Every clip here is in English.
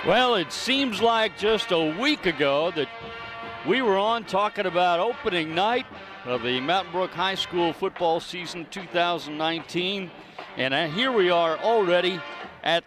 Well, it seems like just a week ago that we were on talking about opening night of the Mountain Brook High School football season 2019. And here we are already at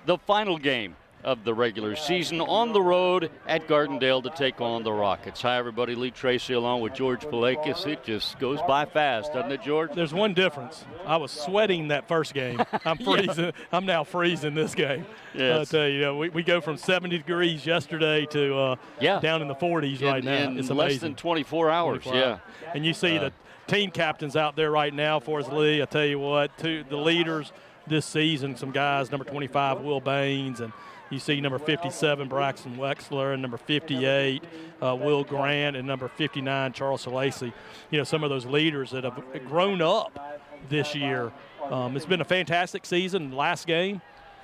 the final game of the regular season on the road at Gardendale to take on the Rockets. Hi, everybody. Lee Tracy along with George Palakis. It just goes by fast, doesn't it, George? There's one difference. I was sweating that first game. I'm freezing. Yeah. I'm now freezing this game. Yes. I tell you, we go from 70 degrees yesterday to down in the 40s right now. It's amazing. Less than 24 hours, yeah. And you see the team captains out there right now for us, Lee. I tell you what, the leaders this season, some guys, number 25, Will Baines, and you see number 57, Braxton Wexler, and number 58, Will Grant, and number 59, Charles Salacey. You know, some of those leaders that have grown up this year. It's been a fantastic season. Last game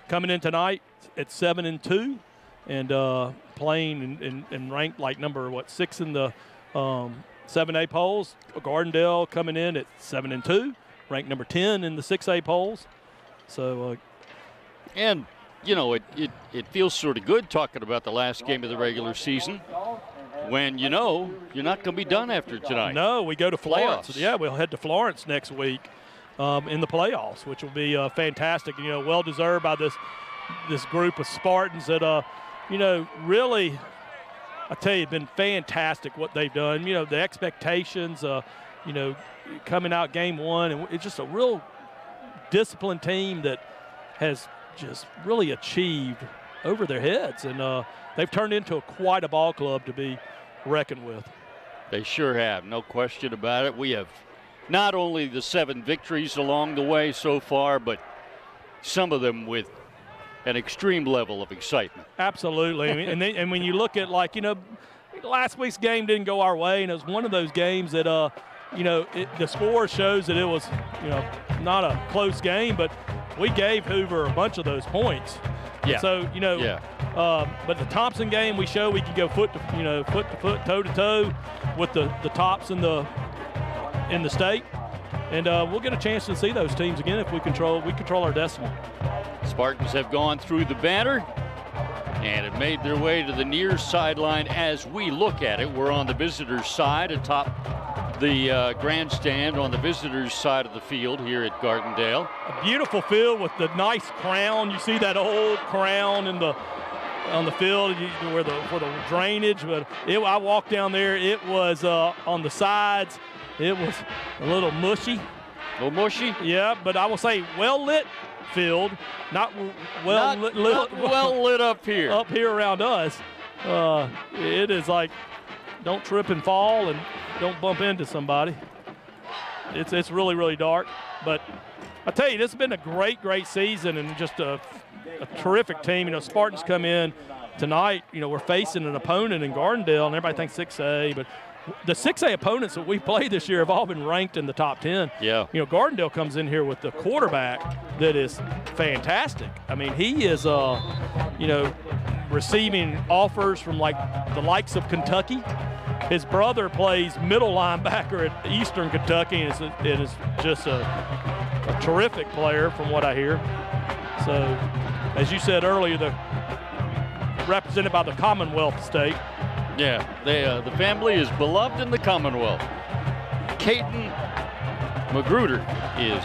coming in tonight at 7-2 and playing and ranked like number, 6 in the 7A polls. Gardendale coming in at 7-2, ranked number 10 in the 6A polls. So, and you know, it feels sort of good talking about the last game of the regular season when you know you're not going to be done after tonight. No, we go to Florence. Playoffs. Yeah, we'll head to Florence next week in the playoffs, which will be fantastic. You know, well deserved by this group of Spartans that, you know, really, I tell you, been fantastic what they've done. You know, the expectations, you know, coming out game one, and it's just a real disciplined team that has just really achieved over their heads, and they've turned into quite a ball club to be reckoned with. They sure have, no question about it. We have not only the 7 victories along the way so far, but some of them with an extreme level of excitement. Absolutely. and when you look at, like, you know, last week's game didn't go our way, and it was one of those games that, you know, the score shows that it was, you know, not a close game, but we gave Hoover a bunch of those points. Yeah. And so, you know, but the Thompson game, we show we can go foot to foot, toe to toe with the tops in the state, and we'll get a chance to see those teams again if we control our destiny. Spartans have gone through the banner and have made their way to the near sideline as we look at it. We're on the visitors' side atop the grandstand on the visitors' side of the field here at Gardendale. A beautiful field with the nice crown. You see that old crown on the field for the drainage. But I walked down there. It was on the sides. It was a little mushy. A little mushy? Yeah, but I will say well-lit field. Not well lit up here. Up here around us. It is like, don't trip and fall and don't bump into somebody. It's really, really dark. But I tell you, this has been a great season and just a terrific team. You know, Spartans come in tonight. You know, we're facing an opponent in Gardendale, and everybody thinks 6A, but the 6A opponents that we played this year have all been ranked in the top 10. Yeah. You know, Gardendale comes in here with the quarterback that is fantastic. I mean, he is, you know, receiving offers from like the likes of Kentucky. His brother plays middle linebacker at Eastern Kentucky, and is just a terrific player from what I hear. So, as you said earlier, represented by the Commonwealth state. Yeah, the family is beloved in the Commonwealth. Caden Magruder is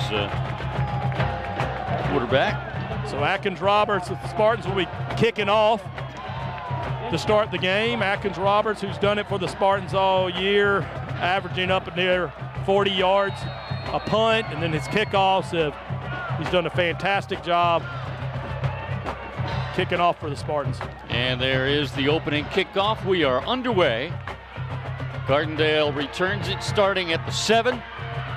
quarterback. So Atkins Roberts, the Spartans will be kicking off to start the game. Atkins Roberts, who's done it for the Spartans all year, averaging up near 40 yards a punt, and then his kickoffs, he's done a fantastic job kicking off for the Spartans. And there is the opening kickoff. We are underway. Gardendale returns it starting at the 7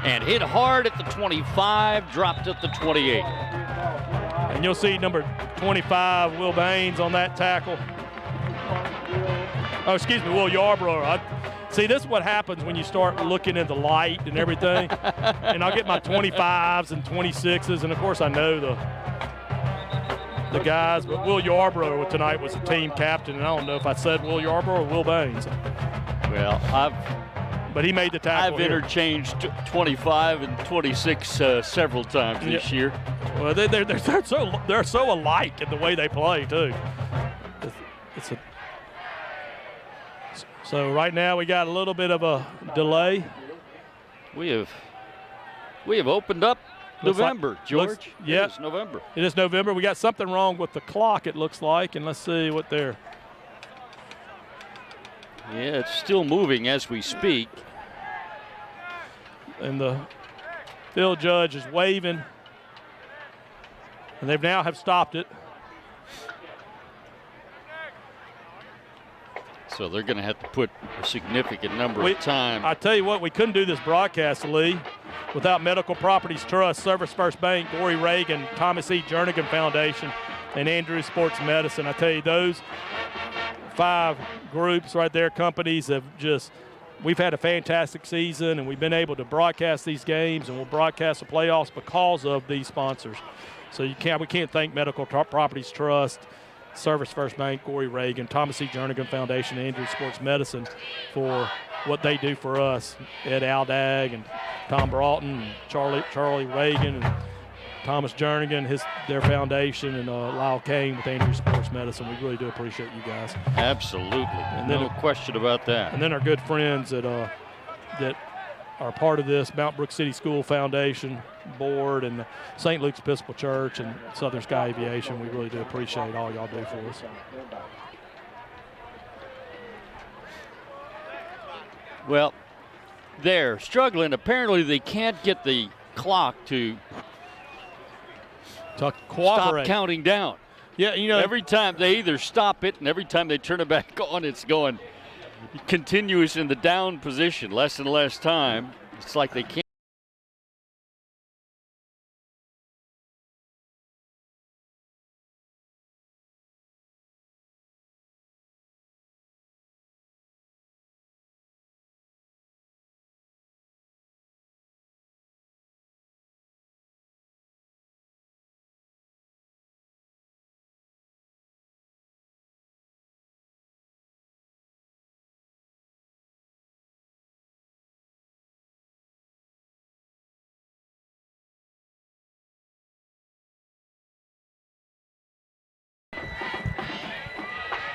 and hit hard at the 25, dropped at the 28. And you'll see number 25, Will Baines, on that tackle. Oh, excuse me, Will Yarbrough. See, this is what happens when you start looking at the light and everything. And I'll get my 25s and 26s, and of course I know the guys, but Will Yarbrough tonight was the team captain, and I don't know if I said Will Yarbrough or Will Baines. Well, but he made the tackle. I've interchanged 25 and 26 several times this year. Well, they're so alike in the way they play too. So right now we got a little bit of a delay. We have opened up November, George. Yeah, it is November. It is November. We got something wrong with the clock, it looks like, and let's see what they're. Yeah, it's still moving as we speak. And the field judge is waving, and they now have stopped it. So they're going to have to put a significant number of time. I tell you what, we couldn't do this broadcast, Lee, without Medical Properties Trust, Service First Bank, Gory Reagan, Thomas E. Jernigan Foundation, and Andrews Sports Medicine. I tell you, those 5 groups right there, companies, have just, we've had a fantastic season, and we've been able to broadcast these games, and we'll broadcast the playoffs because of these sponsors. So we can't thank Medical Properties Trust, Service First Bank, Gory Reagan, Thomas E. Jernigan Foundation, Andrews Sports Medicine for what they do for us. Ed Aldag and Tom Broughton and Charlie Reagan and Thomas Jernigan, their foundation, and Lyle Kane with Andrews Sports Medicine. We really do appreciate you guys. Absolutely. And no question about that. And then our good friends that are part of this, Mount Brook City School Foundation Board and the St. Luke's Episcopal Church and Southern Sky Aviation. We really do appreciate all y'all do for us. Well, they're struggling. Apparently they can't get the clock to cooperate. Stop counting down. Yeah, you know, every time they either stop it, and every time they turn it back on, it's going continuous in the down position, less and less time. It's like they can't.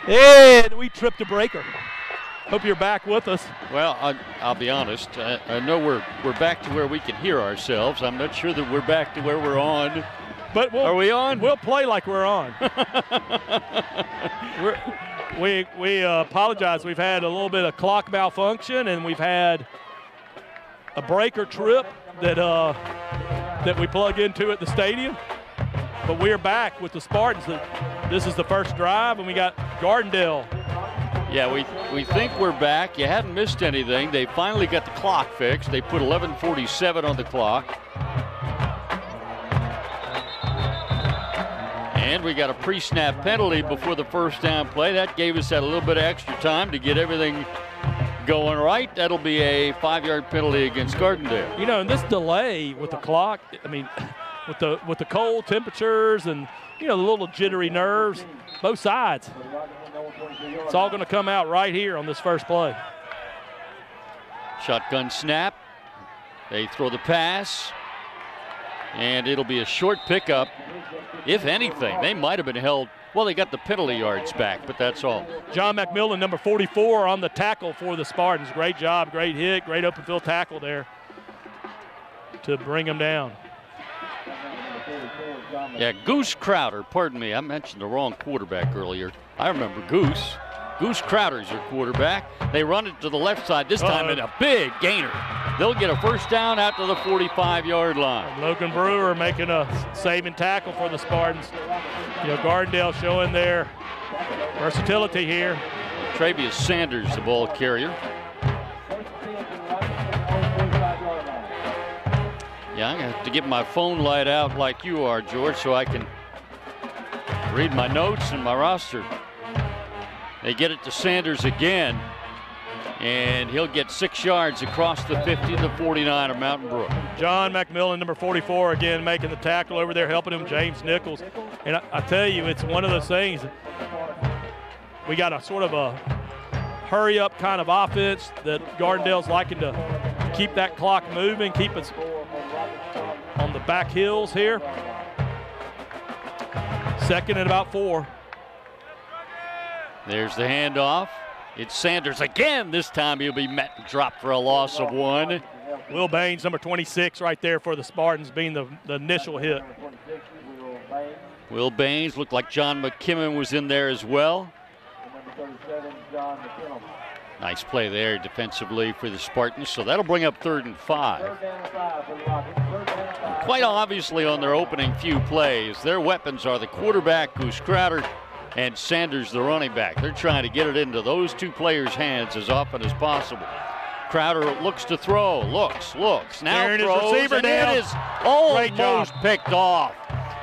And we tripped a breaker. Hope you're back with us. Well, I'll be honest. I know we're back to where we can hear ourselves. I'm not sure that we're back to where we're on. But are we on? We'll play like we're on. we apologize. We've had a little bit of clock malfunction, and we've had a breaker trip that we plug into at the stadium. But we're back with the Spartans. This is the first drive, and we got Gardendale. Yeah, we think we're back. You hadn't missed anything. They finally got the clock fixed. They put 11:47 on the clock. And we got a pre-snap penalty before the first down play. That gave us that a little bit of extra time to get everything going right. That'll be a 5-yard penalty against Gardendale. You know, and this delay with the clock, I mean, with the cold temperatures and, you know, the little jittery nerves, both sides. It's all going to come out right here on this first play. Shotgun snap. They throw the pass. And it'll be a short pickup. If anything, they might have been held. Well, they got the penalty yards back, but that's all. John McMillan, number 44, on the tackle for the Spartans. Great job, great hit, great open field tackle there to bring them down. Yeah, Goose Crowder, pardon me, I mentioned the wrong quarterback earlier. I remember Goose. Goose Crowder's your quarterback. They run it to the left side this time in a big gainer. They'll get a first down out to the 45-yard line. Logan Brewer making a saving tackle for the Spartans. You know, Gardendale showing their versatility here. Travius Sanders, the ball carrier. Yeah, I'm going to have to get my phone light out like you are, George, so I can read my notes and my roster. They get it to Sanders again, and he'll get 6 yards across the 50 to the 49 of Mountain Brook. John McMillan, number 44, again making the tackle over there, helping him, James Nichols. And I tell you, it's one of those things. We got a sort of a hurry-up kind of offense that Gardendale's liking to keep that clock moving, keep us on the back hills here. Second and about 4. There's the handoff. It's Sanders again. This time he'll be met and dropped for a loss of 1. Will Baines, number 26, right there for the Spartans, being the initial hit. Will Baines looked like John McKimmon was in there as well. Nice play there defensively for the Spartans. So that'll bring up 3rd and 5. Quite obviously on their opening few plays, their weapons are the quarterback, Goose Crowder, and Sanders, the running back. They're trying to get it into those two players' hands as often as possible. Crowder looks to throw, looks, now there throws, receiver and down. it is almost picked off.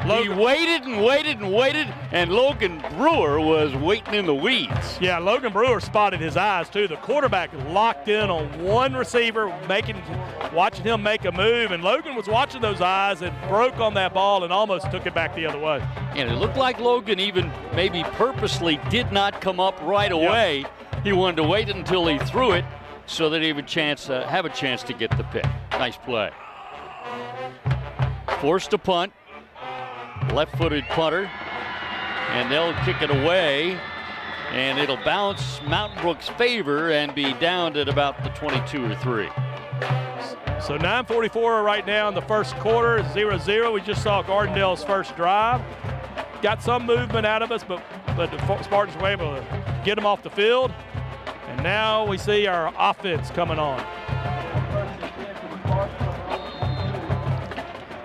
Logan. He waited and waited, and Logan Brewer was waiting in the weeds. Yeah, Logan Brewer spotted his eyes, too. The quarterback locked in on one receiver, watching him make a move, and Logan was watching those eyes and broke on that ball and almost took it back the other way. And it looked like Logan even maybe purposely did not come up right away. Yep. He wanted to wait until he threw it so that he would have a chance to get the pick. Nice play. Forced a punt. Left-footed punter, and they'll kick it away, and it'll bounce Mountain Brook's favor and be down at about the 22 or 3. So 9:44 right now in the first quarter, 0-0. We just saw Gardendale's first drive. Got some movement out of us, but the Spartans were able to get them off the field, and now we see our offense coming on.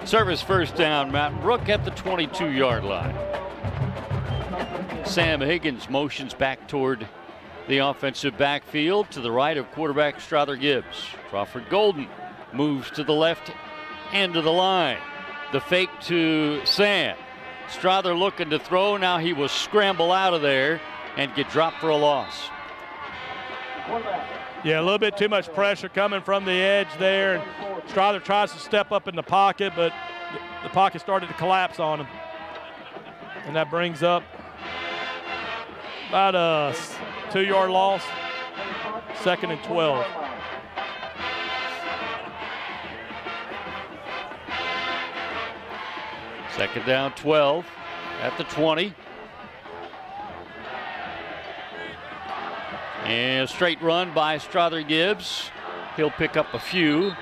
Service first down, Mountain Brook at the 22-yard line. Sam Higgins motions back toward the offensive backfield to the right of quarterback Strother Gibbs. Crawford Golden moves to the left end of the line. The fake to Sam. Strother looking to throw. Now he will scramble out of there and get dropped for a loss. Yeah, a little bit too much pressure coming from the edge there. And Strother tries to step up in the pocket, but the pocket started to collapse on him. And that brings up about a 2-yard loss, 2nd and 12. Second down, 12 at the 20. And a straight run by Strother Gibbs. He'll pick up a few.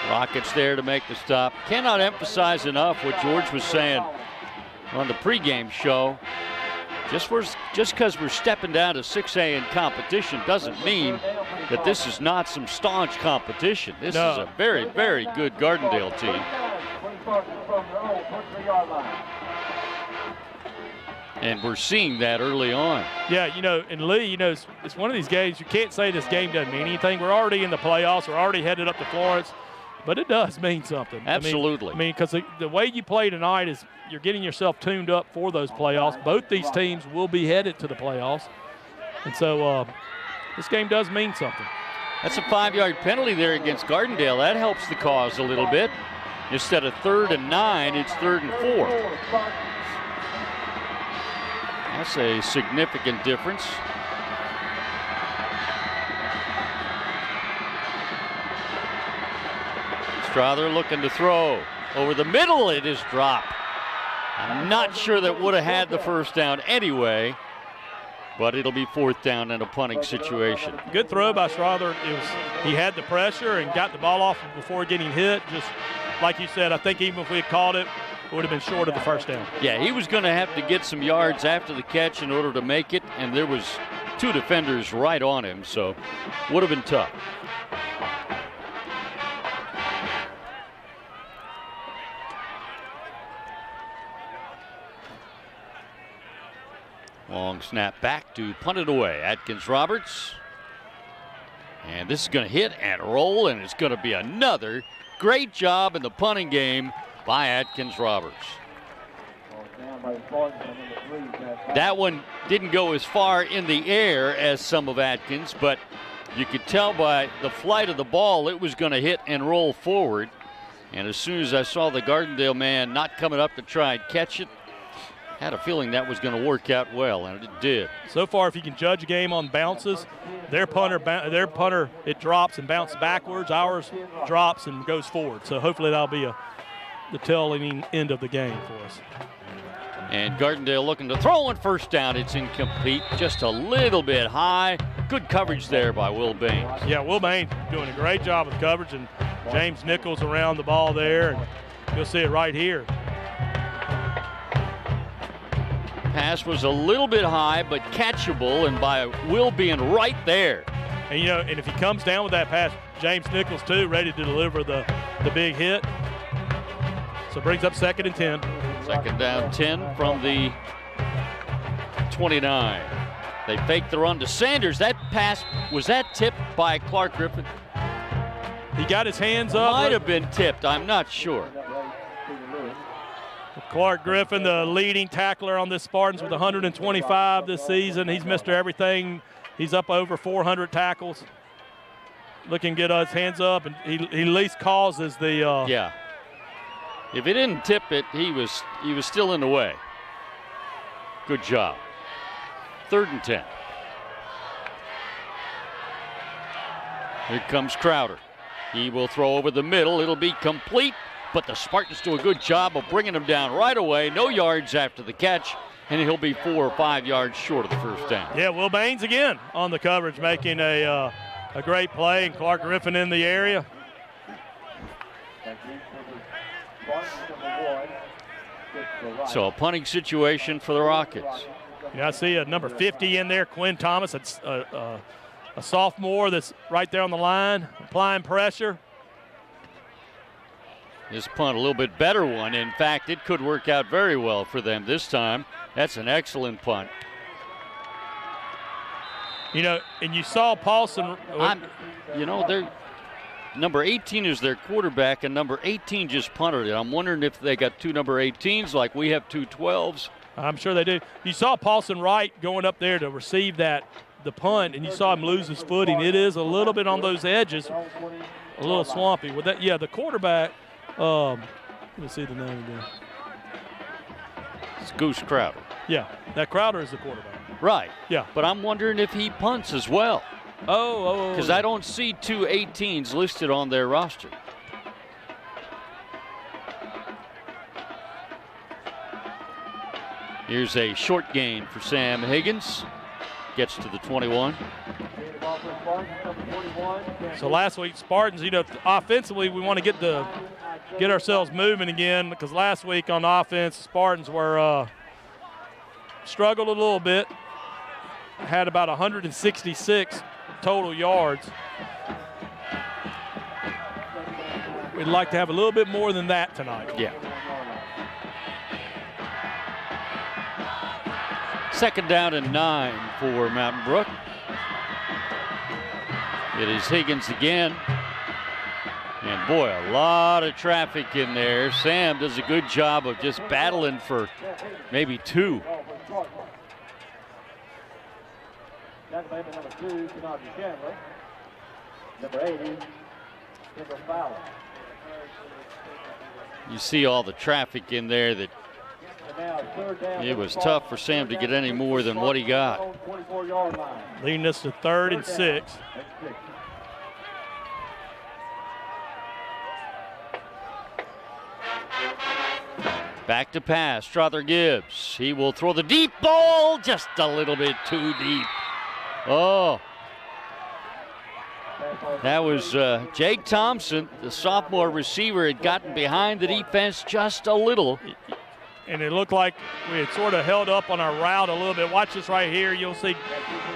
Rockets there to make the stop. Cannot emphasize enough what George was saying on the pregame show. Just because we're stepping down to 6A in competition doesn't mean that this is not some staunch competition. This is a very, very good Gardendale team. And we're seeing that early on. Yeah, and Lee, it's one of these games, you can't say this game doesn't mean anything. We're already in the playoffs. We're already headed up to Florence. But it does mean something. Absolutely. I mean, because the way you play tonight is you're getting yourself tuned up for those playoffs. Both these teams will be headed to the playoffs. And so this game does mean something. That's a 5-yard penalty there against Gardendale. That helps the cause a little bit. Instead of 3rd and 9, it's 3rd and 4. That's a significant difference. Strother looking to throw. Over the middle, it is dropped. I'm not sure that would have had the first down anyway, but it'll be 4th down in a punting situation. Good throw by Strother. He had the pressure and got the ball off before getting hit. Just like you said, I think even if we had caught it, it would have been short of the first down. Yeah, he was going to have to get some yards after the catch in order to make it, and there was 2 defenders right on him, so would have been tough. Long snap back to punt it away. Atkins Roberts. And this is going to hit and roll, and it's going to be another great job in the punting game by Atkins Roberts. That one didn't go as far in the air as some of Atkins, but you could tell by the flight of the ball it was going to hit and roll forward. And as soon as I saw the Gardendale man not coming up to try and catch it, had a feeling that was going to work out well, and it did. So far, if you can judge a game on bounces, their punter, it drops and bounces backwards. Ours drops and goes forward. So hopefully that'll be the tail end of the game for us. And Gardendale looking to throw on first down. It's incomplete, just a little bit high. Good coverage there by Will Baines. Yeah, Will Baines doing a great job with coverage, and James Nichols around the ball there. And you'll see it right here. Pass was a little bit high, but catchable, and by Will being right there. And, you know, and if he comes down with that pass, James Nichols, too, ready to deliver the big hit. So brings up 2nd and 10. 2nd down 10 from the 29. They fake the run to Sanders. That pass, was that tipped by Clark Griffin? He got his hands up. Might have been tipped, I'm not sure. Clark Griffin, the leading tackler on the Spartans with 125 this season. He's Mr. Everything. He's up over 400 tackles. Looking to get his hands up, and he at least causes the yeah. If he didn't tip it, he was still in the way. Good job. 3rd and 10. Here comes Crowder. He will throw over the middle. It'll be complete, but the Spartans do a good job of bringing him down right away. No yards after the catch, and he'll be 4 or 5 yards short of the first down. Yeah, Will Baines again on the coverage, making a great play, and Clark Griffin in the area. So a punting situation for the Rockets. Yeah, I see a number 50 in there, Quinn Thomas. It's a sophomore that's right there on the line, applying pressure. This punt, a little bit better one. In fact, it could work out very well for them this time. That's an excellent punt. You know, and you saw Paulson. They're number 18 is their quarterback, and number 18 just punted it. I'm wondering if they got 2 number 18s like we have 2 12s. I'm sure they do. You saw Paulson Wright going up there to receive the punt, and you saw him lose his footing. It is a little bit on those edges, a little swampy. With that, yeah, the quarterback. Let me see the name again. It's Goose Crowder. Yeah, that Crowder is the quarterback. Right. Yeah. But I'm wondering if he punts as well. Oh. Because I don't see 2 18s listed on their roster. Here's a short gain for Sam Higgins. Gets to the 21. So last week, Spartans, offensively, we want to get ourselves moving again, because last week on offense, Spartans were struggled a little bit. Had about 166 total yards. We'd like to have a little bit more than that tonight. Yeah. 2nd down and 9 for Mountain Brook. It is Higgins again. And boy, a lot of traffic in there. Sam does a good job of just battling for maybe 2. Number 2, Chandler. Number 80, Kendall Fowler. You see all the traffic in there that it was tough for Sam to get any more than what he got. Leading us to 3rd and 6. Back to pass, Strother Gibbs. He will throw the deep ball, just a little bit too deep. Oh. That was Jake Thompson, the sophomore receiver, had gotten behind the defense just a little. And it looked like we had sort of held up on our route a little bit. Watch this right here. You'll see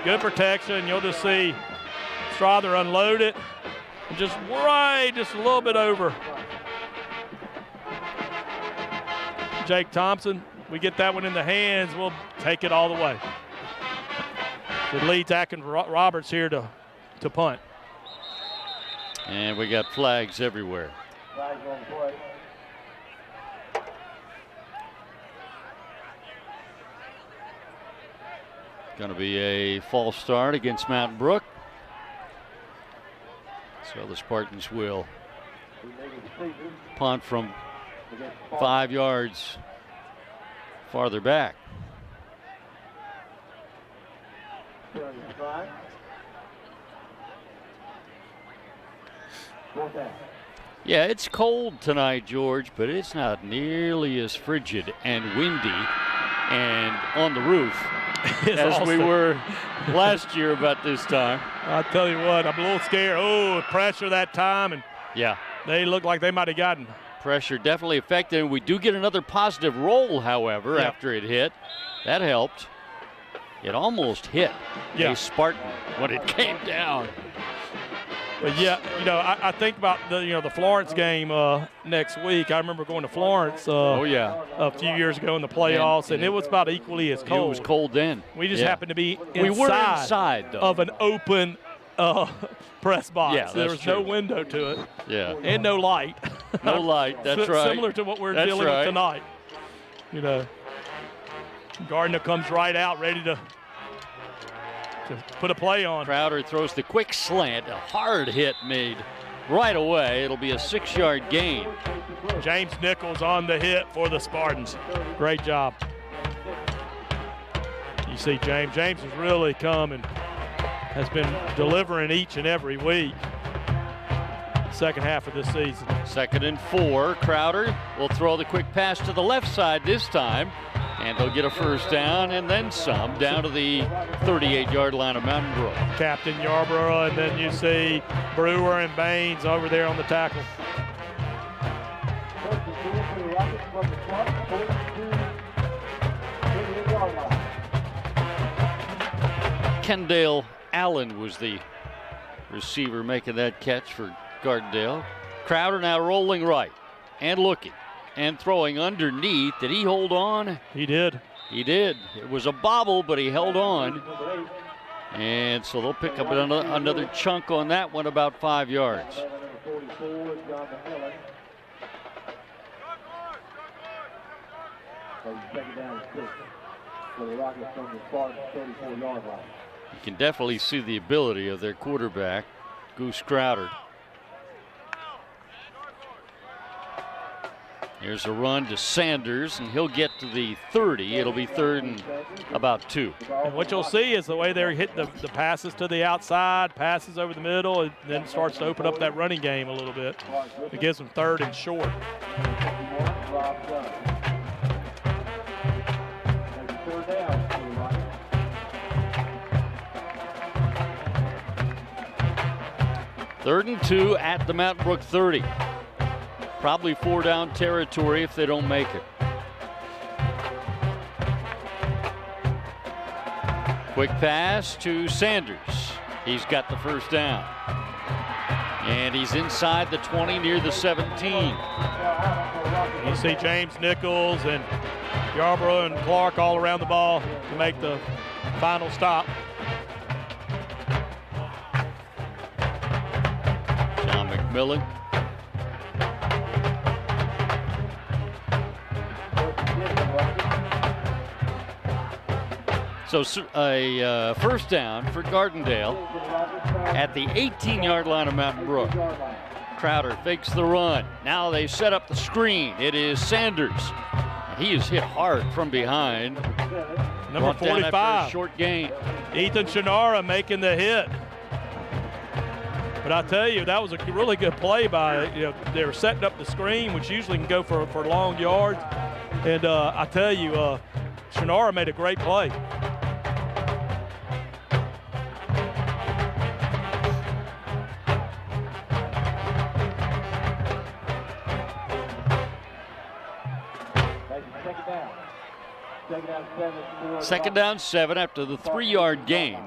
good protection. You'll just see Strother unload it. And just a little bit over Jake Thompson. We get that one in the hands. We'll take it all the way. The lead attacking Roberts here to punt. And we got flags everywhere. Flags on play. Going to be a false start against Mountain Brook. So the Spartans will punt from 5 yards farther back. Yeah, it's cold tonight, George, but it's not nearly as frigid and windy and on the roof It's as we awesome. were last year about this time. I tell you what, I'm a little scared. Oh, pressure that time, and Yeah, they looked like they might have gotten. pressure definitely affected. And we do get another positive roll, however, Yeah. after it hit. That helped. It almost hit Yeah. a Spartan when it came down. But yeah, I think about the Florence game next week. I remember going to Florence Oh, yeah. a few years ago in the playoffs, and it was about equally as cold. It was cold then. We just Yeah. happened to be We were inside, though. of an open press box. Yeah, There that's was no true. window to it Yeah. and no light. No light, that's right. Similar to what we're That's dealing right. with tonight. Gardner comes right out ready to put a play on. Crowder throws the quick slant, a hard hit made right away. It'll be a 6-yard gain. James Nichols on the hit for the Spartans. Great job. You see James has really come and has been delivering each and every week. Second half of this season. 2nd and 4. Crowder will throw the quick pass to the left side this time, and they'll get a first down and then some down to the 38-yard line of Mountain Brook. Captain Yarborough, and then you see Brewer and Baines over there on the tackle. First and 10 for the Rockets from the 28-yard line. Kendall Allen was the receiver making that catch for Gardendale. Crowder now rolling right and looking and throwing underneath. Did he hold on? He did. He did. It was a bobble, but he held on. And so they'll pick up another chunk on that one, about 5 yards. Number 44 is John McMillan. So second down and 6 for the Rockets from the Spartans 34-yard line. You can definitely see the ability of their quarterback, Goose Crowder. Here's a run to Sanders, and he'll get to the 30. It'll be 3rd and about 2. And what you'll see is the way they're hitting the passes to the outside, passes over the middle, and then starts to open up that running game a little bit. It gives them 3rd and short. 51, Rob Dunn. Maybe 3rd down for the Rockets. 3rd and 2 at the Mountain Brook 30. Probably 4 down territory if they don't make it. Quick pass to Sanders. He's got the first down. And he's inside the 20 near the 17. You see James Nichols and Yarborough and Clark all around the ball to make the final stop. John McMillan. So a first down for Gardendale at the 18-yard line of Mountain Brook. Crowder fakes the run. Now they set up the screen. It is Sanders. He is hit hard from behind. Number Brought down after a 45, short gain. Ethan Shannara making the hit. But I tell you, that was a really good play by, they were setting up the screen, which usually can go for long yards. And I tell you, Shannara made a great play. Second down, 7 after the 3-yard gain.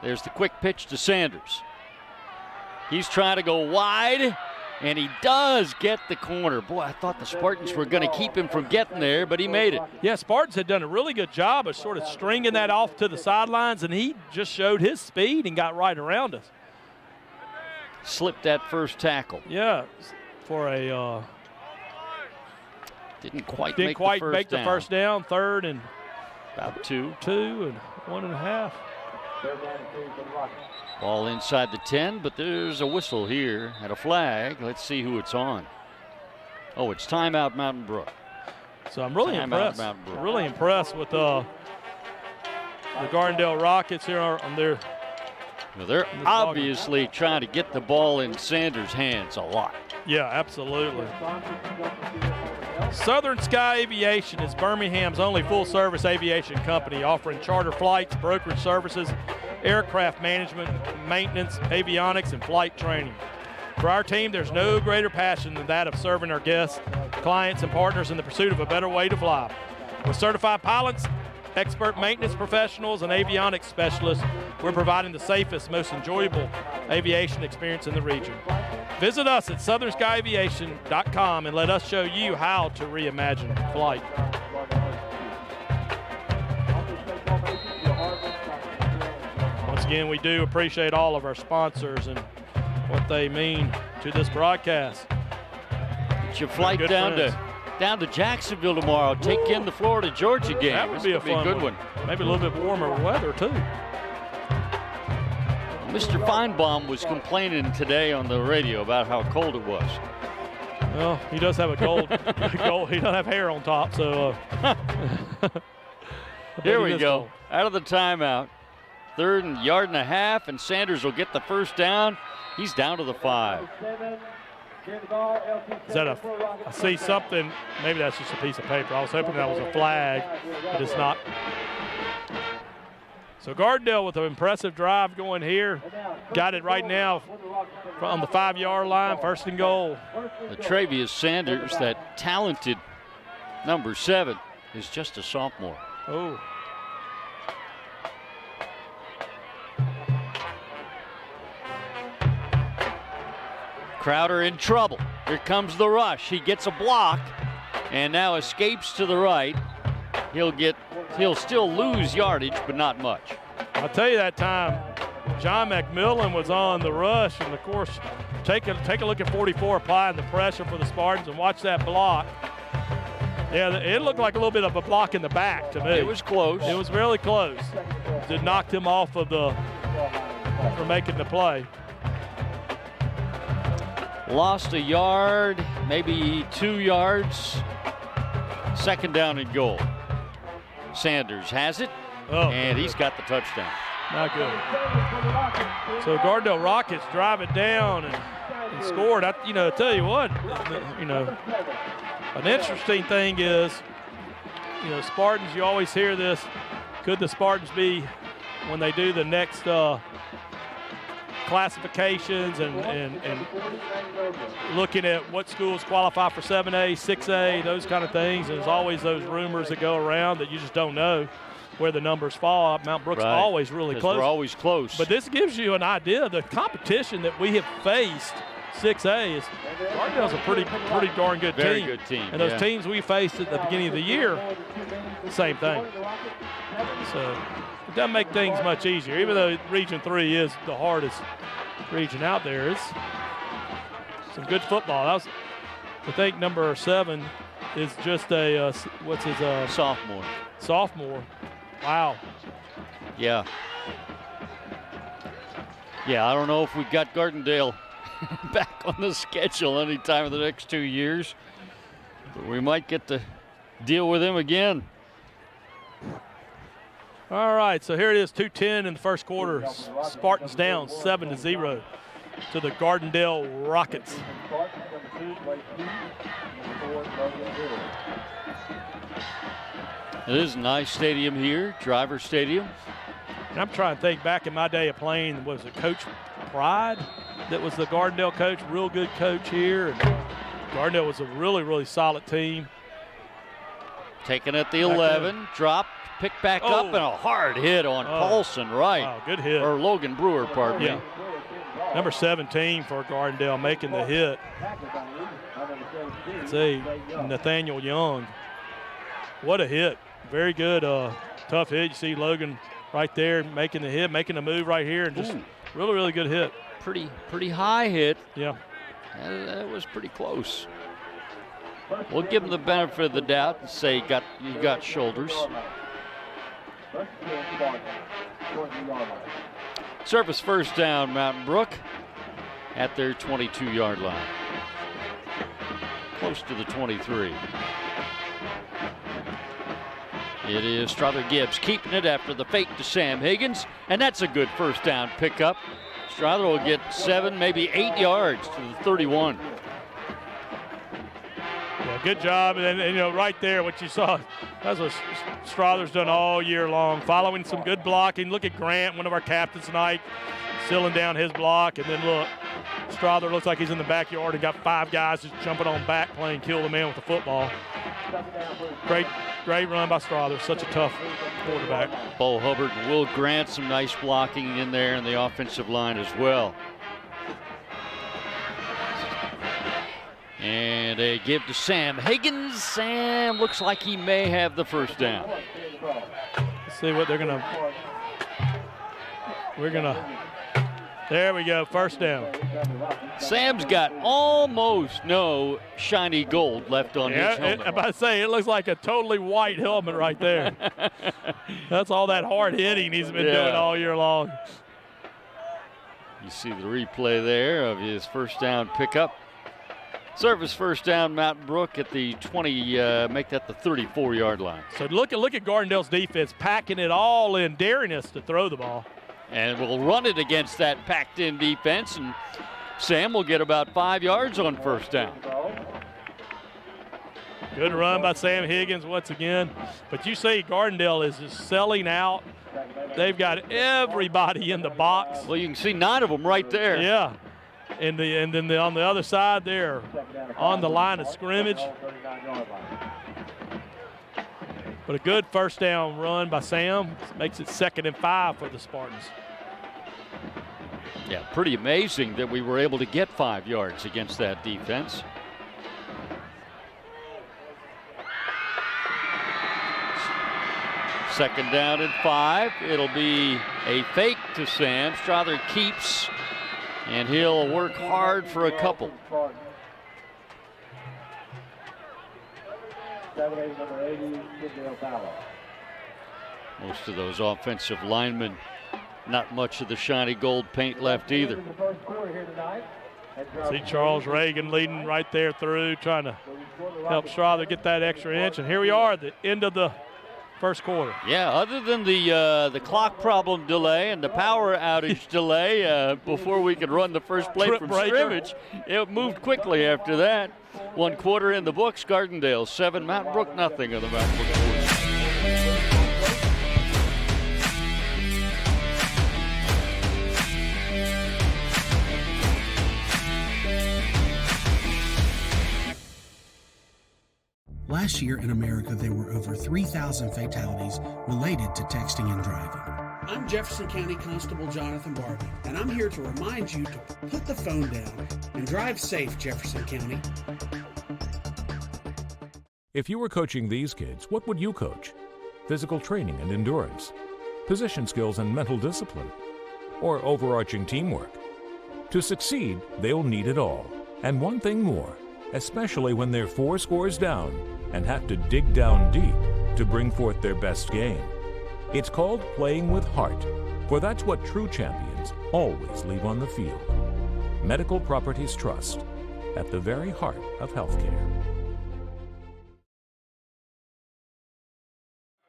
There's the quick pitch to Sanders. He's trying to go wide, and he does get the corner. Boy, I thought the Spartans were going to keep him from getting there, but he made it. Yeah, Spartans had done a really good job of sort of stringing that off to the sidelines, and he just showed his speed and got right around us. Slipped that first tackle. Yeah, for a Didn't quite didn't make quite the first make the down. first down, 3rd and About 2. 2 and 1.5. Ball inside the 10, but there's a whistle here and a flag. Let's see who it's on. Oh, it's timeout Mountain Brook. So I'm really Timeout, impressed. Mountain Brook. Really impressed with the Gardendale Rockets here on their. Well, they're obviously trying to get the ball in Sanders' hands a lot. Yeah, absolutely. Southern Sky Aviation is Birmingham's only full-service aviation company, offering charter flights, brokerage services, aircraft management, maintenance, avionics, and flight training. For our team, there's no greater passion than that of serving our guests, clients, and partners in the pursuit of a better way to fly. With certified pilots, expert maintenance professionals, and avionics specialists, we're providing the safest, most enjoyable aviation experience in the region. Visit us at southernskyAviation.com and let us show you how to reimagine flight. Once again, we do appreciate all of our sponsors and what they mean to this broadcast. It's your flight down to Jacksonville tomorrow. Take in the Florida-Georgia game. That would be a good one. Maybe a little bit warmer weather, too. Mr. Feinbaum was complaining today on the radio about how cold it was. Well, he does have a gold. He doesn't have hair on top, so. Here we go. Cold. Out of the timeout. 3rd and yard and a half, and Sanders will get the first down. He's down to the 5. Is that I see something, maybe that's just a piece of paper. I was hoping that was a flag, but it's not. So Gardendale with an impressive drive going here. Got it right now on the 5-yard line, 1st and goal. Travius Sanders, that talented number 7, is just a sophomore. Oh. Crowder in trouble. Here comes the rush. He gets a block and now escapes to the right. He'll still lose yardage, but not much. I'll tell you, that time John McMillan was on the rush, and of course, take a look at 44 applying the pressure for the Spartans, and watch that block. Yeah, it looked like a little bit of a block in the back to me. It was close. It was really close. It knocked him off of for making the play. Lost a yard, maybe 2 yards. 2nd down and goal. Sanders has it, and he's got the touchdown. Not good. So Gardendale Rockets drive it down and scored. I tell you what, an interesting thing is, Spartans, you always hear this, could the Spartans be, when they do the next classifications and looking at what schools qualify for 7A, 6A, those kind of things. There's always those rumors that go around that you just don't know where the numbers fall. Mount Brook's always really close. We're always close. But this gives you an idea of the competition that we have faced. 6A is Gardendale's a pretty darn good team. Very good team. And those teams we faced at the beginning of the year, same thing. So it doesn't make things much easier. Even though Region 3 is the hardest region out there, it's some good football. I think number 7 is just a what's his sophomore. Sophomore. Wow. Yeah. I don't know if we've got Gardendale back on the schedule anytime in the next 2 years, but we might get to deal with him again. All right, so here it is, 2:10 in the first quarter. Spartans down 7-0 to the Gardendale Rockets. It is a nice stadium here, Driver Stadium. And I'm trying to think back in my day of playing, was it Coach Pride that was the Gardendale coach? Real good coach here. And Gardendale was a really, really solid team. Taken at the 11, drop, pick back up, and a hard hit on Paulson right. Wow, good hit. Or Logan Brewer, pardon me. Number 17 for Gardendale making the hit. See, Nathaniel Young. What a hit. Very good, tough hit. You see Logan right there making the hit, making the move right here, and just really, really good hit. Pretty high hit. Yeah. That was pretty close. We'll give him the benefit of the doubt and say you got shoulders. Service first down, Mountain Brook at their 22-yard line. Close to the 23. It is Strother Gibbs keeping it after the fake to Sam Higgins, and that's a good first down pickup. Strother will get 7, maybe 8 yards to the 31. Yeah, good job. And, you know, right there, what you saw, that's what Strother's done all year long, following some good blocking. Look at Grant, one of our captains tonight, sealing down his block. And then look, Strother looks like he's in the backyard and got 5 guys just jumping on back playing kill the man with the football. Great run by Strother. Such a tough quarterback. Bo Hubbard and Will Grant, some nice blocking in there in the offensive line as well. And a give to Sam Higgins. Sam looks like he may have the first down. Let's see what they're going to. There we go, first down. Sam's got almost no shiny gold left on his helmet. I'm about to say, it looks like a totally white helmet right there. That's all that hard hitting he's been doing all year long. You see the replay there of his first down pickup. Service first down, Mountain Brook at the 20, make that the 34-yard line. So look at Gardendale's defense, packing it all in, daring us to throw the ball. And we'll run it against that packed-in defense, and Sam will get about 5 yards on first down. Good run by Sam Higgins once again. But you see Gardendale is just selling out. They've got everybody in the box. Well, you can see 9 of them right there. Yeah. And then on the other side there, on the line of scrimmage. But a good first down run by Sam makes it 2nd and 5 for the Spartans. Yeah, pretty amazing that we were able to get 5 yards against that defense. Second down and 5. It'll be a fake to Sam. Strother keeps, and he'll work hard for a couple. Most of those offensive linemen, not much of the shiny gold paint left either. See Charles Reagan leading right there through, trying to help Strother get that extra inch. And here we are at the end of the first quarter. Yeah, other than the clock problem delay and the power outage delay before we could run the first play from scrimmage, it moved quickly after that. 1 quarter in the books. Gardendale 7, Mountain Brook nothing on the Mountain Brook board. Last year in America, there were over 3,000 fatalities related to texting and driving. I'm Jefferson County Constable Jonathan Barbie, and I'm here to remind you to put the phone down and drive safe, Jefferson County. If you were coaching these kids, what would you coach? Physical training and endurance, position skills and mental discipline, or overarching teamwork? To succeed, they'll need it all, and one thing more, especially when they're 4 scores down and have to dig down deep to bring forth their best game. It's called playing with heart, for that's what true champions always leave on the field. Medical Properties Trust, at the very heart of healthcare.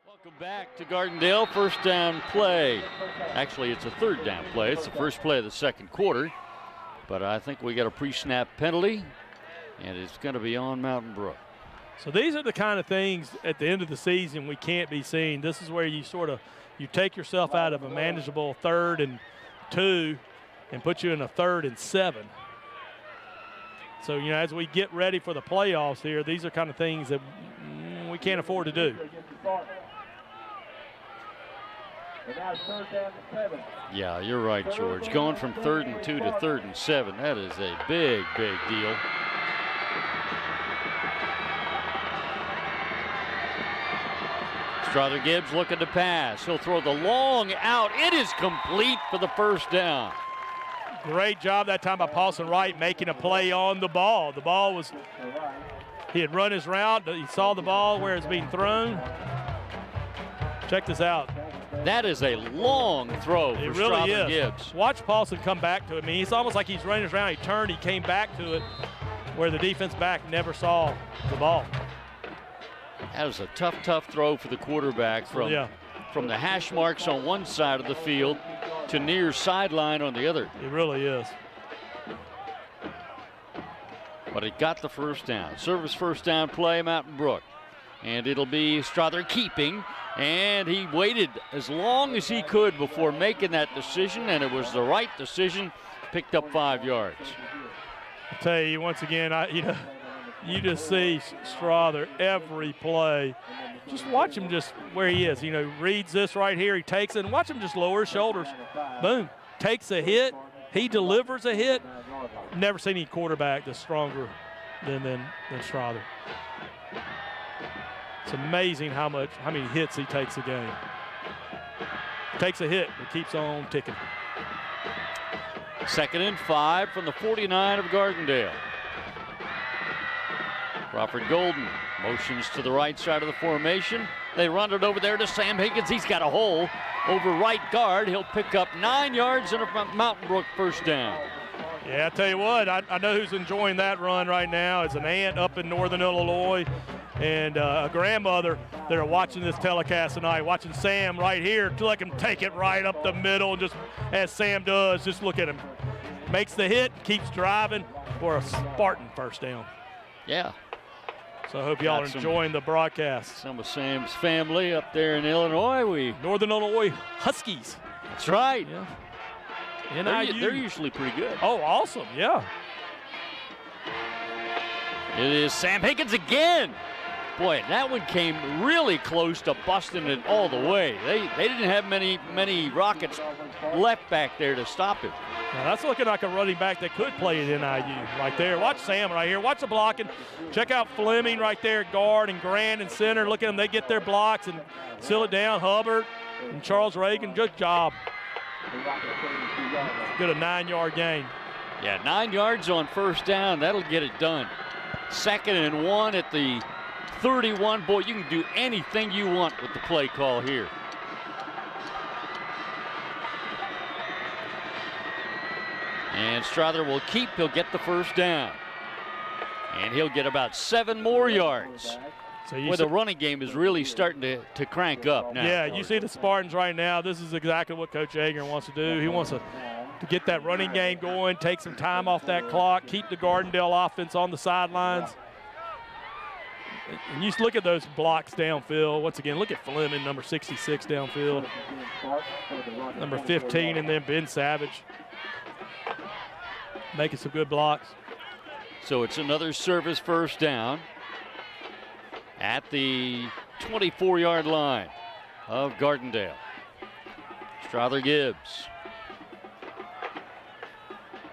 Welcome back to Gardendale. First down play. Actually, it's a 3rd down play. It's the first play of the 2nd quarter. But I think we got a pre-snap penalty, and it's going to be on Mountain Brook. So these are the kind of things at the end of the season we can't be seeing. This is where you you take yourself out of a manageable 3rd and 2 and put you in a 3rd and 7. So, you know, as we get ready for the playoffs here, these are kind of things that we can't afford to do. Yeah, you're right, George. Going from 3rd and 2 to 3rd and 7, that is a big, big deal. Strother Gibbs looking to pass. He'll throw the long out. It is complete for the first down. Great job that time by Paulson Wright making a play on the ball. The ball was, he had run his route. He saw the ball where it's being thrown. Check this out. That is a long throw for Strother Gibbs. Watch Paulson come back to it. I mean, it's almost like he's running his route. He turned, he came back to it where the defense back never saw the ball. That was a tough throw for the quarterback from the hash marks on one side of the field to near sideline on the other. It really is. but it got the first down. Service first down play, Mountain Brook. And it'll be Strother keeping, and he waited as long as he could before making that decision, and it was the right decision. Picked up 5 yards. I tell you, once again, you just see Strother every play. Just watch him just where he is. Reads this right here. He takes it, and watch him just lower his shoulders. Boom. Takes a hit. He delivers a hit. Never seen any quarterback that's stronger than Strother. It's amazing how many hits he takes a game. Takes a hit, but keeps on ticking. 2nd and 5 from the 49 of Gardendale. Crawford Golden motions to the right side of the formation. They run it over there to Sam Higgins. He's got a hole over right guard. He'll pick up 9 yards and a Mountain Brook first down. Yeah, I tell you what, I know who's enjoying that run right now. It's an aunt up in northern Illinois and a grandmother that are watching this telecast tonight, watching Sam right here to let him take it right up the middle, just as Sam does. Just look at him. Makes the hit, keeps driving for a Spartan first down. Yeah. So I hope y'all are enjoying the broadcast. Some of Sam's family up there in Illinois. Northern Illinois Huskies. That's right. Yeah. They're usually pretty good. Oh, awesome, yeah. It is Sam Higgins again. Boy, that one came really close to busting it all the way. They didn't have many rockets left back there to stop it. Now that's looking like a running back that could play at NIU right there. Watch Sam right here. Watch the blocking. Check out Fleming right there, guard, and Grant in center. Look at them. They get their blocks and seal it down. Hubbard and Charles Reagan. Good job. Good, a 9-yard gain. Yeah, 9 yards on first down. That'll get it done. 2nd and 1 at the 31. Boy, you can do anything you want with the play call here. And Strother will keep. He'll get the first down. And he'll get about 7 more yards. So the running game is really starting to crank up now. Yeah, you see the Spartans right now. This is exactly what Coach Ager wants to do. He wants to get that running game going, take some time off that clock, keep the Gardendale offense on the sidelines. And you look at those blocks downfield. Once again, look at Fleming, number 66 downfield. Number 15, and then Ben Savage. Making some good blocks. So it's another service first down at the 24-yard line of Gardendale. Strother Gibbs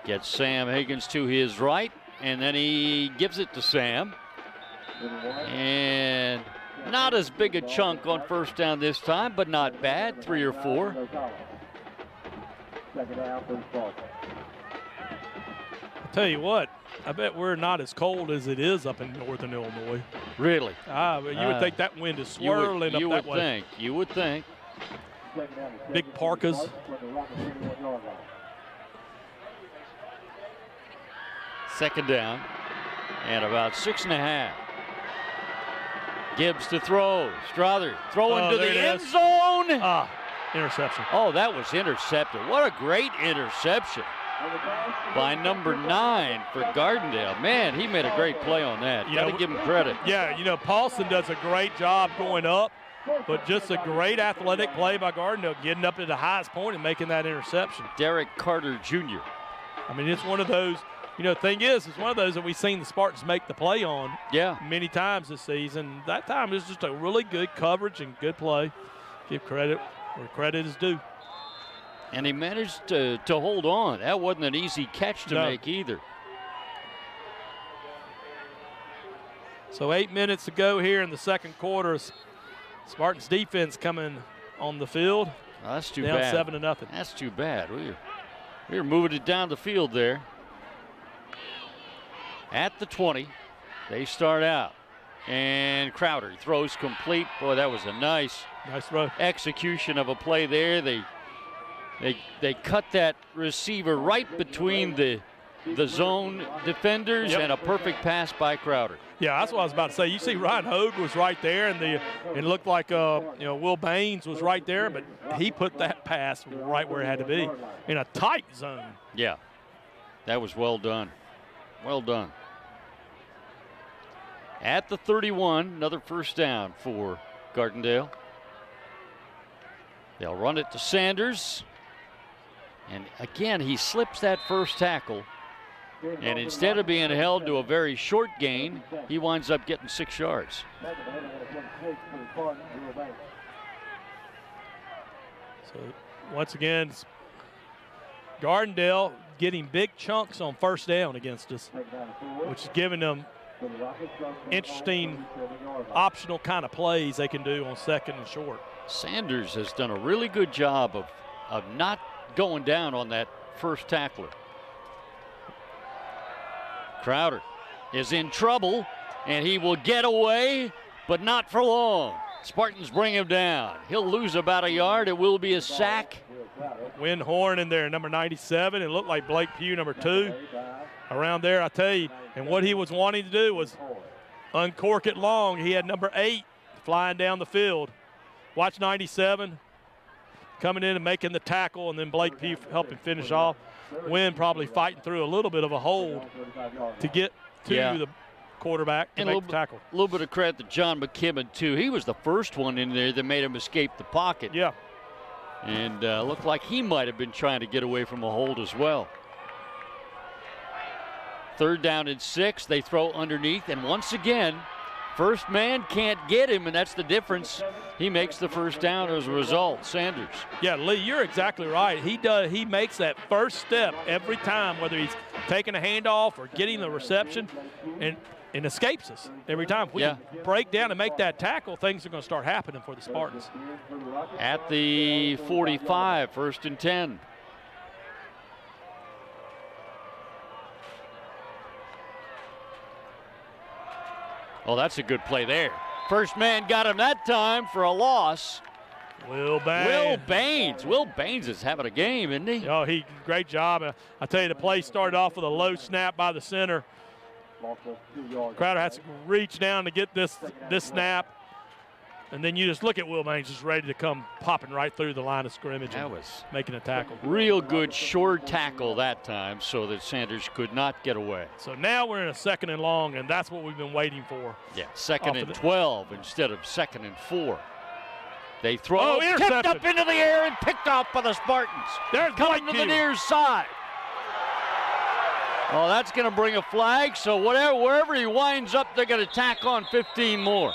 gets Sam Higgins to his right, and then he gives it to Sam. And not as big a chunk on first down this time, but not bad, 3 or 4. I'll tell you what, I bet we're not as cold as it is up in northern Illinois. Really? You would think that wind is swirling up that way. You would think. Big parkas. Second down and about 6.5. Gibbs to throw. Strother throwing to the end zone. Interception. Oh, that was intercepted. What a great interception by number 9 for Gardendale. Man, he made a great play on that. Got to give him credit. Yeah, Paulson does a great job going up, but just a great athletic play by Gardendale, getting up to the highest point and making that interception. Derek Carter Jr. I mean, it's one of those, thing is, it's one of those that we've seen the Spartans make the play on many times this season. That time is just a really good coverage and good play. Give credit where credit is due. And he managed to hold on. That wasn't an easy catch to make either. So 8 minutes to go here in the second quarter. Spartans defense coming on the field. Oh, that's too down bad. 7-0. That's too bad. We were moving it down the field there. At the 20, they start out. And Crowder throws complete. Boy, that was a nice throw. Execution of a play there. They cut that receiver right between the zone defenders, and a perfect pass by Crowder. Yeah, that's what I was about to say. You see Ryan Hogue was right there, and it looked like Will Baines was right there, but he put that pass right where it had to be in a tight zone. Yeah, that was well done. Well done. At the 31, another first down for Gardendale. They'll run it to Sanders. And again, he slips that first tackle. And instead of being held to a very short gain, he winds up getting 6 yards. So once again, Gardendale getting big chunks on first down against us, which is giving them interesting optional kind of plays they can do on second and short. Sanders has done a really good job of not going down on that first tackler. Crowder is in trouble, and he will get away, but not for long. Spartans bring him down. He'll lose about a yard. It will be a sack. Win Horn in there, number 97. It looked like Blake Pugh, number 2. Around there, I tell you. And what he was wanting to do was uncork it long. He had number 8 flying down the field. Watch 97 coming in and making the tackle, and then Blake Pugh helping finish off. Win probably fighting through a little bit of a hold to get to the quarterback to make the tackle. A little bit of credit to John McKibben, too. He was the first one in there that made him escape the pocket. Yeah. And looked like he might have been trying to get away from a hold as well. 3rd down and 6. They throw underneath, and once again, first man can't get him, and that's the difference. He makes the first down as a result. Sanders. Yeah, Lee, you're exactly right. He makes that first step every time, whether he's taking a handoff or getting the reception, and escapes us every time. If we can break down and make that tackle, things are going to start happening for the Spartans. At the 45, 1st and 10. Oh, that's a good play there. First man got him that time for a loss. Will Baines. Will Baines is having a game, isn't he? Oh, great job. I tell you, the play started off with a low snap by the center. Crowder has to reach down to get this snap. And then you just look at Will Baines just ready to come popping right through the line of scrimmage and making a tackle. Real good short tackle that time so that Sanders could not get away. So now we're in a 2nd and long, and that's what we've been waiting for. Yeah, 2nd and 12 instead of 2nd and 4. They throw tipped up into the air and picked off by the Spartans. There's coming to the near side. Oh, that's going to bring a flag. So wherever he winds up, they're going to tack on 15 more.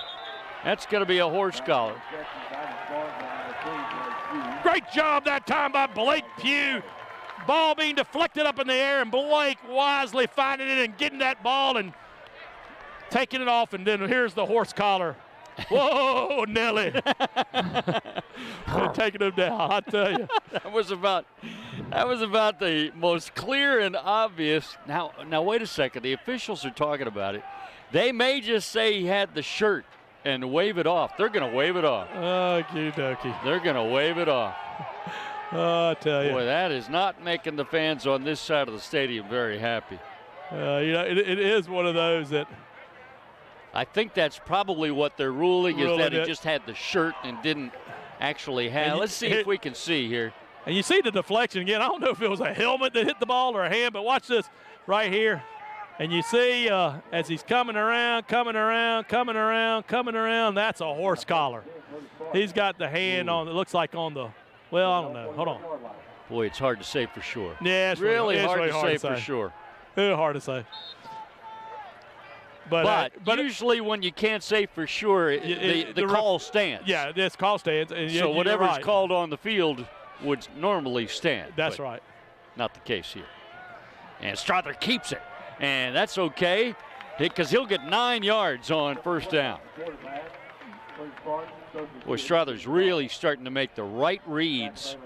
That's going to be a horse collar. Great job that time by Blake Pugh. Ball being deflected up in the air, and Blake wisely finding it and getting that ball and taking it off. And then here's the horse collar. Whoa, Nelly. Taking him down, I tell you. That was about the most clear and obvious. Now wait a second. The officials are talking about it. They may just say he had the shirt and wave it off. They're going to wave it off. Okie dokie. They're going to wave it off. I tell you. Boy, that is not making the fans on this side of the stadium very happy. It is one of those that. I think that's probably what they're ruling is that he just had the shirt and didn't actually have. Let's see if we can see here. And you see the deflection again. I don't know if it was a helmet that hit the ball or a hand, but watch this right here. And you see as he's coming around, that's a horse collar. He's got the hand on, it looks like on the, well, I don't know. Hold on. Boy, it's hard to say for sure. Yeah, it's really hard to say for sure. It's hard to say. But usually when you can't say for sure, the call stands. Yeah, this call stands. And so whatever's called on the field would normally stand. That's right. Not the case here. And Strother keeps it. And that's okay because he'll get 9 yards on first down. Boy, Strother's really starting to make the right reads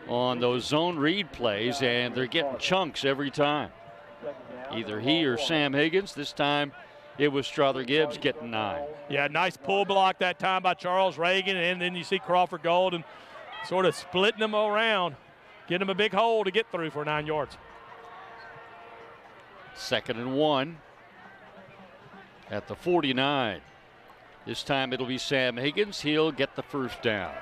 on those zone read plays, and they're getting chunks every time. Either he or Sam Higgins. This time it was Strother Gibbs getting 9. Yeah, nice pull block that time by Charles Reagan, and then you see Crawford Golden sort of splitting them around, getting him a big hole to get through for 9 yards. 2nd and 1 at the 49. This time it'll be Sam Higgins. He'll get the first down.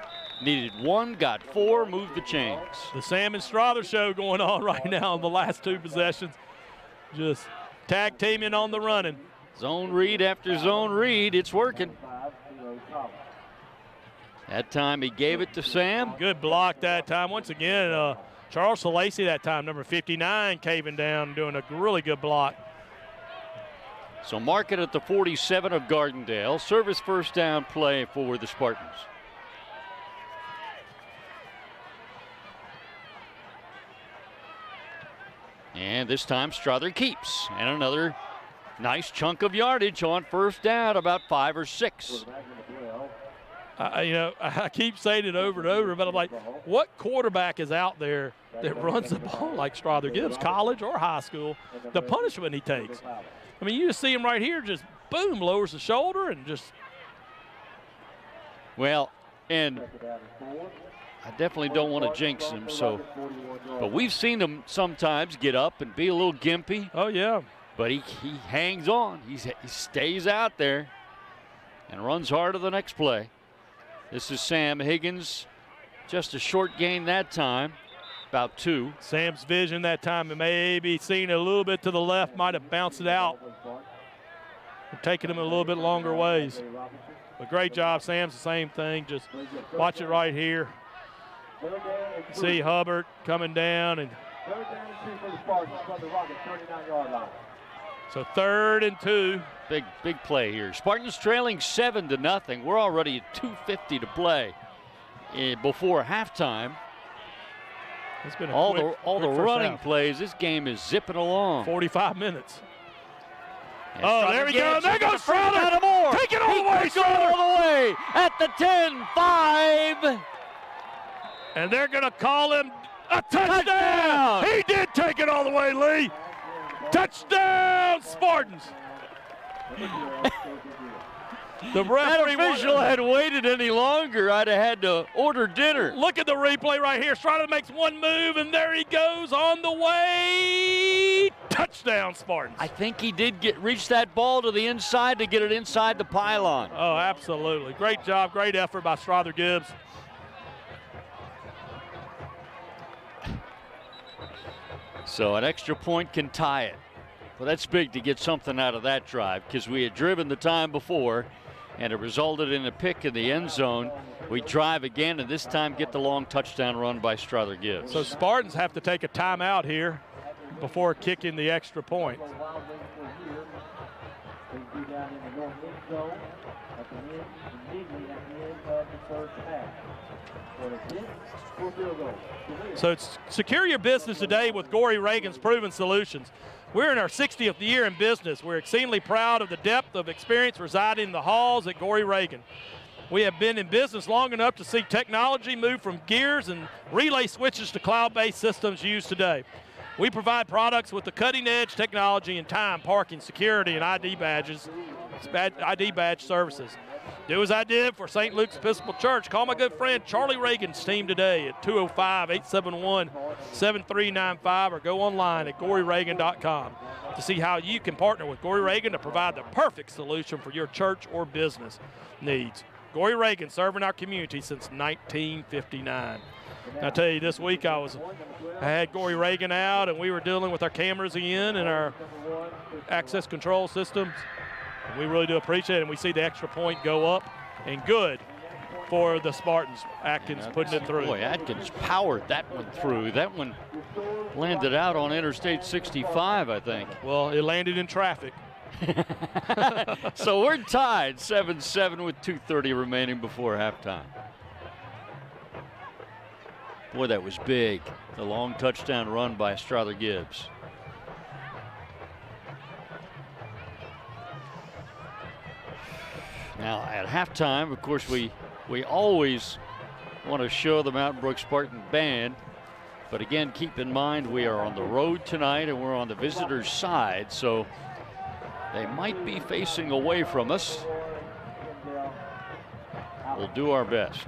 Needed 1, got 4, moved the chains. The Sam and Strother show going on right now in the last 2 possessions. Just tag teaming on the running. Zone read after zone read, it's working. That time he gave it to Sam. Good block that time. Once again, Charles Lacey that time, number 59, caving down, doing a really good block. So mark it at the 47 of Gardendale. Service first down play for the Spartans. And this time Strother keeps. And another nice chunk of yardage on first down, about 5 or 6. I keep saying it over and over, but I'm like, what quarterback is out there that runs the ball like Strother Gibbs, college or high school? The punishment he takes. I mean, you just see him right here, just boom, lowers the shoulder and just. Well, and I definitely don't want to jinx him, but we've seen him sometimes get up and be a little gimpy. Oh, yeah. But he hangs on. He stays out there and runs hard to the next play. This is Sam Higgins, just a short gain that time, about 2. Sam's vision that time, maybe seen a little bit to the left, might have bounced it out, taking him a little bit longer ways. But great job, Sam's the same thing. Just watch it right here. See Hubbard coming down, and so 3rd and 2. Big play here. Spartans trailing 7-0. We're already at 2:50 to play before halftime. It's been all quick the running half. plays. This game is zipping along. 45 minutes. And There we go. There goes Strother. Take it all the way, Strother. All the way at the 10-5. And they're going to call him a touchdown. He did take it all the way, Lee. Touchdown, Spartans. The referee official had waited any longer, I'd have had to order dinner. Look at the replay right here. Strother makes one move, and there he goes on the way. Touchdown, Spartans. I think he did reach that ball to the inside to get it inside the pylon. Oh, absolutely. Great job, great effort by Strother Gibbs. So an extra point can tie it. Well, that's big to get something out of that drive because we had driven the time before and it resulted in a pick in the end zone. We drive again and this time get the long touchdown run by Strother Gibbs. So Spartans have to take a timeout here before kicking the extra point. So secure your business today with Gory Reagan's Proven Solutions. We're in our 60th year in business. We're exceedingly proud of the depth of experience residing in the halls at Gory Reagan. We have been in business long enough to see technology move from gears and relay switches to cloud-based systems used today. We provide products with the cutting-edge technology in time, parking, security, and ID badge services. Do as I did for St. Luke's Episcopal Church. Call my good friend Charlie Reagan's team today at 205-871-7395 or go online at goryreagan.com to see how you can partner with Gory Reagan to provide the perfect solution for your church or business needs. Gory Reagan, serving our community since 1959. And I tell you, this week I had Gory Reagan out, and we were dealing with our cameras again and our access control systems. And we really do appreciate it, and we see the extra point go up, and good for the Spartans. Atkins putting it through. Boy, Atkins powered that one through. That one landed out on Interstate 65, I think. Well, it landed in traffic. So we're tied 7-7 with 2:30 remaining before halftime. Boy, that was big. The long touchdown run by Strother Gibbs. Now at halftime, of course, we always want to show the Mountain Brook Spartan Band. But again, keep in mind we are on the road tonight and we're on the visitors' side, so they might be facing away from us. We'll do our best.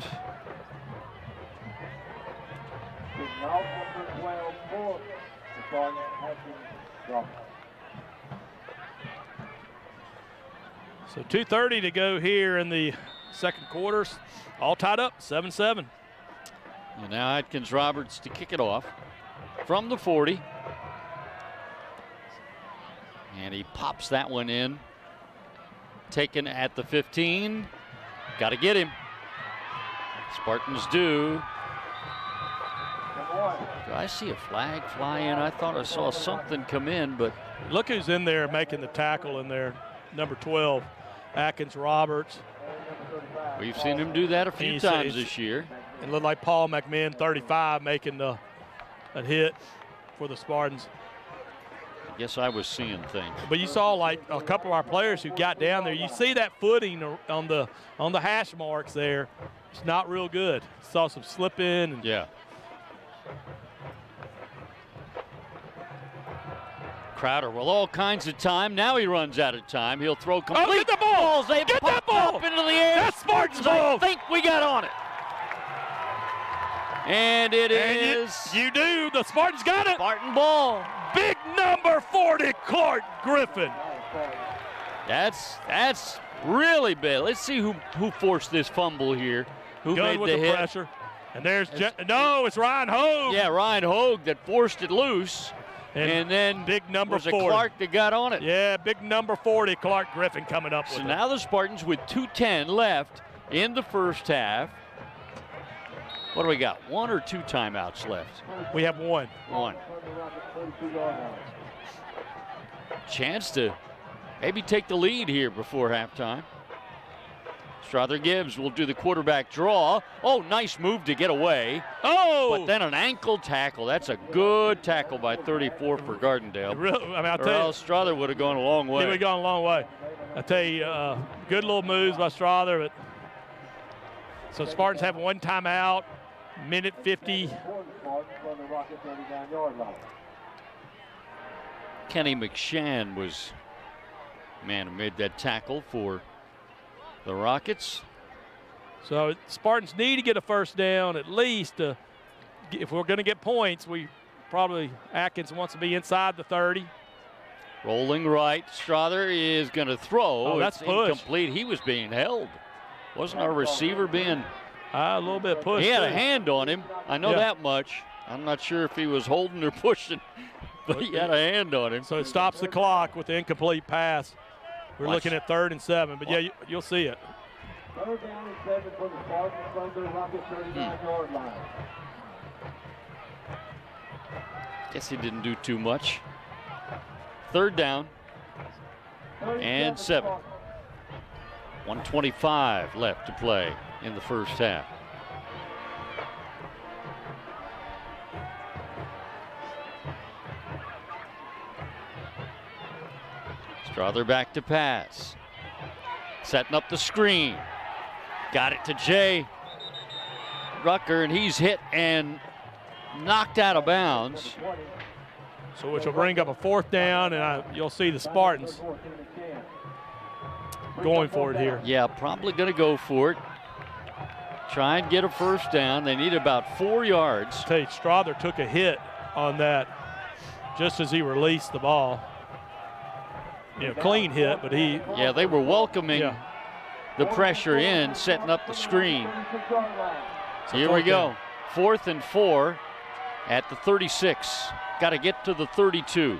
So 2:30 to go here in the second quarters. All tied up, 7-7. And now Atkins Roberts to kick it off from the 40. And he pops that one in taken at the 15. Got to get him. Spartans do. Do I see a flag fly in? I thought I saw something come in, but look who's in there making the tackle in there. Number 12, Atkins Roberts. we've seen him do that a few times this year. It looked like Paul McMahon, 35, making a hit for the Spartans. I guess I was seeing things. But you saw like a couple of our players who got down there. You see that footing on the hash marks there. It's not real good. Saw some slip in. And yeah. Crowder with all kinds of time. Now he runs out of time. He'll throw complete. Oh, get the ball! They Get that pop ball! up into the air. That's Spartans ball! I think we got on it. And it is. You do. The Spartans got it. Spartan ball. Big number 40, Clark Griffin. That's really bad. Let's see who forced this fumble here. Who Good made with the hit? pressure. And there's no, it's Ryan Hogue. Yeah, Ryan Hogue that forced it loose. And then big number was it 40. Clark that got on it. Yeah, big number 40, Clark Griffin coming up with So it. now the Spartans with 2:10 left in the first half. What do we got? 1 or 2 timeouts left? We have one. One. Chance to maybe take the lead here before halftime. Strother Gibbs will do the quarterback draw. Oh, nice move to get away. Oh! But then an ankle tackle. That's a good tackle by 34 for Gardendale. Really, I'll Or tell you, else Strother would have gone a long way. he would have gone a long way. I tell you, good little moves by Strother. But so Spartans have one timeout, minute 50. Kenny McShann was man who made that tackle for the Rockets. So Spartans need to get a first down at least. If we're going to get points, Atkins wants to be inside the 30. Rolling right, Strother is going to throw. Oh, that's it's push. Incomplete. He was being held. Wasn't our receiver being? A little bit push. He had a too. hand on him. I know that much. I'm not sure if he was holding or pushing, but he had a hand on him. So it stops the clock with the incomplete pass. We're looking at 3rd and 7, but yeah, you'll see it. 3rd down and 7 for the Spartans from the Rocket 39-yard line. Guess he didn't do too much. 3rd down and 7. 1:25 left to play in the first half. Strother back to pass. Setting up the screen. Got it to Jay Rucker, and he's hit and knocked out of bounds. So which will bring up a 4th down, and you'll see the Spartans going for it here. Yeah, probably going to go for it. Try and get a first down. They need about 4 yards. I'll tell you, Strother took a hit on that just as he released the ball. Clean hit, but he. Yeah, they were welcoming the pressure in, setting up the screen. Here we go. 4th and 4 at the 36. Got to get to the 32.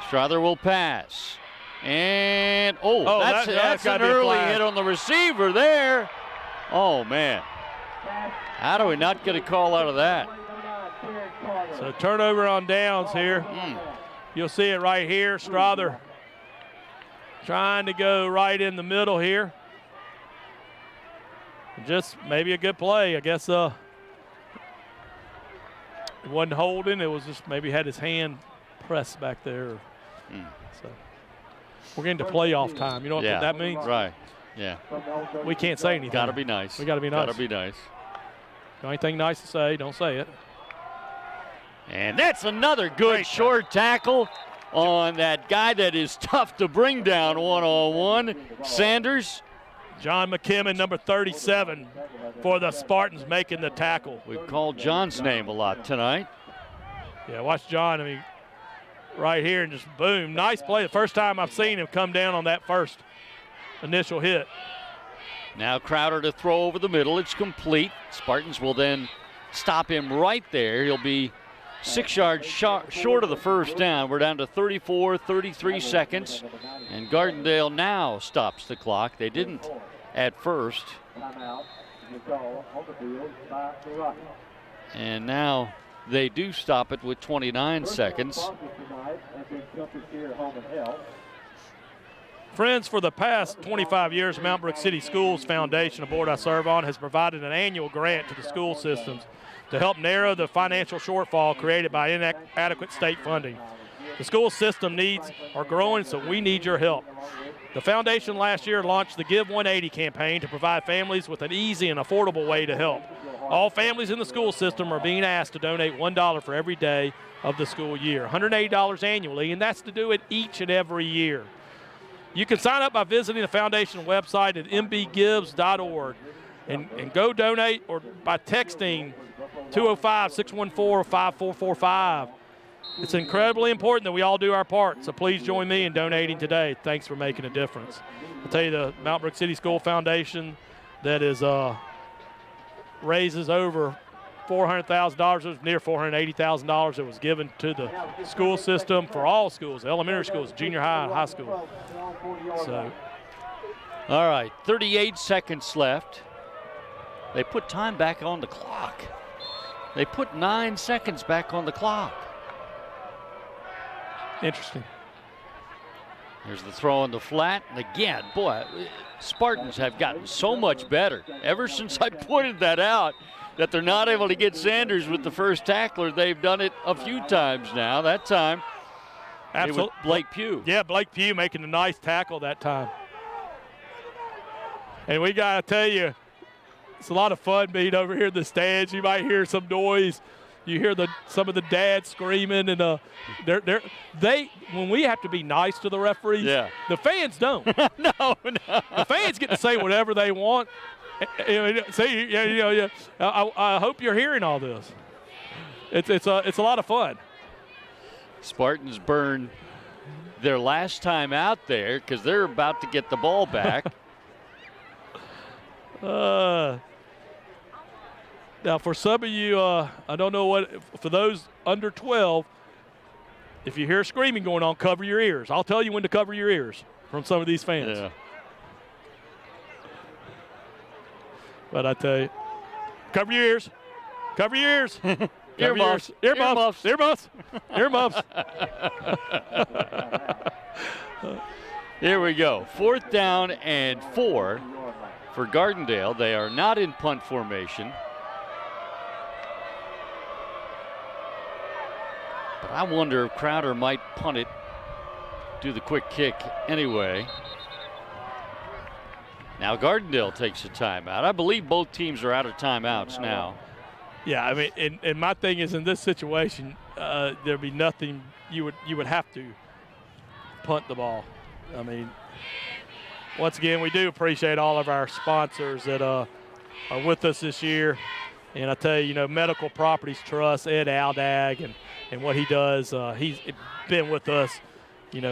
Strother will pass. And, that's an early hit on the receiver there. Oh, man. How do we not get a call out of that? So turnover on downs here. You'll see it right here. Strother trying to go right in the middle here. Just maybe a good play. I guess it wasn't holding. It was just maybe had his hand pressed back there. So we're getting to playoff time. You know what that means? Right. Yeah. We can't say anything. Got to be nice. We got to be nice. Got to be nice. Got anything nice to say, don't say it. And that's another good short tackle on that guy that is tough to bring down one-on-one. Sanders. John McKimmon, number 37, for the Spartans making the tackle. We've called John's name a lot tonight. Yeah, watch John, right here, and just boom. Nice play. The first time I've seen him come down on that first initial hit. Now Crowder to throw over the middle. It's complete. Spartans will then stop him right there. He'll be 6 yards short of the first down. We're down to 33 seconds, and Gardendale now stops the clock. They didn't at first. And now they do stop it with 29 seconds. Friends, for the past 25 years, Mount Brook City Schools Foundation, a board I serve on, has provided an annual grant to the school systems to help narrow the financial shortfall created by inadequate state funding. The school system needs are growing, so we need your help. The foundation last year launched the Give 180 campaign to provide families with an easy and affordable way to help. All families in the school system are being asked to donate $1 for every day of the school year, $180 annually, and that's to do it each and every year. You can sign up by visiting the foundation website at mbgives.org and go donate, or by texting 205-614-5445. It's incredibly important that we all do our part, so please join me in donating today. Thanks for making a difference. I'll tell you, the Mount Brook City School Foundation that is raises over $400,000, it was near $480,000 that was given to the school system for all schools, elementary schools, junior high, and high school. So, all right, 38 seconds left. They put time back on the clock. They put 9 seconds back on the clock. Interesting. There's the throw in the flat, and again, boy, Spartans have gotten so much better. Ever since I pointed that out, that they're not able to get Sanders with the first tackler, they've done it a few times now. That time, absolutely, it was Blake Pugh. Yeah, Blake Pugh making a nice tackle that time. And we got to tell you, it's a lot of fun being over here in the stands. You might hear some noise. You hear some of the dads screaming, and when we have to be nice to the referees, yeah. The fans don't. No. The fans get to say whatever they want. See, I hope you're hearing all this. It's a lot of fun. Spartans burn their last time out there because they're about to get the ball back. Now, for some of you, I don't know for those under 12, if you hear screaming going on, cover your ears. I'll tell you when to cover your ears from some of these fans. Yeah. But I tell you, cover your ears. Cover your ears. Earmuffs. Earmuffs. Earmuffs. Earmuffs. Here we go. 4th down and 4 for Gardendale. They are not in punt formation. But I wonder if Crowder might punt it, do the quick kick anyway. Now Gardendale takes a timeout. I believe both teams are out of timeouts now. Yeah, I mean, and my thing is, in this situation, there'd be nothing you would have to punt the ball. I mean, once again, we do appreciate all of our sponsors that are with us this year. And I tell you, Medical Properties Trust, Ed Aldag, and what he does, he's been with us,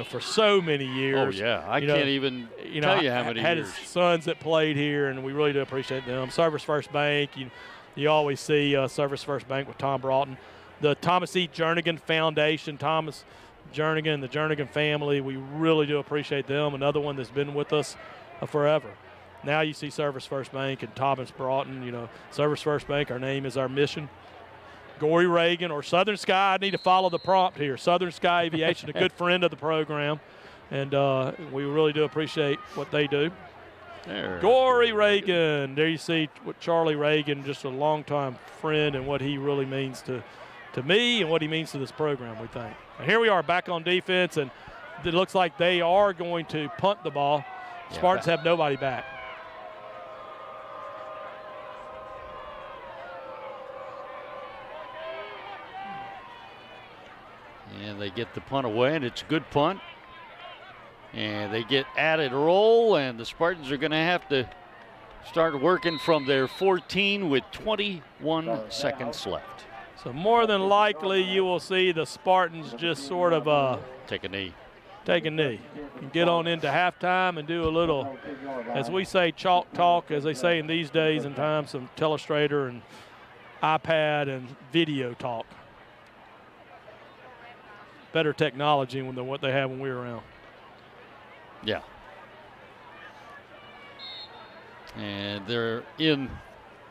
for so many years. Oh, yeah. I can't even tell you how many had years. His sons that played here, and we really do appreciate them. Service First Bank, you always see Service First Bank with Tom Broughton. The Thomas E. Jernigan Foundation, Thomas Jernigan, the Jernigan family, we really do appreciate them. Another one that's been with us forever. Now you see Service First Bank and Thomas Broughton. Service First Bank, our name is our mission. Gory Reagan or Southern Sky, I need to follow the prompt here. Southern Sky Aviation, a good friend of the program, and we really do appreciate what they do. Gory Reagan, there you see what Charlie Reagan, just a longtime friend, and what he really means to me and what he means to this program, we think. And here we are back on defense, and it looks like they are going to punt the ball. Spartans have nobody back. And they get the punt away, and it's a good punt. And they get added roll, and the Spartans are going to have to start working from their 14 with 21 seconds left. So more than likely you will see the Spartans just sort of take a knee. And get on into halftime and do a little, as we say, chalk talk, as they say in these days and times, some telestrator and iPad and video talk. better technology than what they had when we were around. Yeah. And they're in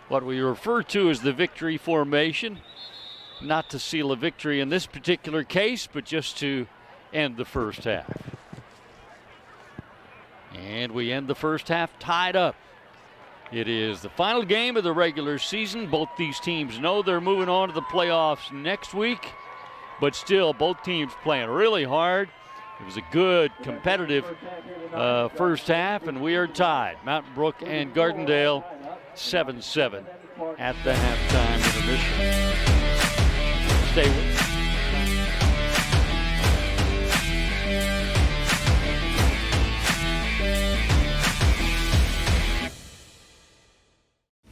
what we refer to as the victory formation. Not to seal a victory in this particular case, but just to end the first half. And we end the first half tied up. It is the final game of the regular season. Both these teams know they're moving on to the playoffs next week, but still both teams playing really hard. It was a good, competitive first half, and we are tied. Mountain Brook and Gardendale 7-7 at the halftime intermission. Stay with us.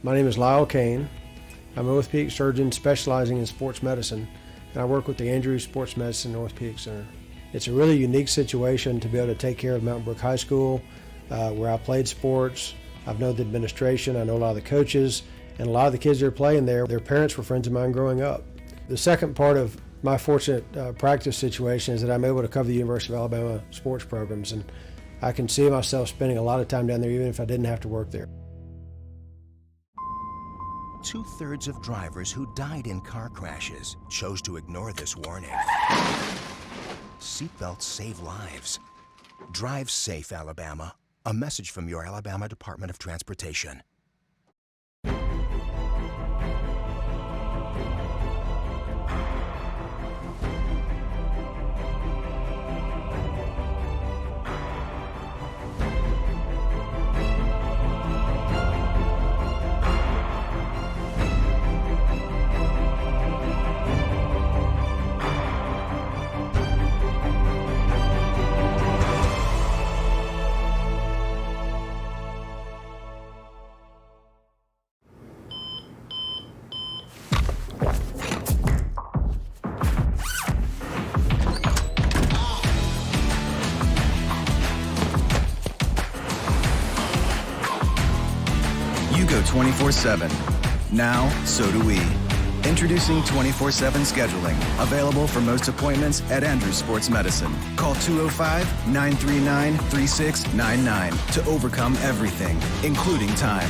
My name is Lyle Kane. I'm an orthopedic surgeon specializing in sports medicine, and I work with the Andrews Sports Medicine Orthopedic Center. It's a really unique situation to be able to take care of Mountain Brook High School, where I played sports. I've known the administration, I know a lot of the coaches, and a lot of the kids that are playing there, their parents were friends of mine growing up. The second part of my fortunate practice situation is that I'm able to cover the University of Alabama sports programs, and I can see myself spending a lot of time down there even if I didn't have to work there. 2/3 of drivers who died in car crashes chose to ignore this warning. Seatbelts save lives. Drive safe, Alabama. A message from your Alabama Department of Transportation. You go 24/7. Now, so do we. Introducing 24/7 scheduling, available for most appointments at Andrews Sports Medicine. Call 205-939-3699 to overcome everything, including time.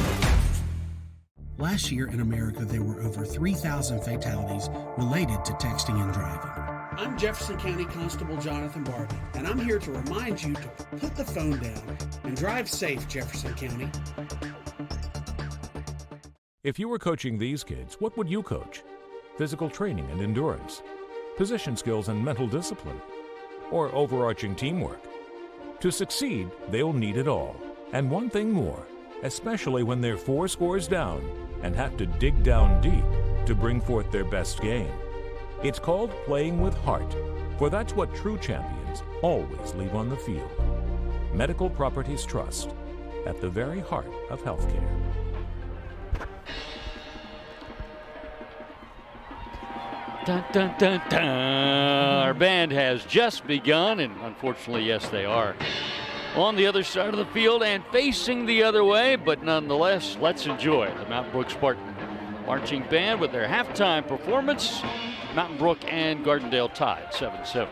Last year in America, there were over 3,000 fatalities related to texting and driving. I'm Jefferson County Constable Jonathan Barbie, and I'm here to remind you to put the phone down and drive safe, Jefferson County. If you were coaching these kids, what would you coach? Physical training and endurance, position skills and mental discipline, or overarching teamwork? To succeed, they'll need it all. And one thing more, especially when they're 4 scores down and have to dig down deep to bring forth their best game. It's called playing with heart, for that's what true champions always leave on the field. Medical Properties Trust, at the very heart of healthcare. Dun, dun, dun, dun. Our band has just begun, and unfortunately, yes, they are on the other side of the field and facing the other way, but nonetheless, let's enjoy the Mountain Brook Spartan Marching Band with their halftime performance. Mountain Brook and Gardendale tied 7-7.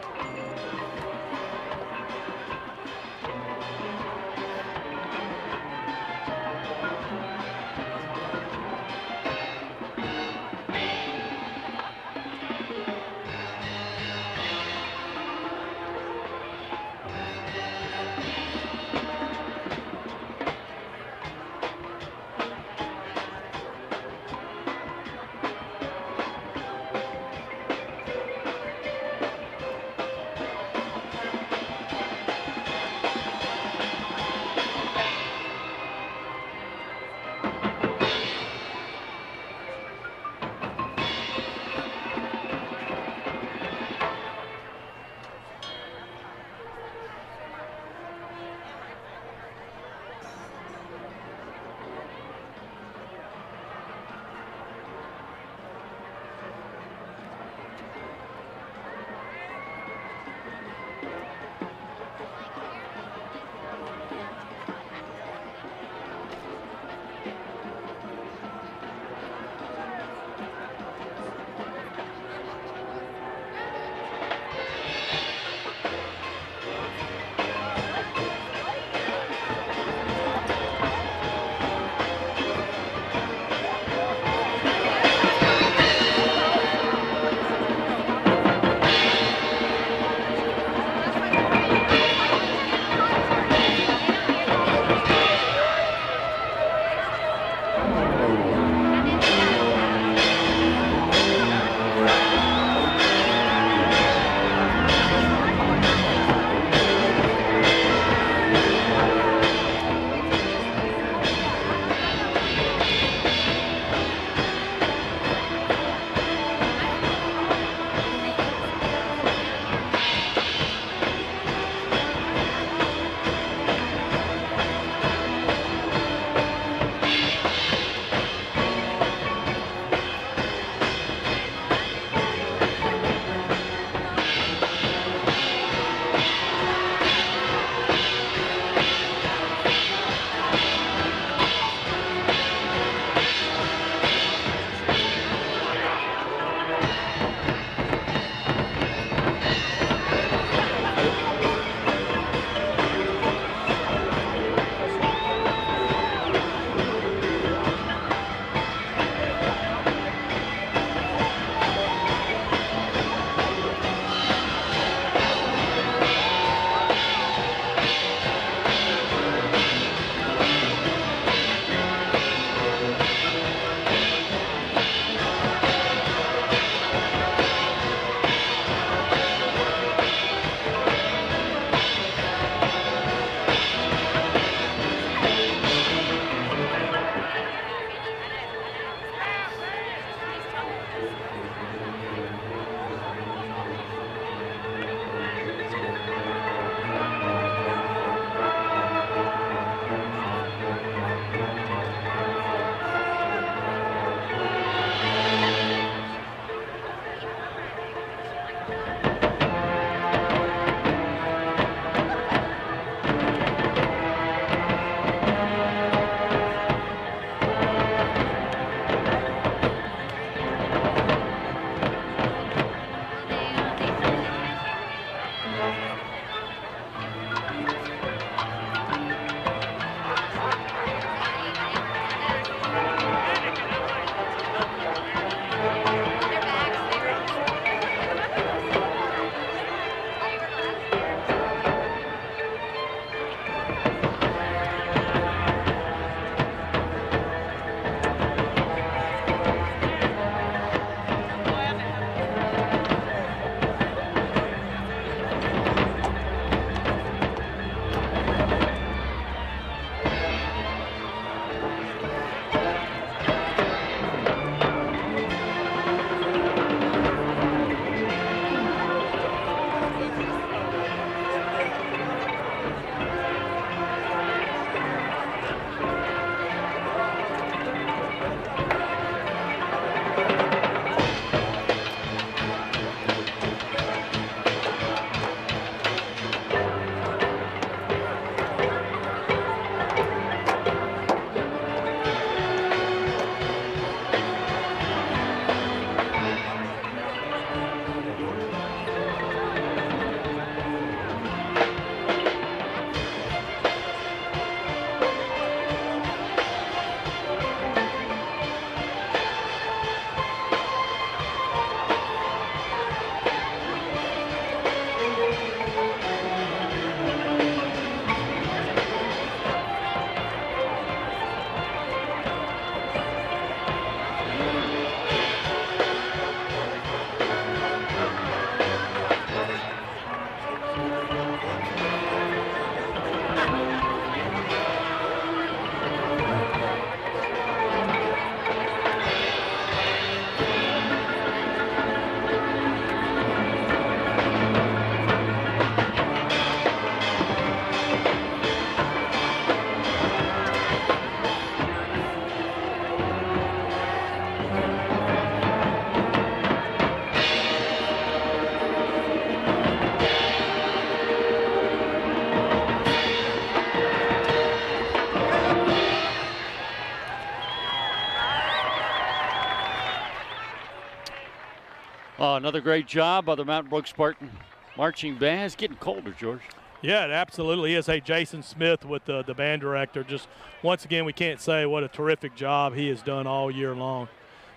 Another great job by the Mountain Brook Spartan Marching Band. It's getting colder, George. Yeah, it absolutely is. Hey, Jason Smith with the band director. Just once again, we can't say what a terrific job he has done all year long.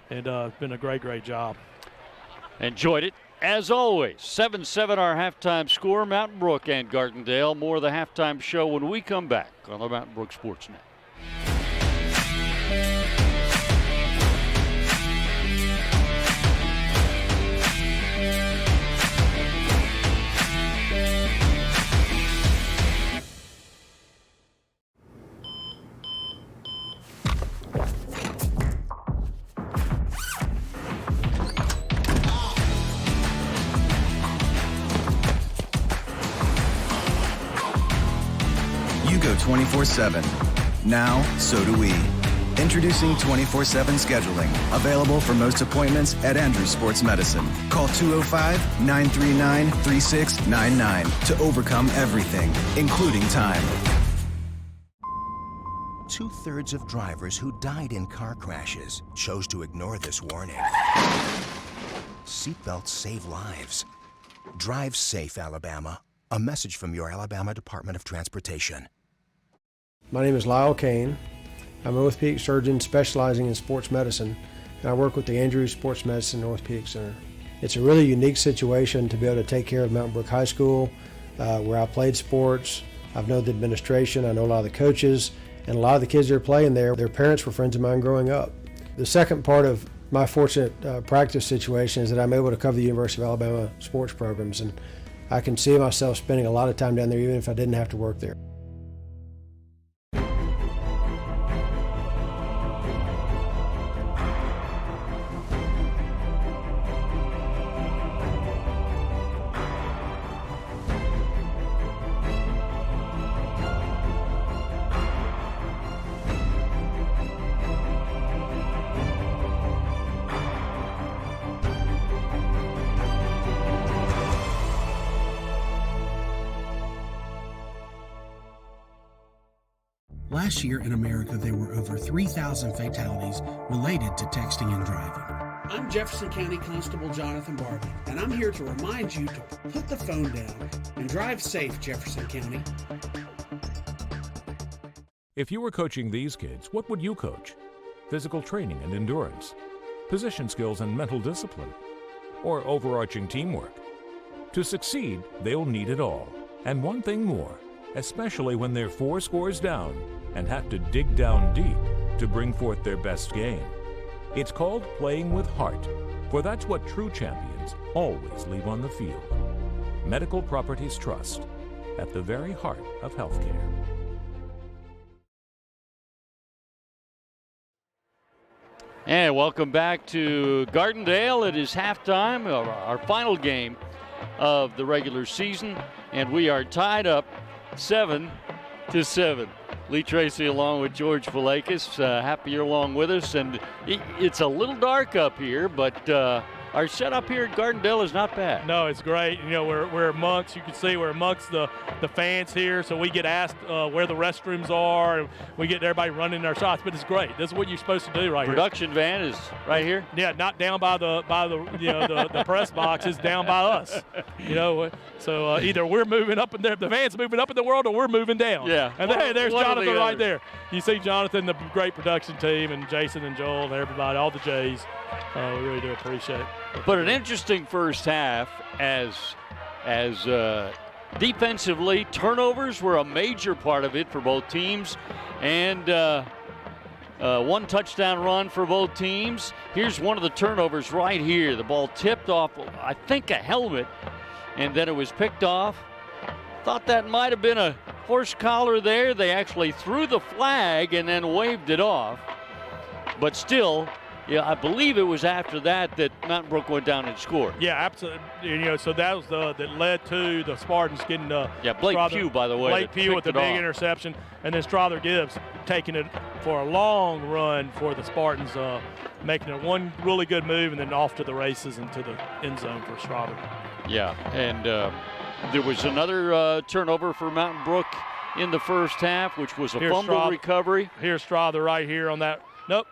And it's been a great, great job. Enjoyed it. As always, 7-7 our halftime score, Mountain Brook and Gardendale. More of the halftime show when we come back on the Mountain Brook Sportsnet. You go 24/7. Now, so do we. Introducing 24/7 scheduling. Available for most appointments at Andrews Sports Medicine. Call 205-939-3699 to overcome everything, including time. 2/3 of drivers who died in car crashes chose to ignore this warning. Seatbelts save lives. Drive safe, Alabama. A message from your Alabama Department of Transportation. My name is Lyle Kane. I'm an orthopedic surgeon specializing in sports medicine, and I work with the Andrews Sports Medicine Orthopedic Center. It's a really unique situation to be able to take care of Mountain Brook High School, where I played sports. I've known the administration, I know a lot of the coaches, and a lot of the kids that are playing there, their parents were friends of mine growing up. The second part of my fortunate practice situation is that I'm able to cover the University of Alabama sports programs, and I can see myself spending a lot of time down there even if I didn't have to work there. Last year in America, there were over 3,000 fatalities related to texting and driving. I'm Jefferson County Constable Jonathan Barbie, and I'm here to remind you to put the phone down and drive safe, Jefferson County. If you were coaching these kids, what would you coach? Physical training and endurance, position skills and mental discipline, or overarching teamwork? To succeed, they'll need it all. And one thing more, especially when they're 4 scores down and have to dig down deep to bring forth their best game. It's called playing with heart, for that's what true champions always leave on the field. Medical Properties Trust, at the very heart of healthcare. And welcome back to Gardendale. It is halftime of our final game of the regular season, and we are tied up 7-7. Lee Tracy along with George Falakis. Happy you're along with us. And it's a little dark up here, but our setup here at Gardendale is not bad. No, it's great. You know, we're amongst, you can see we're amongst the fans here, so we get asked where the restrooms are, and we get everybody running their shots, but it's great. This is what you're supposed to do right Production here. van is right here? Yeah, not down by the you know, the press box. It's down by us. You know, so either we're moving up in there, the van's moving up in the world, or we're moving down. Yeah. And hey, there's Jonathan right others. there. You see Jonathan, the great production team, and Jason and Joel and everybody, all the Jays. We really do appreciate it. But an interesting first half as defensively, turnovers were a major part of it for both teams, and one touchdown run for both teams. Here's one of the turnovers right here. The ball tipped off, I think, a helmet, and then it was picked off. Thought that might have been a horse collar there. They actually threw the flag and then waved it off. But still, yeah, I believe it was after that Mountain Brook went down and scored. Yeah, absolutely. You know, so that was that led to the Spartans getting Blake Pugh, by the way. Blake Pugh with the big interception, and then Strother Gibbs taking it for a long run for the Spartans, making it one really good move and then off to the races and to the end zone for Strother. Yeah, and there was another turnover for Mountain Brook in the first half, which was a fumble recovery. Here's Strother right here on that. Nope.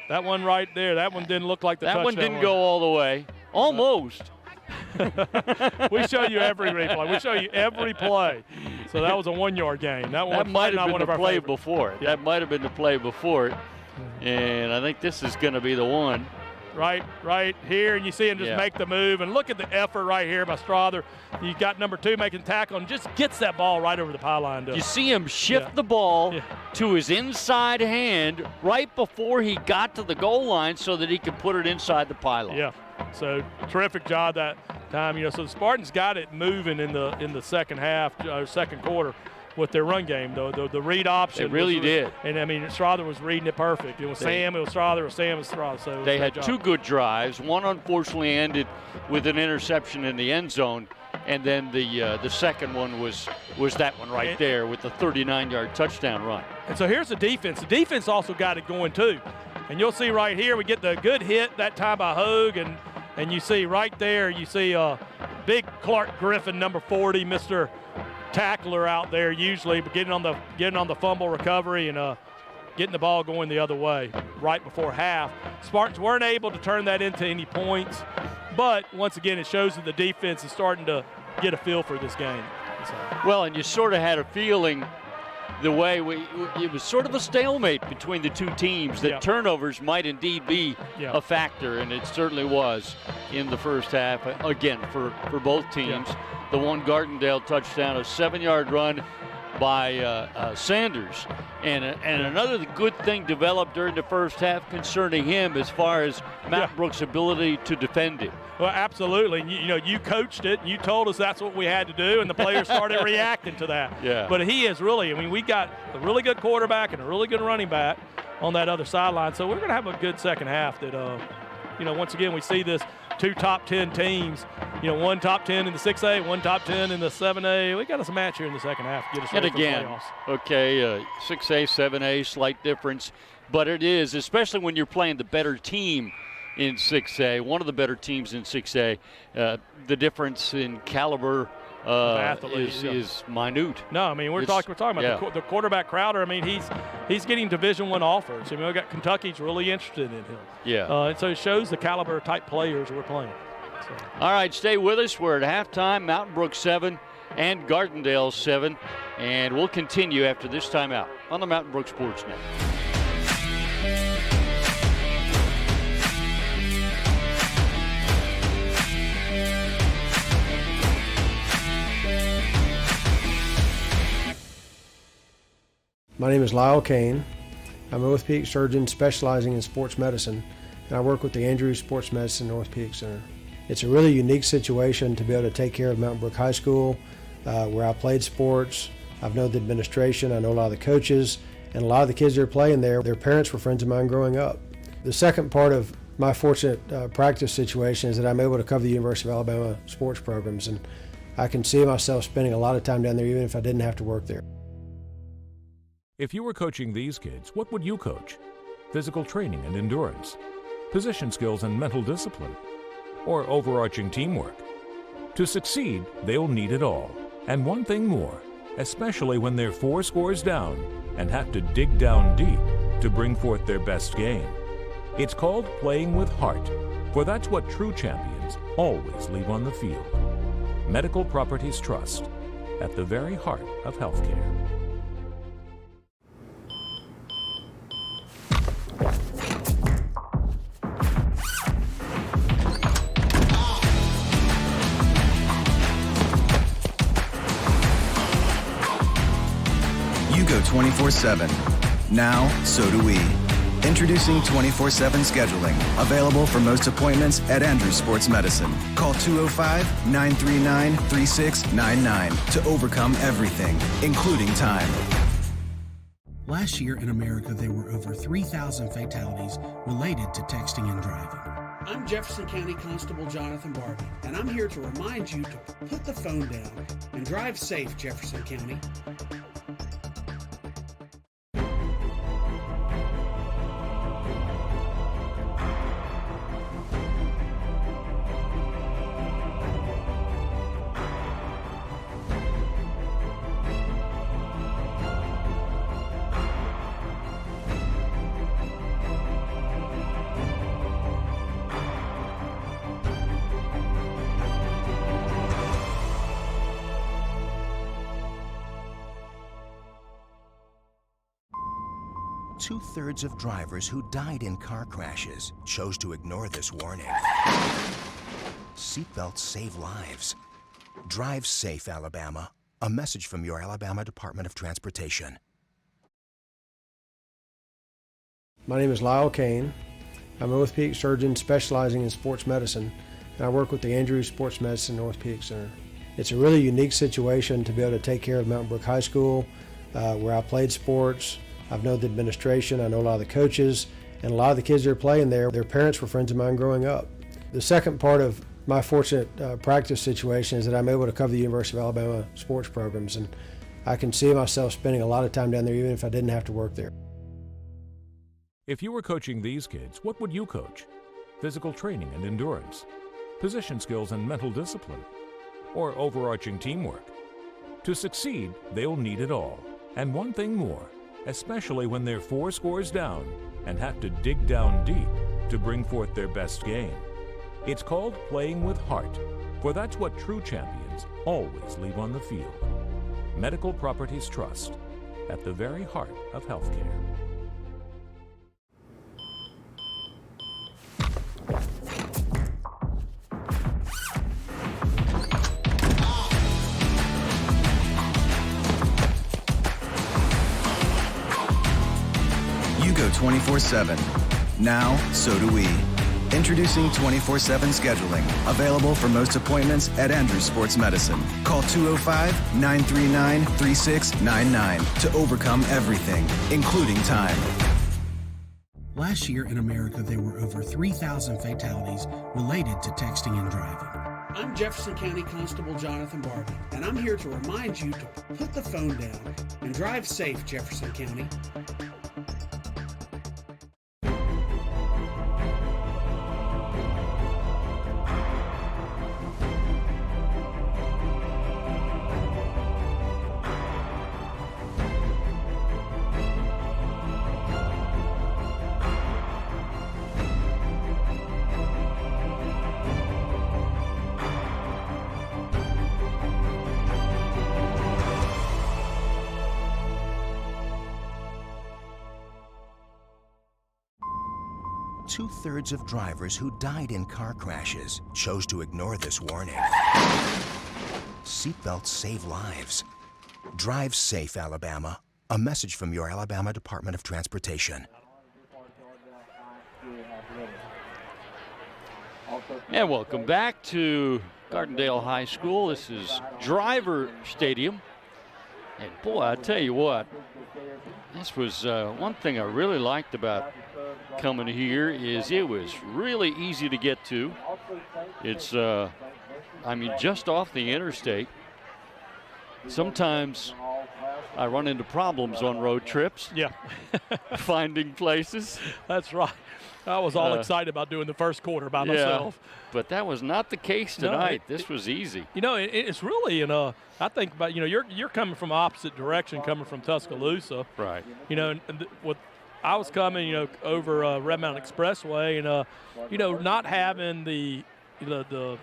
That one right there, that one didn't look like the touchdown. That one didn't go all the way. Almost. We show you every replay. We show you every play. So that was a 1-yard gain. That might have been the play favorites. before it. That might have been the play before it. And I think this is going to be the one. Right here, and you see him just make the move. And look at the effort right here by Strother. You got number 2 making tackle and just gets that ball right over the pylon. You see him shift the ball to his inside hand right before he got to the goal line so that he could put it inside the pylon. Yeah, so terrific job that time. So the Spartans got it moving in the second half, second quarter, with their run game, the read option. It really did. And, I mean, Strother was reading it perfect. It was Sam, it was Strother, it was Sam, it was Strother. So they had 2 good drives. One unfortunately ended with an interception in the end zone, and then the second one was that one right there with the 39-yard touchdown run. And so here's the defense. The defense also got it going too. And you'll see right here, we get the good hit that time by Hogue, and you see right there, you see big Clark Griffin, number 40, Mr. Tackler out there usually, but getting on the fumble recovery and getting the ball going the other way right before half. Spartans weren't able to turn that into any points, but once again it shows that the defense is starting to get a feel for this game. So. Well, and you sort of had a feeling the way it was sort of a stalemate between the 2 teams that turnovers might indeed be a factor, and it certainly was in the first half again for both teams. The one Gardendale touchdown, a 7-yard run by Sanders. And another good thing developed during the first half concerning him as far as Matt Brook's ability to defend him. Well, absolutely. You coached it. You told us that's what we had to do, and the players started reacting to that. Yeah. But he is really, we got a really good quarterback and a really good running back on that other sideline. So we're going to have a good second half that, once again, we see this 2 top 10 teams, one top 10 in the 6A, one top 10 in the 7A. We got us a match here in the second half to get us ready for the playoffs. 6A, 7A, slight difference. But it is, especially when you're playing the better team in 6A, one of the better teams in 6A, the difference in caliber is minute. No, we're talking about the quarterback Crowder. He's getting Division I offers. We got Kentucky's really interested in him. Yeah. And so it shows the caliber type players we're playing. So. All right, stay with us. We're at halftime. Mountain Brook 7 and Gardendale 7, and we'll continue after this timeout on the Mountain Brook Sports Net. My name is Lyle Kane. I'm an orthopedic surgeon specializing in sports medicine, and I work with the Andrews Sports Medicine Orthopedic Center. It's a really unique situation to be able to take care of Mountain Brook High School, where I played sports. I've known the administration, I know a lot of the coaches, and a lot of the kids that are playing there, their parents were friends of mine growing up. The second part of my fortunate practice situation is that I'm able to cover the University of Alabama sports programs, and I can see myself spending a lot of time down there even if I didn't have to work there. If you were coaching these kids, what would you coach? Physical training and endurance, position skills and mental discipline, or overarching teamwork? To succeed, they'll need it all. And one thing more, especially when they're 4 scores down and have to dig down deep to bring forth their best game. It's called playing with heart, for that's what true champions always leave on the field. Medical Properties Trust, at the very heart of healthcare. You go 24/7. Now, so do we. Introducing 24/7 scheduling, available for most appointments at Andrews Sports Medicine. Call 205-939-3699 to overcome everything, including time. Last year in America, there were over 3,000 fatalities related to texting and driving. I'm Jefferson County Constable Jonathan Barbie, and I'm here to remind you to put the phone down and drive safe, Jefferson County. 2/3 of drivers who died in car crashes chose to ignore this warning. Seatbelts save lives. Drive safe, Alabama. A message from your Alabama Department of Transportation. My name is Lyle Kane. I'm an orthopedic surgeon specializing in sports medicine, and I work with the Andrews Sports Medicine Orthopedic Center. It's a really unique situation to be able to take care of Mountain Brook High School, where I played sports. I've known the administration, I know a lot of the coaches, and a lot of the kids that are playing there, their parents were friends of mine growing up. The second part of my fortunate practice situation is that I'm able to cover the University of Alabama sports programs, and I can see myself spending a lot of time down there even if I didn't have to work there. If you were coaching these kids, what would you coach? Physical training and endurance, position skills and mental discipline, or overarching teamwork? To succeed, they'll need it all. And one thing more, especially when they're 4 scores down and have to dig down deep to bring forth their best game. It's called playing with heart, for that's what true champions always leave on the field. Medical Properties Trust, at the very heart of healthcare. You go 24/7. Now, so do we. Introducing 24/7 scheduling, available for most appointments at Andrews Sports Medicine. Call 205-939-3699 to overcome everything, including time. Last year in America, there were over 3,000 fatalities related to texting and driving. I'm Jefferson County Constable Jonathan Barbie, and I'm here to remind you to put the phone down and drive safe, Jefferson County. Two-thirds of drivers who died in car crashes chose to ignore this warning. Seatbelts save lives. Drive safe, Alabama. A message from your Alabama Department of Transportation. And welcome back to Gardendale High School. This is Driver Stadium. And boy, I tell you what, this was one thing I really liked about coming here is it was really easy to get to. It's, I mean, just off the interstate. Sometimes I run into problems on road trips. Yeah. Finding places. That's right. I was all excited about doing the first quarter by myself. But that was not the case tonight. This was easy. You know, it's really, I think about, you're coming from opposite direction, coming from Tuscaloosa. Right. You know, and I was coming, over Red Mountain Expressway, and not having the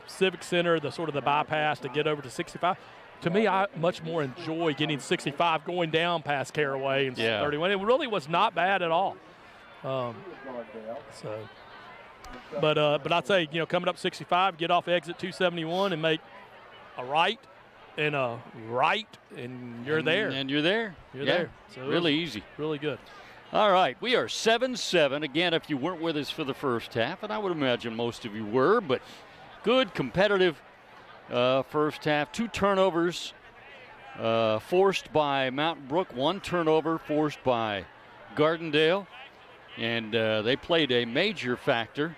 Civic Center, the sort of the bypass to get over to 65. To me, I much more enjoy getting 65 going down past Caraway and 31. It really was not bad at all. But I'd say, coming up 65, get off exit 271 and make a right and a right, and you're there. And you're there. You're there. So really easy. Really good. All right, we are 7-7. Again, if you weren't with us for the first half, and I would imagine most of you were, but good, competitive first half. 2 turnovers forced by Mountain Brook, 1 turnover forced by Gardendale. And they played a major factor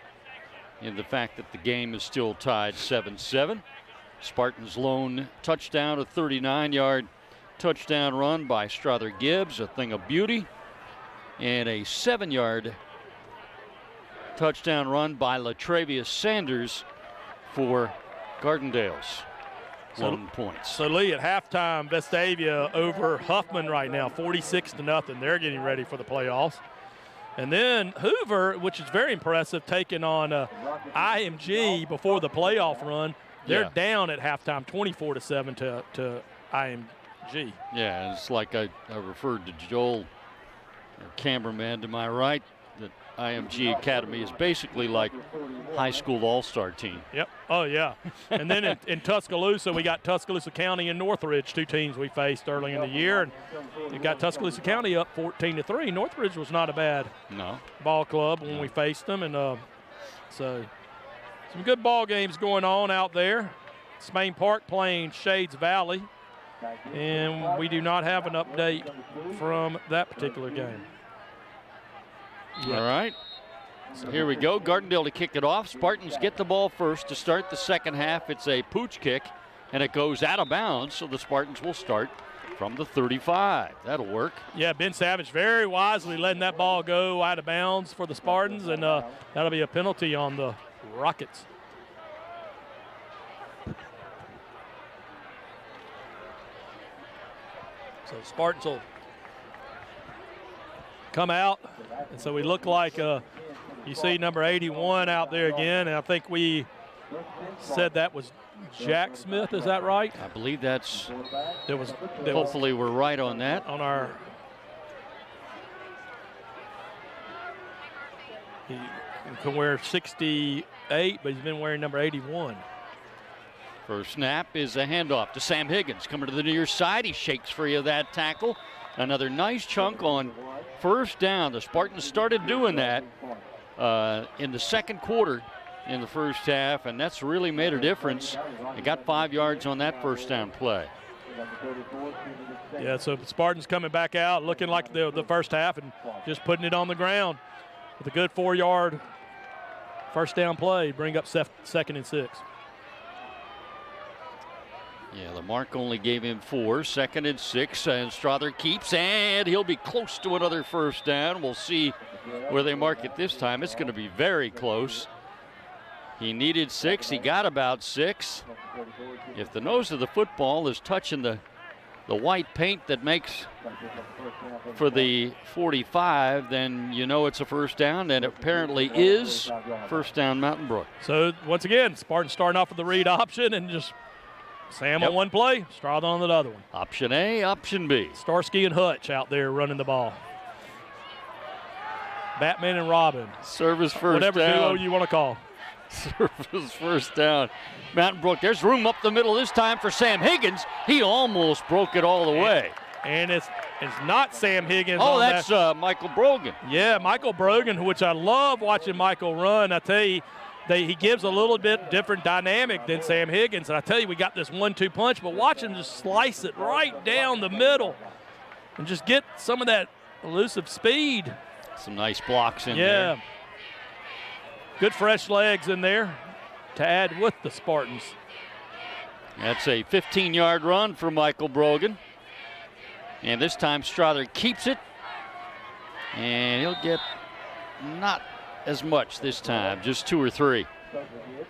in the fact that the game is still tied 7-7. Spartans' lone touchdown, a 39-yard touchdown run by Strother Gibbs, a thing of beauty. And a 7-yard touchdown run by Latravius Sanders for Gardendale's 1 points. So, Lee, at halftime, Vestavia over Huffman right now, 46-0. They're getting ready for the playoffs. And then Hoover, which is very impressive, taking on IMG before the playoff run. They're down at halftime, 24-7 to IMG. Yeah, it's like I referred to Joel Our cameraman to my right, the IMG Academy is basically like high school all-star team. Yep. Oh, yeah. And then in Tuscaloosa, we got Tuscaloosa County and Northridge, 2 teams we faced early in the year. And we got Tuscaloosa County up 14-3. Northridge was not a bad ball club when we faced them. And so some good ball games going on out there. Spain Park playing Shades Valley. And we do not have an update from that particular game. Yep. All right. So here we go. Gardendale to kick it off. Spartans get the ball first to start the second half. It's a pooch kick, and it goes out of bounds, so the Spartans will start from the 35. That'll work. Yeah, Ben Savage very wisely letting that ball go out of bounds for the Spartans, and that'll be a penalty on the Rockets. So Spartans will come out, and so we look like you see number 81 out there again, and I think we said that was Jack Smith. Is that right? I believe that's. Hopefully we're right on that. On our. He can wear 68, but he's been wearing number 81. First snap is a handoff to Sam Higgins. Coming to the near side. He shakes free of that tackle. Another nice chunk on first down. The Spartans started doing that in the second quarter in the first half, and that's really made a difference. They got 5 yards on that first down play. Yeah, so the Spartans coming back out looking like the first half and just putting it on the ground with a good 4-yard first down play. Bring up second and 6. Yeah, the mark only gave him 4. Second and 6, and Strother keeps, and he'll be close to another first down. We'll see where they mark it this time. It's going to be very close. He needed 6. He got about 6. If the nose of the football is touching the white paint that makes for the 45, then you know it's a first down, and it apparently is first down Mountain Brook. So once again, Spartans starting off with the read option and just Sam on one play, Strother on the other one. Option A, option B. Starsky and Hutch out there running the ball. Batman and Robin. Service first whatever down. Whatever duo you want to call. Service first down. Mountain Brook, there's room up the middle this time for Sam Higgins. He almost broke it all the way. And it's not Sam Higgins. Oh, that's Michael Brogan. Yeah, Michael Brogan, which I love watching Michael run. I tell you, he gives a little bit different dynamic than Sam Higgins. And I tell you, we got this 1-2 punch, but watch him just slice it right down the middle and just get some of that elusive speed. Some nice blocks in there. Yeah. Good fresh legs in there to add with the Spartans. That's a 15-yard run for Michael Brogan. And this time Strother keeps it. And he'll get not as much this time, just 2 or 3.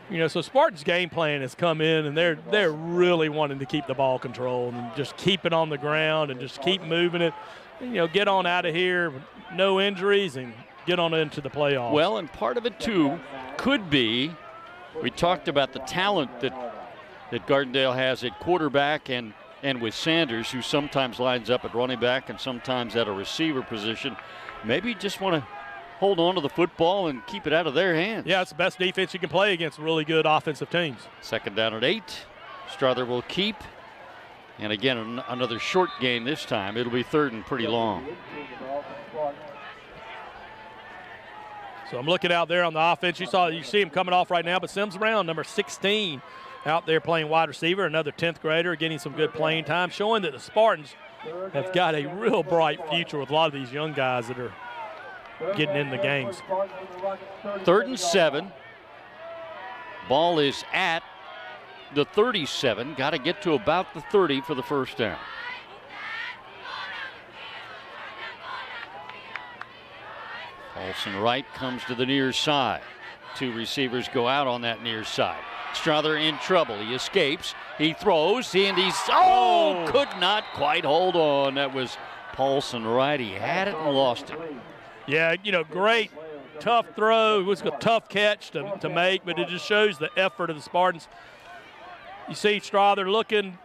You know, so Spartans' game plan has come in, and they're really wanting to keep the ball controlled and just keep it on the ground and just keep moving it. And, you know, get on out of here, no injuries, and get on into the playoffs. Well, and part of it, too, could be, we talked about the talent that Gardendale has at quarterback and with Sanders, who sometimes lines up at running back and sometimes at a receiver position. Maybe just want to hold on to the football and keep it out of their hands. Yeah, it's the best defense you can play against really good offensive teams. Second down at 8. Strother will keep. And again, another short game this time. It'll be third and pretty long. So I'm looking out there on the offense. You see him coming off right now, but Sims Brown, number 16, out there playing wide receiver, another 10th grader, getting some good playing time, showing that the Spartans have got a real bright future with a lot of these young guys that are getting in the games. Third and 7. Ball is at the 37. Got to get to about the 30 for the first down. Paulson Wright comes to the near side. 2 receivers go out on that near side. Strother in trouble. He escapes. He throws, and he's could not quite hold on. That was Paulson Wright. He had it and lost it. Yeah, you know, great, tough throw. It was a tough catch to make, but it just shows the effort of the Spartans. You see Strother looking,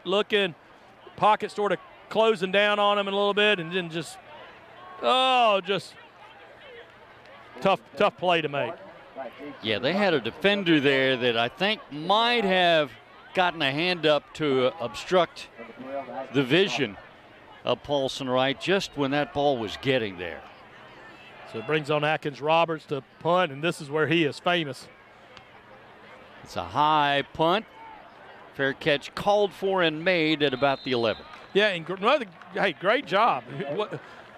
pocket sort of closing down on him a little bit, and then just Oh, just tough play to make. Yeah, they had a defender there that I think might have gotten a hand up to obstruct the vision of Paulson Wright just when that ball was getting there. So it brings on Atkins Roberts to punt, and this is where he is famous. It's a high punt. Fair catch called for and made at about the 11. Yeah, and hey, great job.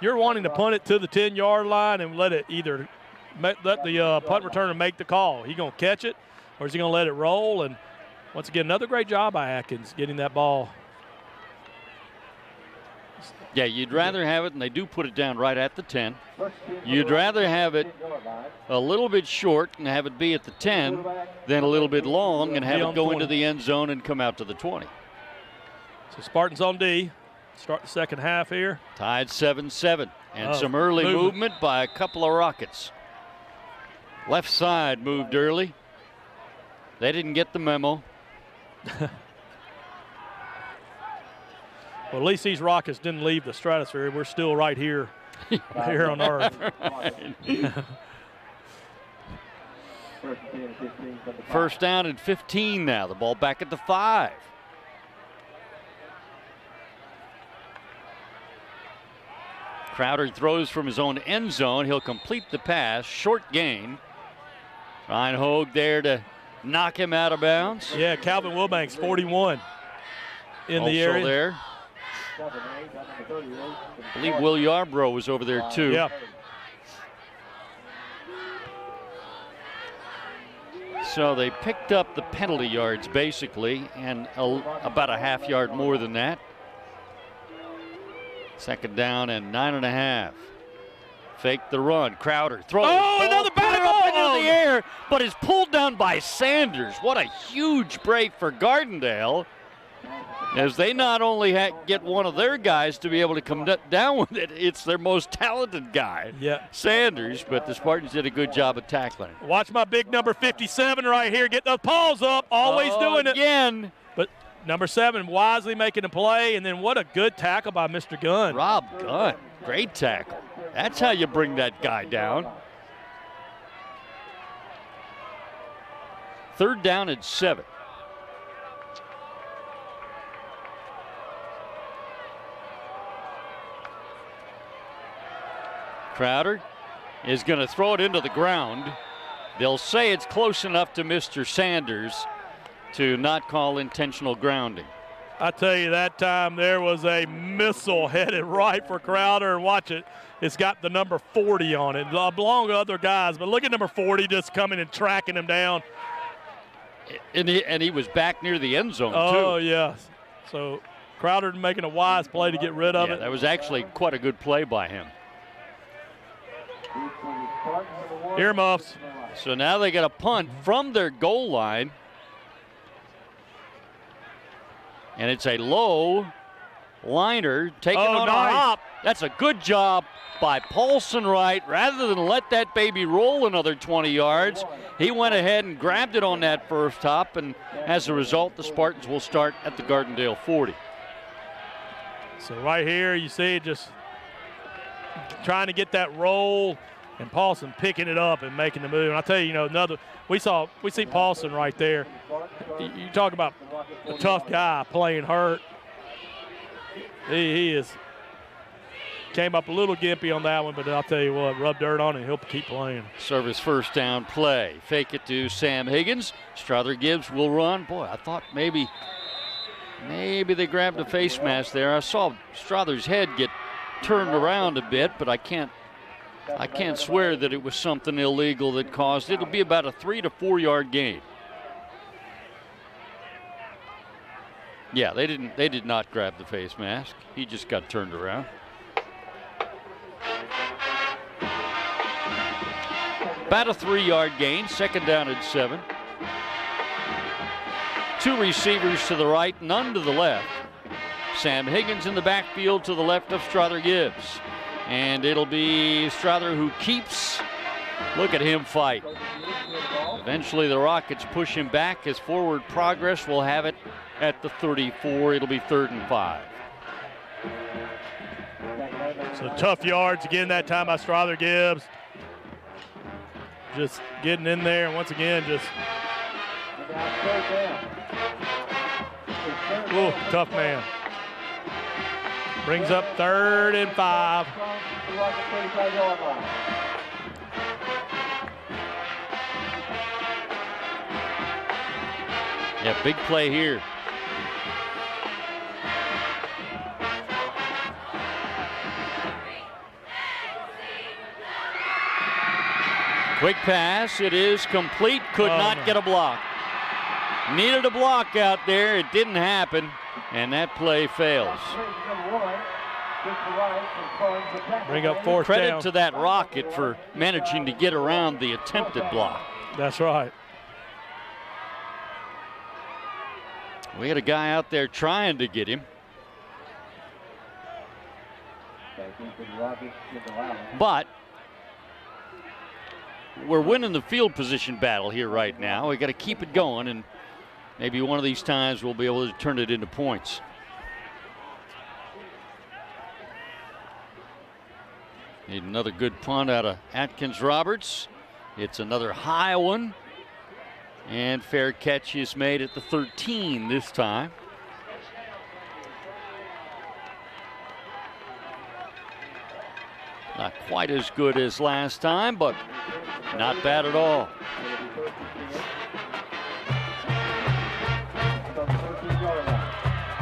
You're wanting to punt it to the 10-yard line and let it either let the punt returner make the call. He going to catch it, or is he going to let it roll? And once again, another great job by Atkins getting that ball. Yeah, you'd rather have it, and they do put it down right at the 10. You'd rather have it a little bit short and have it be at the 10 than a little bit long and have it go into the end zone and come out to the 20. So Spartans on D. Start the second half here. Tied 7-7. And some early movement by a couple of Rockets. Left side moved early. They didn't get the memo. Well, at least these Rockets didn't leave the stratosphere. We're still right here, here on Earth. First down and 15 now. The ball back at the 5. Crowder throws from his own end zone. He'll complete the pass. Short gain. Ryan Hogue there to knock him out of bounds. Yeah, Calvin Wilbanks, 41 in the area. There. I believe Will Yarbrough was over there too. Yeah. So they picked up the penalty yards basically, and about a half yard more than that. Second down and 9.5. Fake the run. Crowder throws. Oh, another back up into the air, but is pulled down by Sanders. What a huge break for Gardendale, as they not only get one of their guys to be able to come down with it, it's their most talented guy, Sanders, but the Spartans did a good job of tackling it. Watch my big number 57 right here. Get those paws up, always doing it. Again. But number 7 wisely making a play, and then what a good tackle by Mr. Gunn. Rob Gunn, great tackle. That's how you bring that guy down. Third down and 7. Crowder is going to throw it into the ground. They'll say it's close enough to Mr. Sanders to not call intentional grounding. I tell you, that time there was a missile headed right for Crowder, and watch it. It's got the number 40 on it. It belonged to other guys, but look at number 40 just coming and tracking him down. And he was back near the end zone, too. Oh, yeah. So Crowder making a wise play to get rid of it. That was actually quite a good play by him. Earmuffs. So now they got a punt from their goal line. And it's a low liner taken on a hop. That's a good job by Paulson Wright. Rather than let that baby roll another 20 yards, he went ahead and grabbed it on that first hop, and as a result, the Spartans will start at the Gardendale 40. So right here, you see just trying to get that roll, and Paulson picking it up and making the move. And I tell you, we see Paulson right there. You talk about a tough guy playing hurt. He came up a little gimpy on that one, but I'll tell you what, rub dirt on it, he'll keep playing. Service first down play. Fake it to Sam Higgins. Strother Gibbs will run. Boy, I thought maybe they grabbed a face mask there. I saw Strother's head get turned around a bit, but I can't swear that it was something illegal that caused it. It'll be about a 3 to 4 yard gain. Yeah, they did not grab the face mask. He just got turned around. About a 3 yard gain, second down and 7. 2 receivers to the right, none to the left. Sam Higgins in the backfield to the left of Strother Gibbs. And it'll be Strother who keeps. Look at him fight. Eventually the Rockets push him back. His forward progress will have it at the 34. It'll be 3rd and 5. So tough yards again that time by Strother Gibbs. Just getting in there, and once again, just ooh, tough man. Brings up 3rd and 5. Yeah, big play here. Quick pass, it is complete, could not get a block. Needed a block out there, it didn't happen, and that play fails. Bring up 4th Credit down. to that Rocket for managing to get around the attempted block. That's right. We had a guy out there trying to get him. But we're winning the field position battle here right now. We got to keep it going, and maybe one of these times we'll be able to turn it into points. Need another good punt out of Atkins Roberts. It's another high one. And fair catch is made at the 13 this time. Not quite as good as last time, but not bad at all.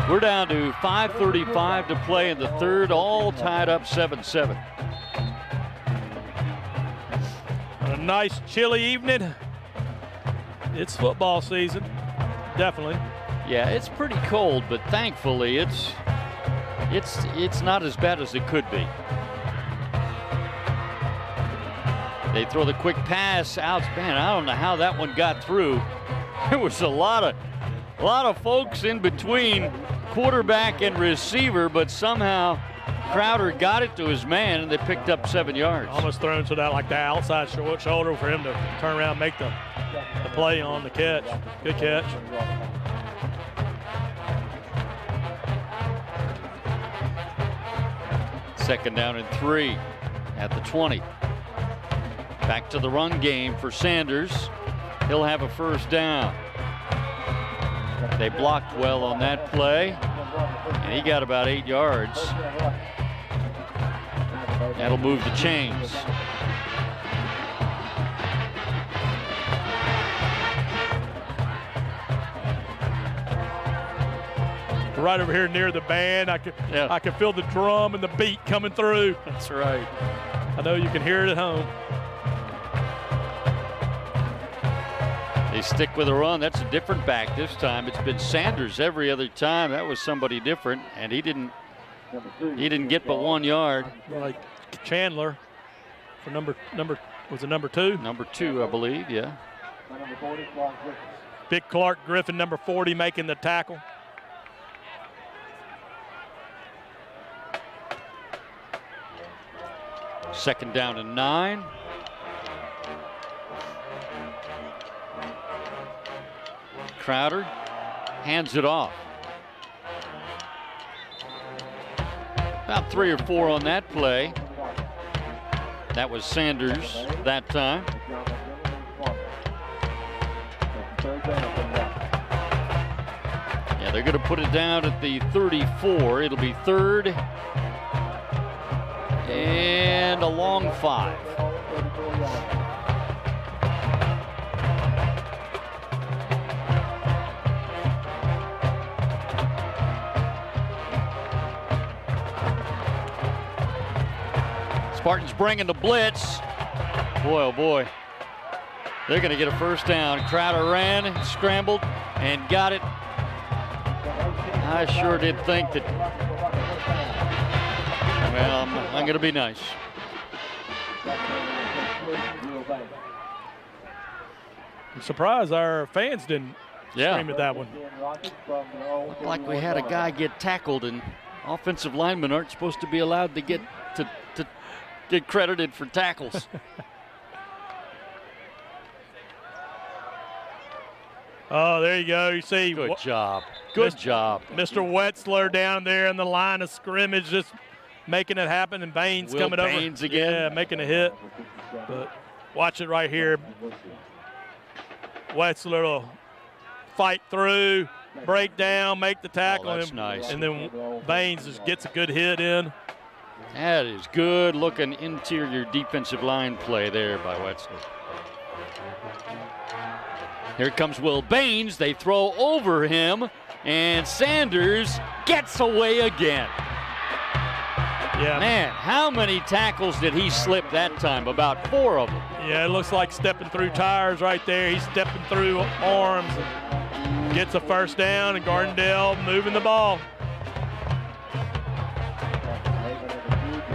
We're down to 5:35 to play in the third, all tied up 7-7. On a nice chilly evening. It's football season, definitely. Yeah, it's pretty cold, but thankfully it's not as bad as it could be. They throw the quick pass out. Man, I don't know how that one got through. There was a lot of folks in between quarterback and receiver, but somehow Crowder got it to his man, and they picked up 7 yards. Almost thrown to that like the outside shoulder for him to turn around and make the play on the catch. Good catch. Second down and 3 at the 20. Back to the run game for Sanders. He'll have a first down. They blocked well on that play, and he got about 8 yards. That'll move the chains. Right over here near the band, I can feel the drum and the beat coming through. That's right. I know you can hear it at home. They stick with a run. That's a different back this time. It's been Sanders every other time. That was somebody different, and he didn't get but 1 yard. Like Chandler for was it number 2? Number 2, I believe, yeah. Big Clark Griffin, number 40, making the tackle. Second down and 9. Crowder hands it off. About 3 or 4 on that play. That was Sanders that time. Yeah, they're going to put it down at the 34. It'll be 3rd and a long 5. Spartans bringing the blitz. Boy, oh boy. They're going to get a first down. Crowder ran, scrambled, and got it. I sure did think that. Well, I'm going to be nice. I'm surprised our fans didn't scream at that one. Looked like we had a guy get tackled, and offensive linemen aren't supposed to be allowed to get credited for tackles. Oh, there you go. You see. Good job. Good job. Mr. Wetzler down there in the line of scrimmage, just making it happen, and Baines Will coming Baines over. again. Yeah, making a hit. But watch it right here. Wetzler will fight through, break down, make the tackle, that's nice. and then Baines just gets a good hit in. That is good-looking interior defensive line play there by Wetzler. Here comes Will Baines. They throw over him, and Sanders gets away again. Yeah. Man, how many tackles did he slip that time? About 4 of them. Yeah, it looks like stepping through tires right there. He's stepping through arms and gets a first down, and Gardendale moving the ball.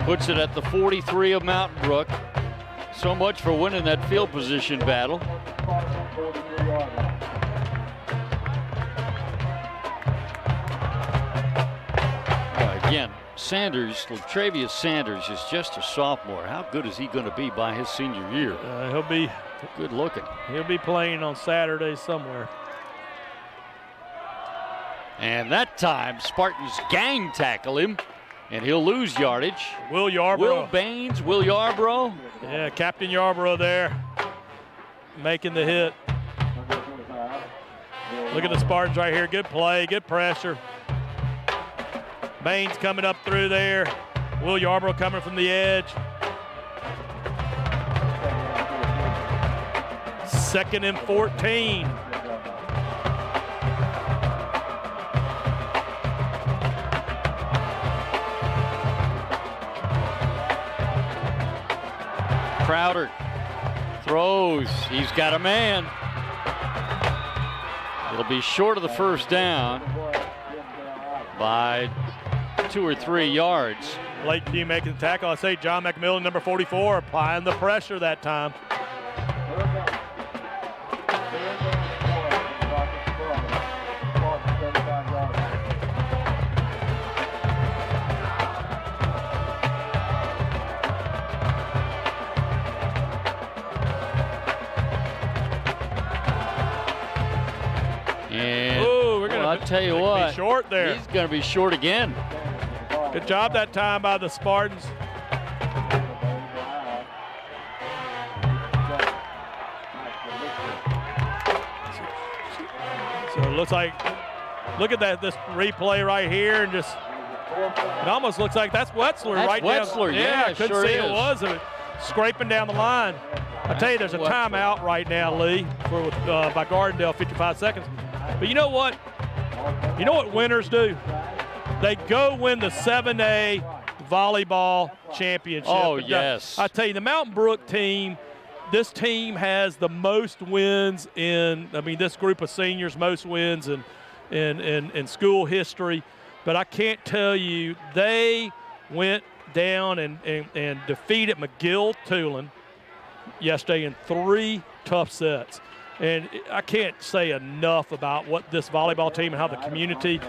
Puts it at the 43 of Mountain Brook. So much for winning that field position battle. Again, Travius Sanders is just a sophomore. How good is he going to be by his senior year? He'll be good looking. He'll be playing on Saturday somewhere. And that time, Spartans gang tackle him, and he'll lose yardage. Will Yarbrough. Will Baines, Will Yarbrough. Yeah, Captain Yarbrough there, making the hit. Look at the Spartans right here. Good play, good pressure. Baines coming up through there. Will Yarbrough coming from the edge. 2nd and 14. Crowder throws. He's got a man. It'll be short of the first down by 2 or 3 yards. Late team making the tackle. I say John McMillan, number 44, applying the pressure that time. I'll tell you what, short there. He's going to be short again. Good job that time by the Spartans. So it looks like, look at this replay right here, and just, it almost looks like that's Wetzler right there. Wetzler, yeah, I couldn't sure see is. it was. Scraping down the line. I tell you, there's a timeout right now, Lee, by Gardendale, 55 seconds. But you know what? You know what winners do? They go win the 7A volleyball championship. Oh, yes. I tell you, the Mountain Brook team, this team has the most wins this group of seniors, most wins in school history. But I can't tell you, they went down and defeated McGill-Tulane yesterday in 3 tough sets. And I can't say enough about what this volleyball team and how the community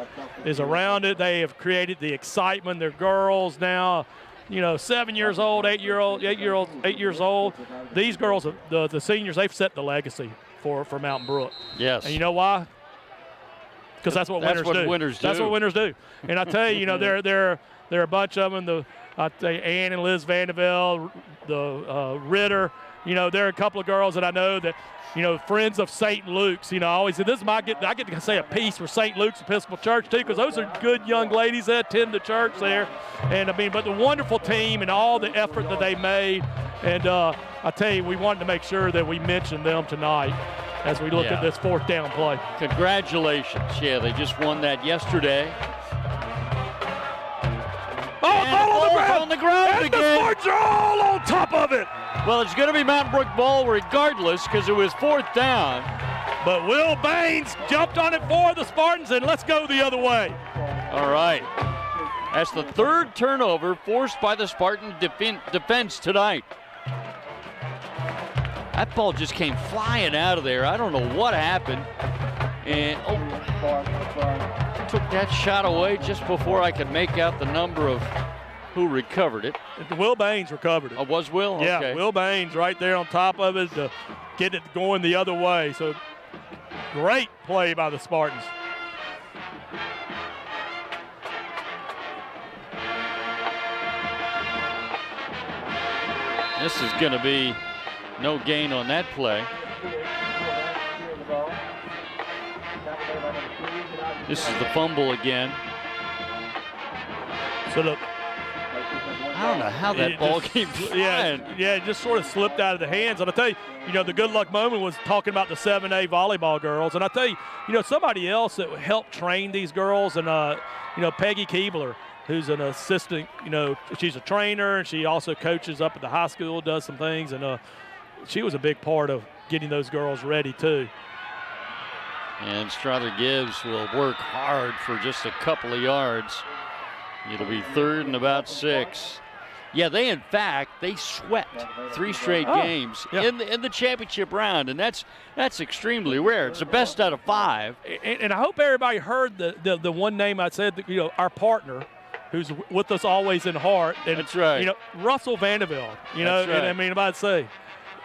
is around it. They have created the excitement. They're girls now, 7 years old, 8 years old. These girls, the seniors, they've set the legacy for Mountain Brook. Yes. And you know why? Because that's what winners do. That's what winners do. And I tell you, there are a bunch of them. Ann and Liz Vandevelde, the Ritter. There are a couple of girls that I know that, friends of St. Luke's. I always say I get to say a piece for St. Luke's Episcopal Church too, because those are good young ladies that attend the church there. And but the wonderful team and all the effort that they made. And I tell you, we wanted to make sure that we mention them tonight as we look at this 4th down play. Congratulations. Yeah, they just won that yesterday. On the ground again. The Spartans are all on top of it. Well, it's going to be Mountain Brook ball regardless because it was 4th down. But Will Baines jumped on it for the Spartans, and let's go the other way. All right. That's the 3rd turnover forced by the Spartan defense tonight. That ball just came flying out of there. I don't know what happened. And took that shot away just before I could make out the number of who recovered it. Will Baines recovered it. Oh, was Will? Yeah, okay. Will Baines right there on top of it to get it going the other way. So great play by the Spartans. This is going to be no gain on that play. This is the fumble again. So the I don't know how that ball came flying. Yeah, it just sort of slipped out of the hands. And I tell you, the good luck moment was talking about the 7A volleyball girls. And I tell you, somebody else that helped train these girls, and Peggy Keebler, who's an assistant. She's a trainer, and she also coaches up at the high school, does some things, and she was a big part of getting those girls ready too. And Strother Gibbs will work hard for just a couple of yards. It'll be 3rd and about 6. Yeah, they swept 3 straight games in the championship round, and that's extremely rare. It's the best out of 5. And I hope everybody heard the one name I said. Our partner, who's with us always in heart. And, that's right. Russell Vanderbilt. That's right. And I'm about to say.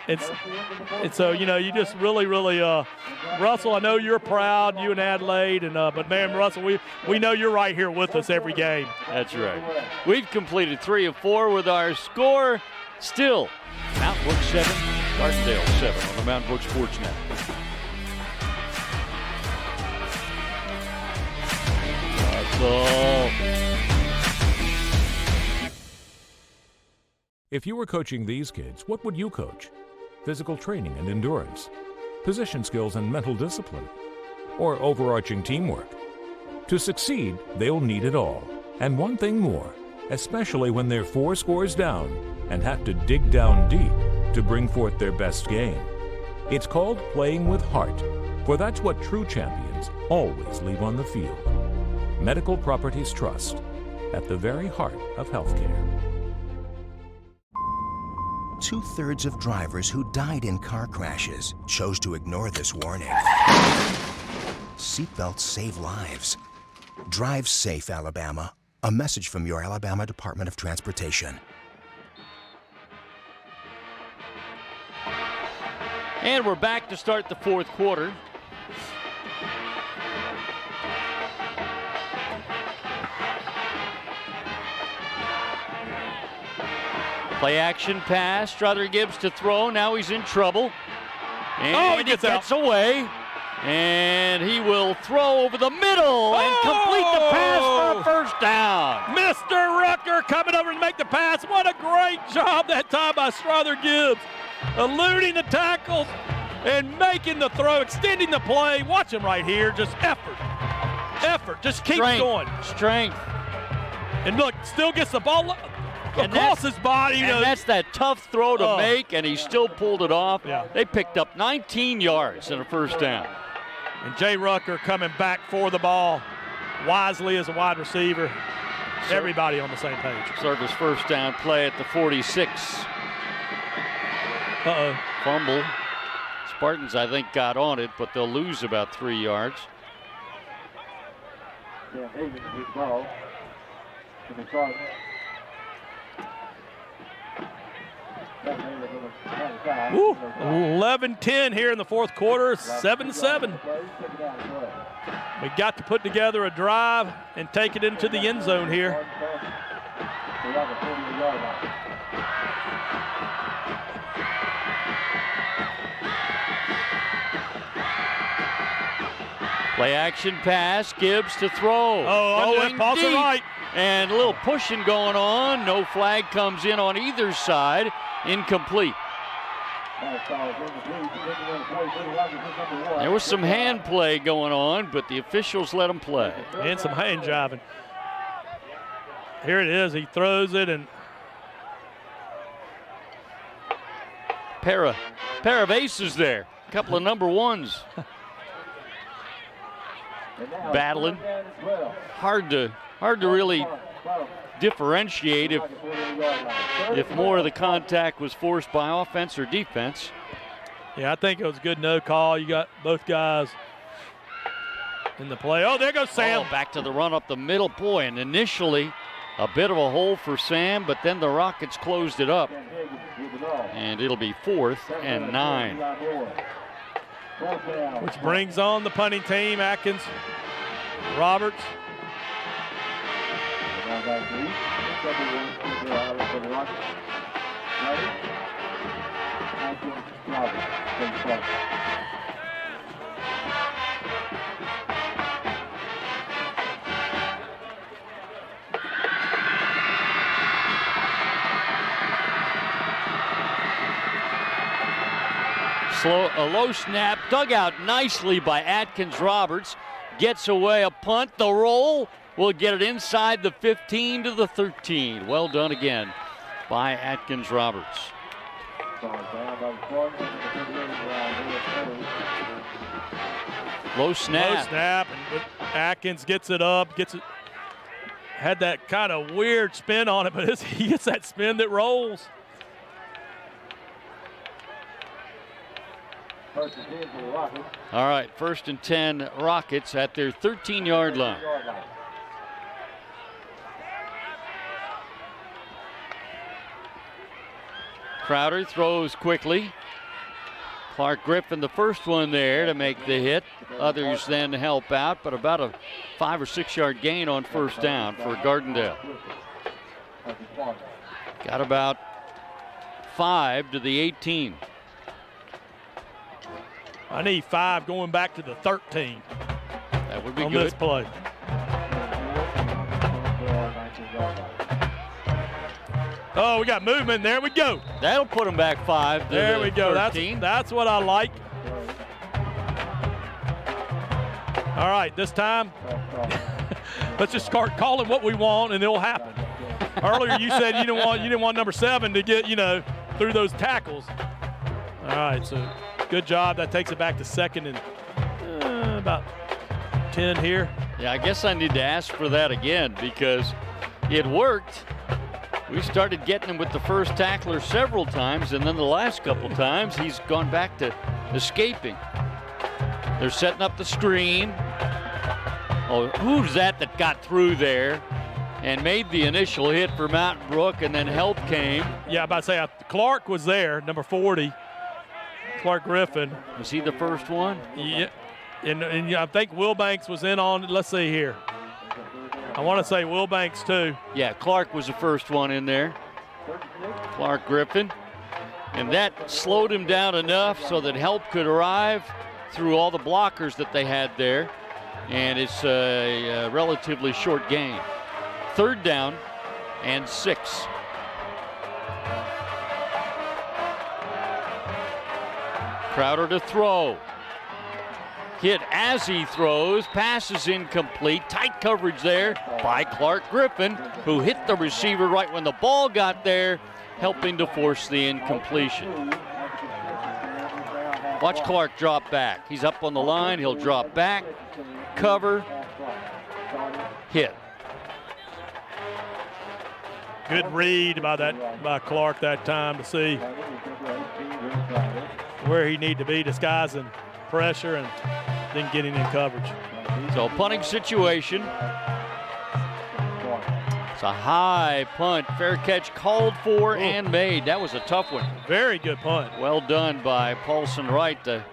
And so, you just really, Russell, I know you're proud, you and Adelaide, but man, Russell, we know you're right here with us every game. That's right. We've completed 3 of 4 with our score. Still, Mountain Brook 7, Gardendale 7 on the Mountain Brook Sports Network. Russell. If you were coaching these kids, what would you coach? Physical training and endurance, position skills and mental discipline, or overarching teamwork? To succeed, they'll need it all, and one thing more, especially when they're 4 scores down and have to dig down deep to bring forth their best game. It's called playing with heart, for that's what true champions always leave on the field. Medical Properties Trust, at the very heart of healthcare. 2/3 of drivers who died in car crashes chose to ignore this warning. Seatbelts save lives. Drive safe, Alabama. A message from your Alabama Department of Transportation. And we're back to start the 4th quarter. Play action pass. Strother Gibbs to throw. Now he's in trouble. And he gets away. And he will throw over the middle and complete the pass for a first down. Mr. Rucker coming over to make the pass. What a great job that time by Strother Gibbs. Eluding the tackles and making the throw, extending the play. Watch him right here. Just effort. Just keep going. Strength. And look, still gets the ball across his body. And that's that tough throw to make, and he still pulled it off. Yeah. They picked up 19 yards and a first down. And Jay Rucker coming back for the ball wisely as a wide receiver. Everybody on the same page. Service first down play at the 46. Fumble. Spartans, I think, got on it, but they'll lose about 3 yards. Yeah, Davis with the ball. And the start. 11-10 here in the 4th quarter, 7-7. We got to put together a drive and take it into the end zone here. Play action pass, Gibbs to throw. That pass is right. And a little pushing going on. No flag comes in on either side. Incomplete. There was some hand play going on, but the officials let him play. And some hand jiving. Here it is. He throws it, and pair of aces there. A couple of number ones. Battling. Hard to really differentiate if more of the contact was forced by offense or defense. Yeah, I think it was a good no call. You got both guys in the play. Oh, there goes Sam. Back to the run up the middle. Boy, and initially a bit of a hole for Sam, but then the Rockets closed it up. And it'll be 4th and 9. Which brings on the punting team, Atkins, Roberts. A low snap, dug out nicely by Atkins Roberts. Gets away a punt. The roll will get it inside the 15 to the 13. Well done again by Atkins Roberts. Low snap. Low snap, and Atkins gets it up, had that kind of weird spin on it, but he gets that spin that rolls. All right, 1st and 10 Rockets at their 13-yard line. Crowder throws quickly. Clark Griffin, the first one there to make the hit. Others then help out, but about a 5 or 6 yard gain on 1st down for Gardendale. Got about 5 to the 18. I need 5 going back to the 13. That would be on good. This play. Oh, we got movement. There we go. That'll put them back 5 to there we go. 13. That's what I like. All right, this time, let's just start calling what we want, and it'll happen. Earlier, you said you didn't want number 7 to get through those tackles. All right, so good job. That takes it back to 2nd and about 10 here. Yeah, I guess I need to ask for that again because it worked. We started getting him with the first tackler several times, and then the last couple times he's gone back to escaping. They're setting up the screen. Oh, who's that got through there and made the initial hit for Mountain Brook, and then help came? Yeah, about to say Clark was there, number 40. Clark Griffin. Was he the first one? Yeah, and I think Wilbanks was in on, let's see here. I want to say Wilbanks too. Yeah, Clark was the first one in there. Clark Griffin. And that slowed him down enough so that help could arrive through all the blockers that they had there. And it's a relatively short gain. 3rd down and 6. Crowder to throw. Hit as he throws, pass is incomplete. Tight coverage there by Clark Griffin, who hit the receiver right when the ball got there, helping to force the incompletion. Watch Clark drop back. He's up on the line, he'll drop back, cover, hit. Good read by Clark that time to see where he needed to be, disguising pressure and then getting in coverage. So punting situation. It's a high punt. Fair catch called for and made. That was a tough one. Very good punt. Well done by Paulson Wright to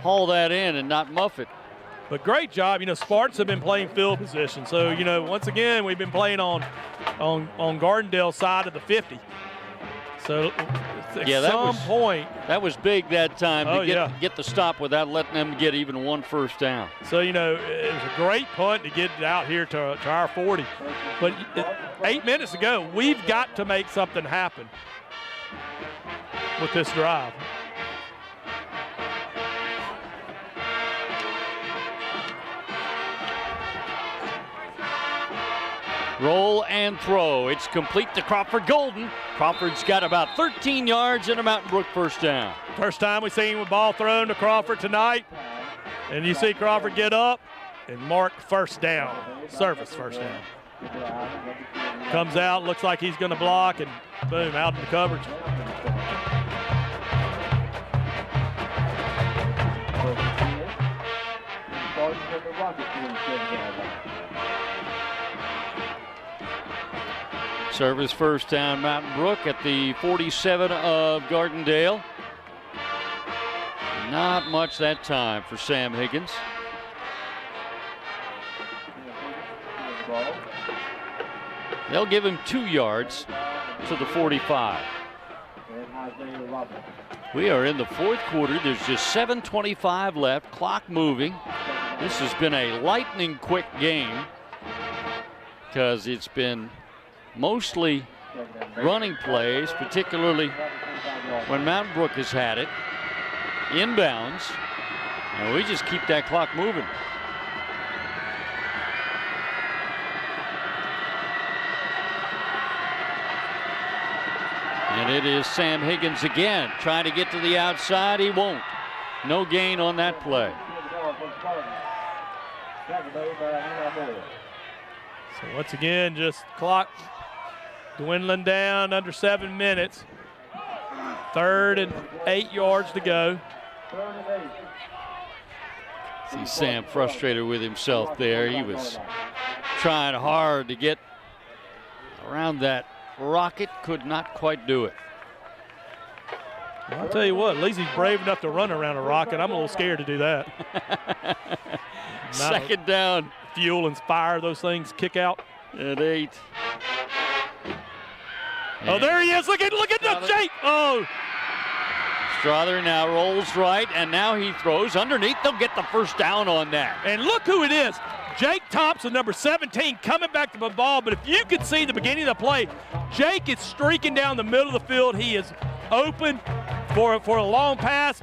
haul that in and not muff it. But great job. Spartans have been playing field position. So, once again, we've been playing on Gardendale's side of the 50. So at some point. That was big that time to get the stop without letting them get even one 1st down. So, it was a great punt to get it out here to our 40. But 8 minutes ago, we've got to make something happen with this drive. Roll and throw. It's complete to Crawford Golden. Crawford's got about 13 yards and a Mountain Brook 1st down. First time we've seen a ball thrown to Crawford tonight. And you see Crawford get up and mark 1st down. Service 1st down. Comes out, looks like he's going to block, and boom, out in the coverage. Service 1st down, Mountain Brook at the 47 of Gardendale. Not much that time for Sam Higgins. They'll give him 2 yards to the 45. We are in the fourth quarter. There's just 7:25 left. Clock moving. This has been a lightning quick game because it's been mostly running plays, particularly when Mountain Brook has had it. Inbounds. And we just keep that clock moving. And it is Sam Higgins again, trying to get to the outside. He won't. No gain on that play. So once again, just clock dwindling down, under 7 minutes. 3rd and 8 yards to go. See Sam frustrated with himself there. He was trying hard to get around that rocket, could not quite do it. Well, I'll tell you what, at least he's brave enough to run around a rocket. I'm a little scared to do that. Second down. Fuel and fire, those things kick out. At 8. Oh, there he is. Look at the Jake. Oh. Strother now rolls right, and now he throws underneath. They'll get the first down on that. And look who it is. Jake Thompson, number 17, coming back to the ball. But if you could see the beginning of the play, Jake is streaking down the middle of the field. He is open for a long pass.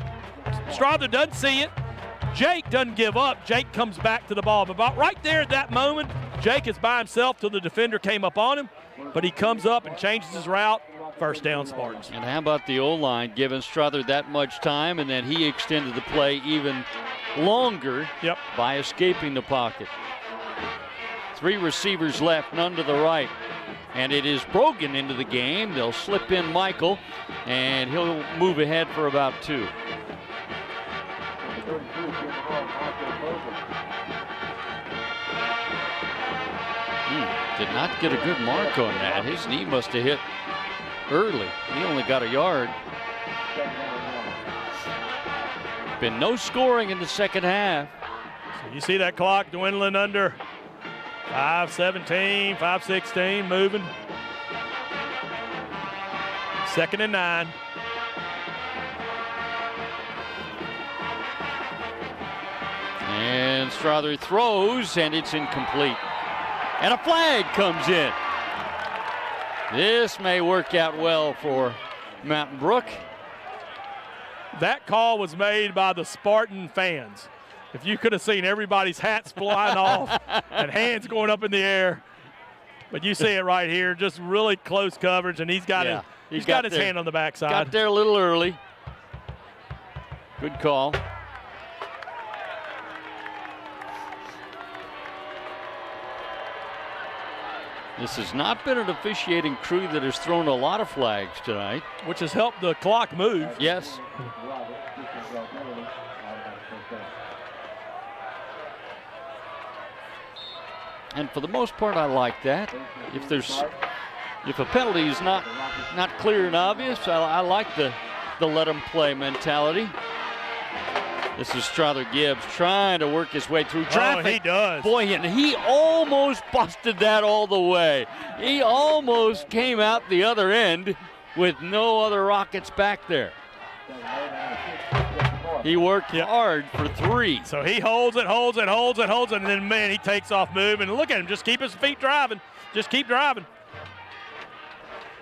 Strother doesn't see it. Jake doesn't give up. Jake comes back to the ball. But about right there at that moment, Jake is by himself till the defender came up on him. But he comes up and changes his route. First down, Spartans. And how about the O-line giving Strother that much time, and then he extended the play even longer by escaping the pocket. 3 receivers left, none to the right. And it is Brogan into the game. They'll slip in Michael, and he'll move ahead for about 2. Did not get a good mark on that. His knee must have hit early. He only got a yard. Been no scoring in the second half. So you see that clock dwindling under 5:17, 5:16, moving. 2nd and 9. And Strother throws, and it's incomplete. And a flag comes in. This may work out well for Mountain Brook. That call was made by the Spartan fans. If you could have seen everybody's hats flying off and hands going up in the air. But you see it right here, just really close coverage, and he's got his hand on the backside. Got there a little early. Good call. This has not been an officiating crew that has thrown a lot of flags tonight. Which has helped the clock move. Yes. And for the most part, I like that. If a penalty is not clear and obvious, I like the let them play mentality. This is Strother Gibbs trying to work his way through traffic. Oh, he does. Boy, and he almost busted that all the way. He almost came out the other end with no other rockets back there. He worked hard for 3. So he holds it, and then, man, he takes off moving. Look at him, just keep his feet driving. Just keep driving.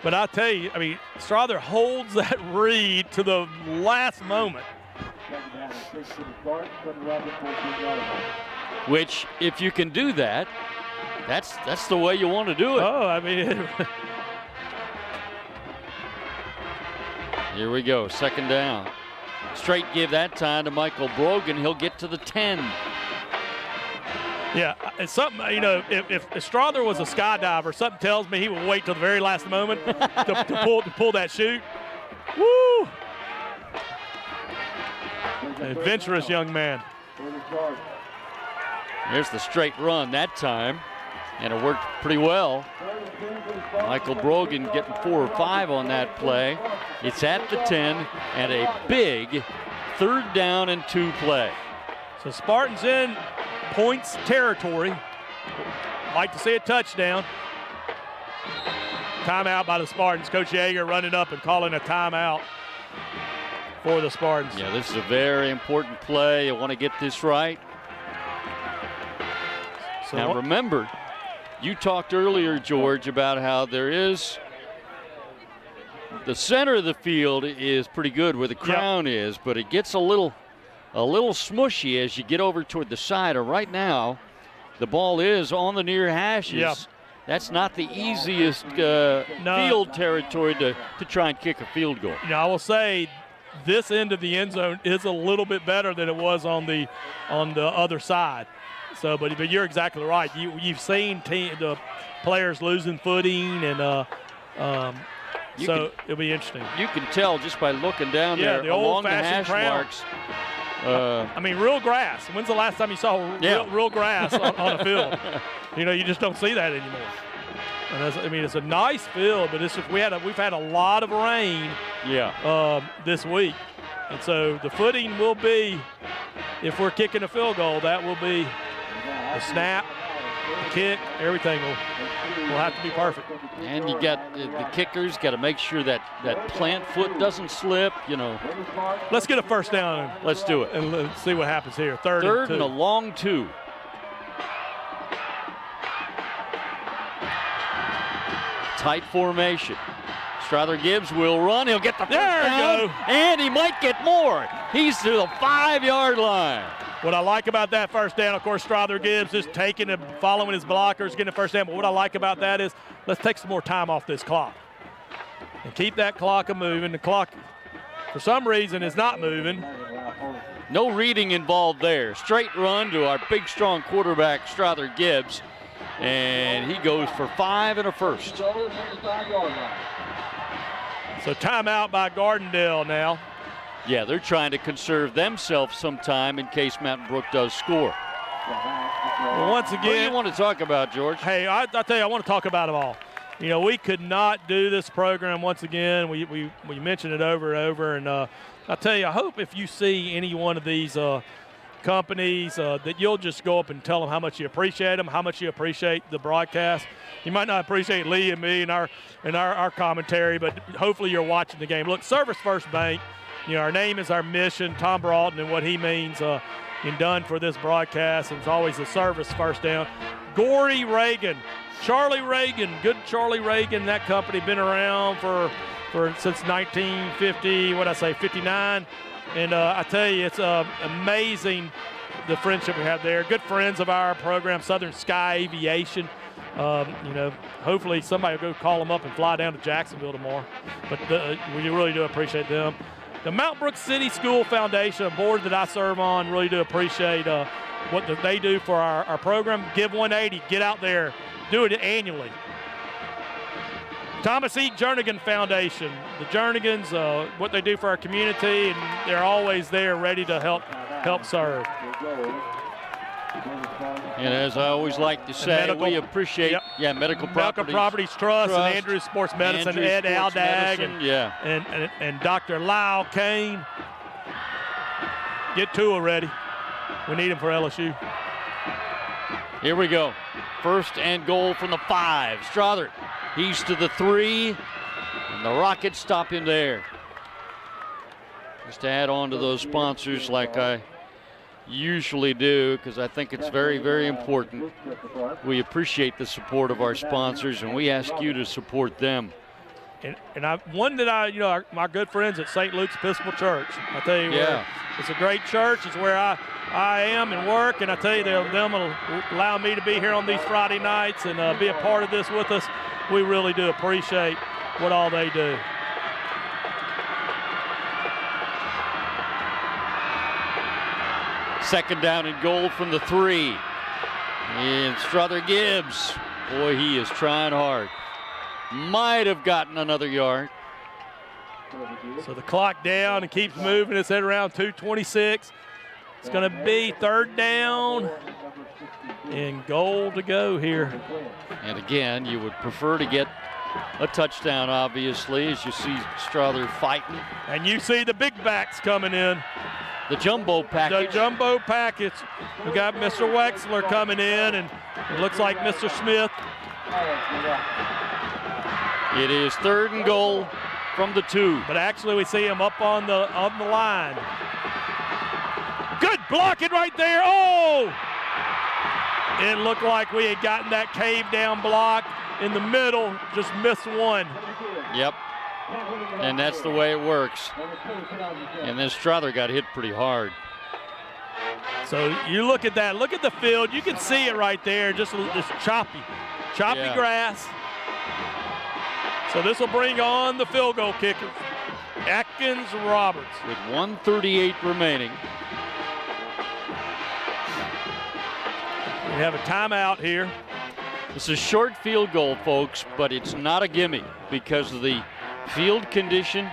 But I tell you, I mean, Strother holds that read to the last moment. Which, if you can do that, that's the way you want to do it. Oh, I mean. Here we go, 2nd down. Straight give that time to Michael Brogan. He'll get to the 10. Yeah, it's something, you know, if Strother was a skydiver, something tells me he will wait till the very last moment to pull that chute. Woo! An adventurous young man. There's the straight run that time, and it worked pretty well. Michael Brogan getting 4 or 5 on that play. It's at the 10, and a big 3rd down and 2 play. So Spartans in points territory. Like to see a touchdown. Timeout by the Spartans. Coach Yeager running up and calling a timeout for the Spartans. Yeah, this is a very important play. You want to get this right. So now remember, you talked earlier, George, about how there is the center of the field is pretty good where the crown is, but it gets a little smushy as you get over toward the side. Or right now, the ball is on the near hashes. Yep. That's not the easiest field territory to try and kick a field goal. Now, I will say this end of the end zone is a little bit better than it was on the other side. So, but you're exactly right. You've seen the players losing footing, and it'll be interesting. You can tell just by looking down there the along the old-fashioned hash marks. I mean, real grass. When's the last time you saw real grass on a field? You just don't see that anymore. And it's a nice field, but it's just we've had a lot of rain. This week, and so the footing will be, if we're kicking a field goal, that will be the snap, the kick, everything will have to be perfect. And you got the kickers got to make sure that plant foot doesn't slip. Let's get a first down. Let's do it. And let's see what happens here. Third and a long 2. Tight formation. Strother Gibbs will run. He'll get the first down. And he might get more. He's to the 5-yard line. What I like about that first down, of course, Strother Gibbs is taking and following his blockers, getting a first down. But what I like about that is let's take some more time off this clock and keep that clock moving. The clock, for some reason, is not moving. No reading involved there. Straight run to our big, strong quarterback, Strother Gibbs. And he goes for 5 and a first. So timeout by Gardendale now. Yeah, they're trying to conserve themselves some time in case Mountain Brook does score. Well, once again, what do you want to talk about, George? Hey, I tell you, I want to talk about them all. We could not do this program once again. We mentioned it over and over, and I tell you, I hope if you see any one of these companies that you'll just go up and tell them how much you appreciate them, how much you appreciate the broadcast. You might not appreciate Lee and me and our commentary, but hopefully you're watching the game. Look, Service First Bank, our name is our mission. Tom Broughton and what he means and done for this broadcast, and it's always a service first down. Gory Reagan, Charlie Reagan, good Charlie Reagan, that company been around for since 1950, 59. And I tell you, it's amazing the friendship we have there. Good friends of our program, Southern Sky Aviation. Hopefully somebody will go call them up and fly down to Jacksonville tomorrow. But we really do appreciate them. The Mount Brook City School Foundation, a board that I serve on, really do appreciate what they do for our program. Give 180, get out there, do it annually. Thomas E. Jernigan Foundation, the Jernigans, what they do for our community, and they're always there ready to help serve. And as I always like to say, we appreciate Medical Properties Trust and Andrews Sports Medicine, Ed Aldag, and Dr. Lyle Kane. Get Tua ready. We need him for LSU. Here we go. First and goal from the 5. Strother, he's to the 3, and the Rockets stop him there. Just to add on to those sponsors like I usually do, because I think it's very, very important. We appreciate the support of our sponsors, and we ask you to support them. My good friends at St. Luke's Episcopal Church. I tell you what, it's a great church. It's where I am and work, and I tell you, they'll allow me to be here on these Friday nights and be a part of this with us. We really do appreciate what all they do. Second down and goal from the 3. And Strother Gibbs, boy, he is trying hard. Might have gotten another yard. So the clock down and keeps moving. It's at around 2:26. It's going to be third down and goal to go here. And again, you would prefer to get a touchdown, obviously, as you see Strother fighting. And you see the big backs coming in. The jumbo package. The jumbo package. We got Mr. Wexler coming in, and it looks like Mr. Smith. It is 3rd and goal from the 2. But actually, we see him up on the line. Good blocking right there. Oh! It looked like we had gotten that cave down block in the middle, just missed one. Yep. And that's the way it works. And then Strother got hit pretty hard. So you look at that, look at the field, you can see it right there, just choppy Yeah. grass. So this will bring on the field goal kicker, Atkins Roberts. With 1:38 remaining. We have a timeout here. It's a short field goal, folks, but it's not a gimme because of the field condition,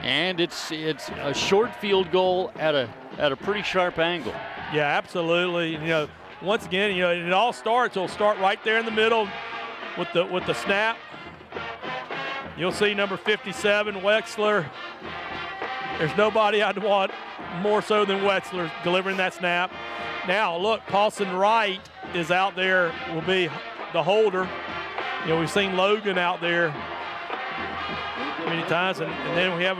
and it's a short field goal at a pretty sharp angle. Yeah, absolutely. You know, once again, you know, it all starts. It'll start right there in the middle with the snap. You'll see number 57, Wexler. There's nobody I'd want more so than Wexler delivering that snap. Now, look, Paulson Wright is out there, will be the holder. You know, we've seen Logan out there many times, and then we have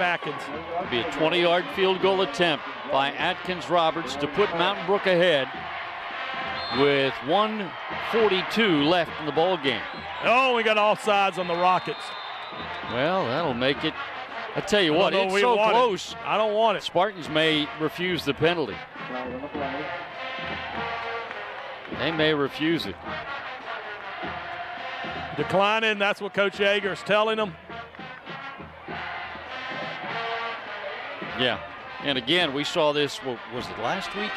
Atkins. It'll be a 20-yard field goal attempt by Atkins Roberts to put Mountain Brook ahead with 1:42 left in the ball game. Oh, we got offsides on the Rockets. Well, that'll make it. I tell you what, it's so close. I don't want it. Spartans may refuse the penalty. They may refuse it. Declining, that's what Coach Yeager is telling them. Yeah, and again, we saw this, what was it, last week?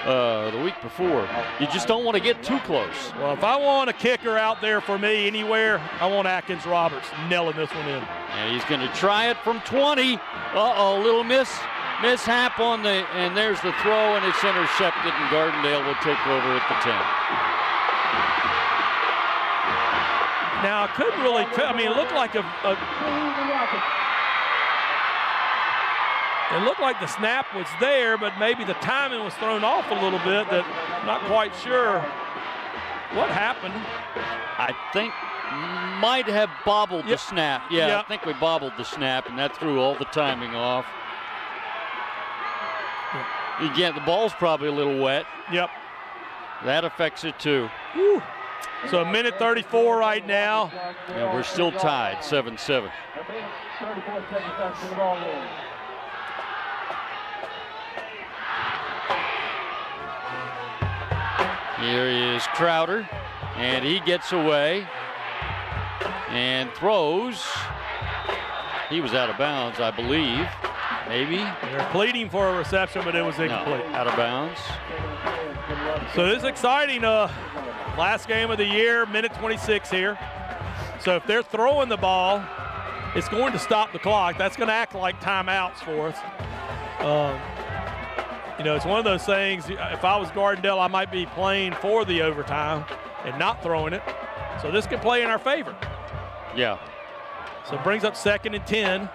The week before. You just don't want to get too close. Well, if I want a kicker out there for me anywhere, I want Atkins Roberts nailing this one in. And he's going to try it from 20. Uh-oh, little mishap on the, and there's the throw, and it's intercepted, and Gardendale will take over at the 10. Now, I couldn't really tell. I mean, it looked like it looked like the snap was there, but maybe the timing was thrown off a little bit. That I'm not quite sure what happened. I think might have bobbled the snap. Yeah, I think we bobbled the snap, and that threw all the timing off. Again, the ball's probably a little wet. Yep. That affects it too. Whew. So 1:34 right now. And we're still tied, 7-7. Here is Crowder, and he gets away and throws. He was out of bounds, I believe. Maybe. They're pleading for a reception, but it was incomplete. No, out of bounds. So this is exciting. Last game of the year, 1:26 here. So if they're throwing the ball, it's going to stop the clock. That's going to act like timeouts for us. You know, it's one of those things, if I was Gardendale, I might be playing for the overtime and not throwing it. So this could play in our favor. Yeah. So it brings up 2nd and 10.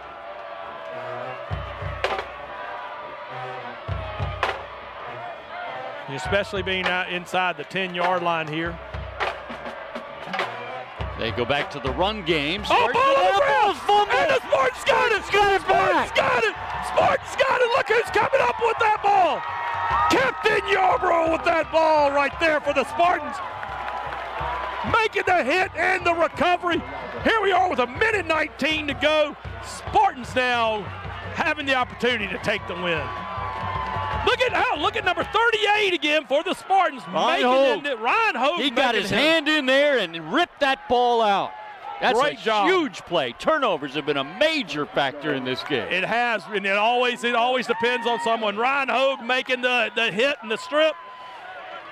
Especially being out inside the 10-yard line here. They go back to the run game. Oh, ball! And the Spartans got it! Spartans got it! Spartans got it! Look who's coming up with that ball! Captain Yarbrough with that ball right there for the Spartans. Making the hit and the recovery. Here we are with 1:19 to go. Spartans now having the opportunity to take the win. Look at number 38 again for the Spartans. Ryan Hogue. He got his hand in there and ripped that ball out. That's Great a job. Huge play. Turnovers have been a major factor in this game. It has, and it always depends on someone. Ryan Hogue making the hit and the strip,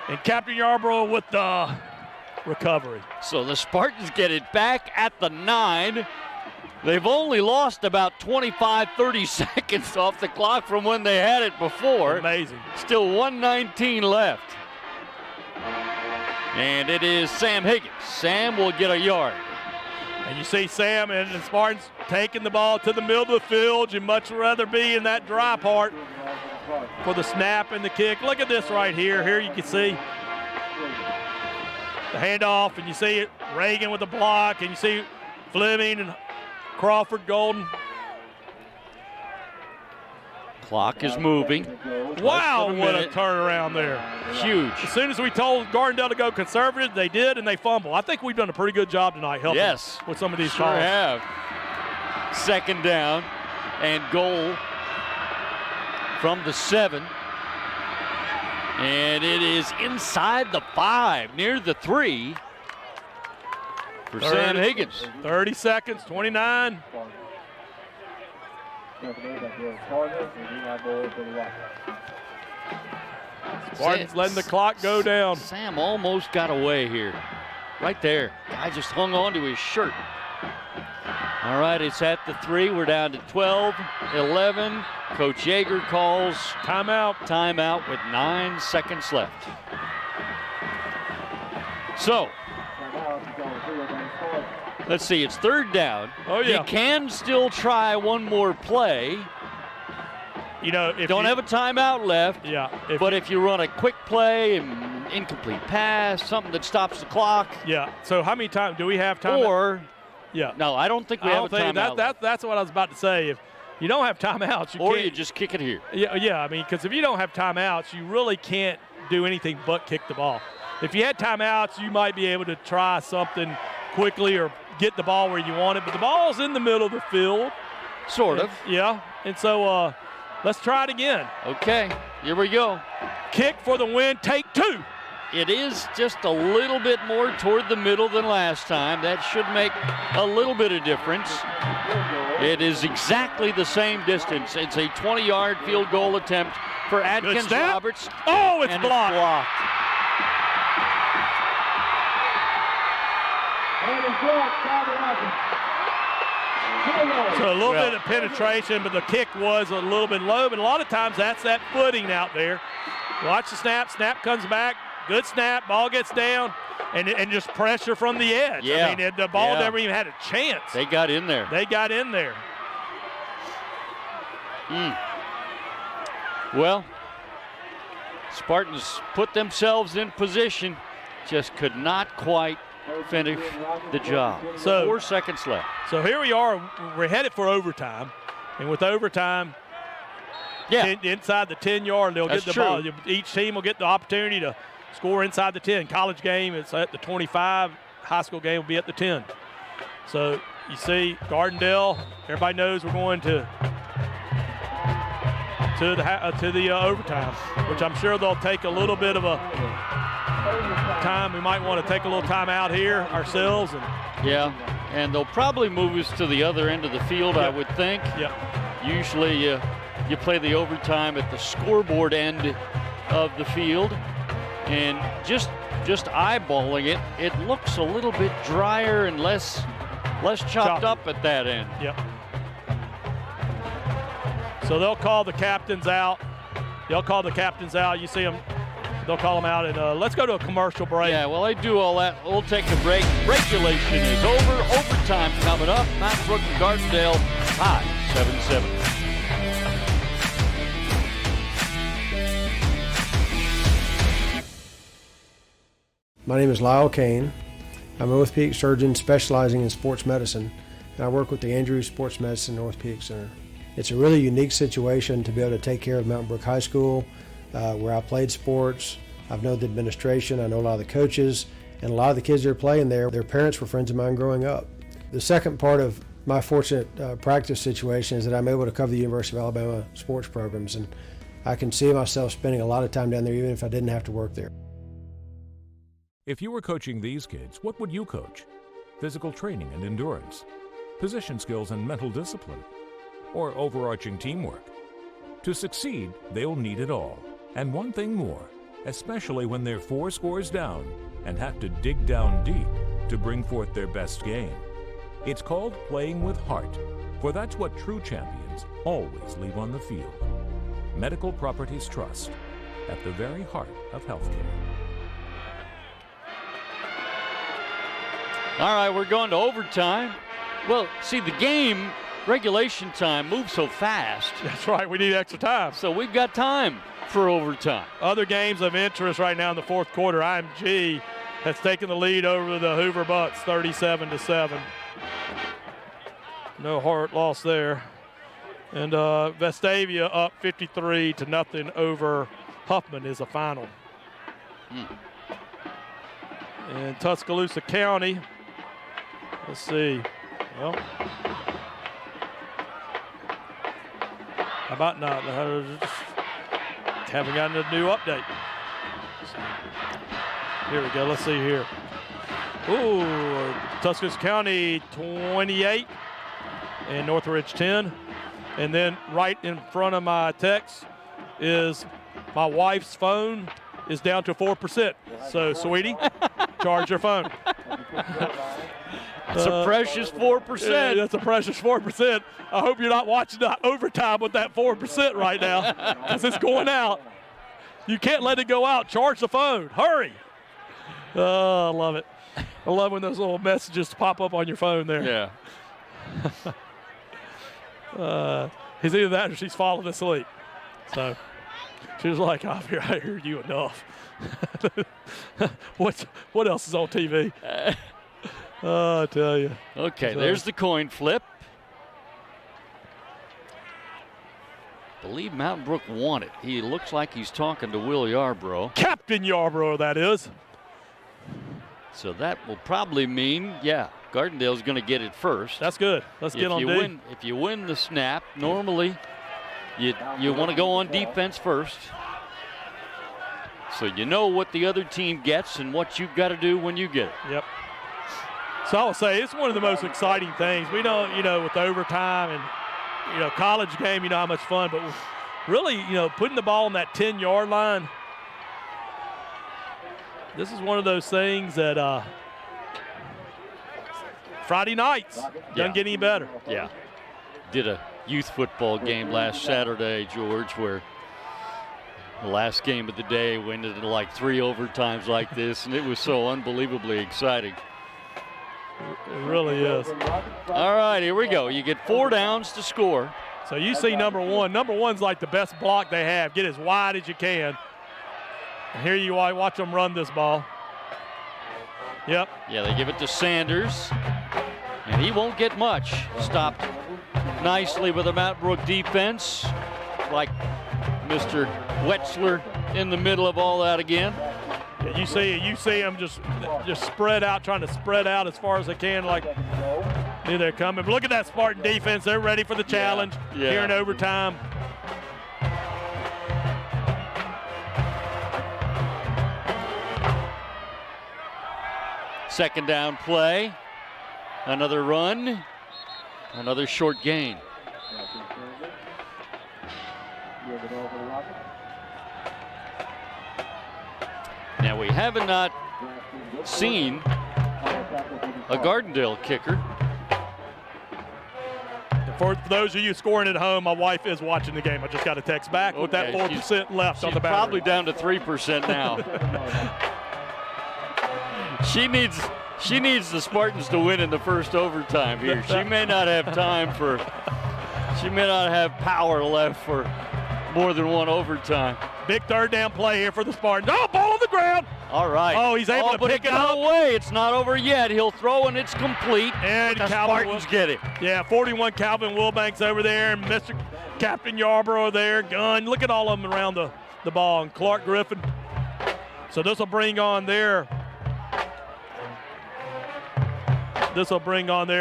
and Captain Yarbrough with the recovery. So the Spartans get it back at the 9. They've only lost about 25, 30 seconds off the clock from when they had it before. Amazing. Still 1:19 left. And it is Sam Higgins. Sam will get a yard. And you see Sam and the Spartans taking the ball to the middle of the field. You'd much rather be in that dry part for the snap and the kick. Look at this right here. Here you can see the handoff, and you see it, Reagan with the block, and you see Fleming and Crawford, Golden. Clock is moving. Wow, what a turnaround there. Huge. As soon as we told Gardendale to go conservative, they did, and they fumble. I think we've done a pretty good job tonight helping with some of these sure calls. Have. Second down and goal from the 7. And it is inside the 5, near the 3 for Sam Higgins. 30 seconds, 29. Spartans letting the clock go down. Sam almost got away here. Right there. Guy just hung on to his shirt. All right, it's at the 3. We're down to 12, 11. Coach Yeager calls timeout with 9 seconds left. So, let's see, it's third down. Oh, yeah. You can still try one more play. You know, if don't have a timeout left. Yeah. But if you run a quick play and incomplete pass, something that stops the clock. Yeah. So how many times do we have time? Or, yeah. No, I don't think we have a timeout. That's what I was about to say. If you don't have timeouts, you just kick it here. Yeah. I mean, because if you don't have timeouts, you really can't do anything but kick the ball. If you had timeouts, you might be able to try something quickly or get the ball where you want it. But the ball's in the middle of the field. Sort of. Yeah. And so let's try it again. Okay, here we go. Kick for the win, take 2. It is just a little bit more toward the middle than last time. That should make a little bit of difference. It is exactly the same distance. It's a 20-yard field goal attempt for Atkins Roberts. Oh, it's blocked. So a little bit of penetration, but the kick was a little bit low. But a lot of times that's that footing out there. Watch the snap. Snap comes back. Good snap. Ball gets down. And just pressure from the edge. Yeah. I mean, the ball never even had a chance. They got in there. Well, Spartans put themselves in position. Just could not quite finish the job. So 4 seconds left. So here we are. We're headed for overtime. And with overtime, inside the 10-yard, they'll get the ball. Each team will get the opportunity to score inside the 10. College game, it's at the 25. High school game will be at the 10. So you see Gardendale, everybody knows we're going to the overtime, which I'm sure they'll take a little bit of a time. We might want to take a little time out here ourselves. And they'll probably move us to the other end of the field, I would think. Usually you play the overtime at the scoreboard end of the field. And just eyeballing it, it looks a little bit drier and less chopped up at that end. So they'll call the captains out. You see them. They'll call them out, and let's go to a commercial break. Yeah, well, they do all that. We'll take a break. Regulation is over. Overtime coming up. Mountain Brook and Gardendale tie 7-7. My name is Lyle Kane. I'm an orthopedic surgeon specializing in sports medicine, and I work with the Andrews Sports Medicine Orthopedic Center. It's a really unique situation to be able to take care of Mountain Brook High School, where I played sports. I've known the administration, I know a lot of the coaches, and a lot of the kids that are playing there, their parents were friends of mine growing up. The second part of my fortunate practice situation is that I'm able to cover the University of Alabama sports programs, and I can see myself spending a lot of time down there even if I didn't have to work there. If you were coaching these kids, what would you coach? Physical training and endurance, position skills and mental discipline, or overarching teamwork? To succeed, they'll need it all. And one thing more, especially when they're 4 scores down and have to dig down deep to bring forth their best game. It's called playing with heart, for that's what true champions always leave on the field. Medical Properties Trust, at the very heart of healthcare. All right, we're going to overtime. Well, see, the game, regulation time, moves so fast. That's right, we need extra time. So we've got time for overtime. Other games of interest right now in the fourth quarter, IMG has taken the lead over the Hoover Bucks 37-7. No heart loss there. And Vestavia up 53-0 over Huffman is the final. And Tuscaloosa County, let's see. Well, how about not? Haven't gotten a new update. Here we go. Let's see here. Ooh, Tuscaloosa County 28 and Northridge 10. And then right in front of my text is my wife's phone is down to 4%. So, sweetie, charge your phone. That's a precious 4%. Yeah, that's a precious 4%. I hope you're not watching the overtime with that 4% right now, because it's going out. You can't let it go out. Charge the phone. Hurry. Oh, I love it. I love when those little messages pop up on your phone there. Yeah. He's either that or she's falling asleep. So she was like, I hear you enough. What else is on TV? Oh, I tell you. Okay, there's the coin flip. I believe Mountain Brook won it. He looks like he's talking to Will Yarbrough. Captain Yarbrough, that is. So that will probably mean, Gardendale's going to get it first. That's good. Let's get on D. If you win the snap, normally you want to go on defense first. So you know what the other team gets and what you've got to do when you get it. Yep. So I would say it's one of the most exciting things. We don't, with overtime and, college game, how much fun, but really, putting the ball on that 10-yard line, this is one of those things that Friday nights doesn't get any better. Yeah. Did a youth football game last Saturday, George, where the last game of the day went into like 3 overtimes like this, and it was so unbelievably exciting. It really is. All right, here we go. You get 4 downs to score. So you see number one. Number one's like the best block they have. Get as wide as you can. And here you are. Watch them run this ball. Yep. Yeah, they give it to Sanders, and he won't get much. Stopped nicely with the Mountain Brook defense, like Mr. Wetzler in the middle of all that again. Yeah, you see them just spread out, trying to spread out as far as they can, like knew they're coming. But look at that Spartan defense. They're ready for the challenge here in overtime. Second down play. Another run. Another short gain. Now we have not seen a Gardendale kicker. For those of you scoring at home, my wife is watching the game. I just got a text back with that 4% left on the battery. Probably down to 3% now. She needs the Spartans to win in the first overtime here. She may not have power left for more than one overtime. Big third down play here for the Spartans. Oh, ball on the ground. All right. Oh, he's able to pick it up. Away. It's not over yet. He'll throw and it's complete. And the Spartans get it. Yeah, 41 Calvin Wilbanks over there, and Mr. Captain Yarbrough there. Gunn. Look at all of them around the ball. And Clark Griffin. So this will bring on their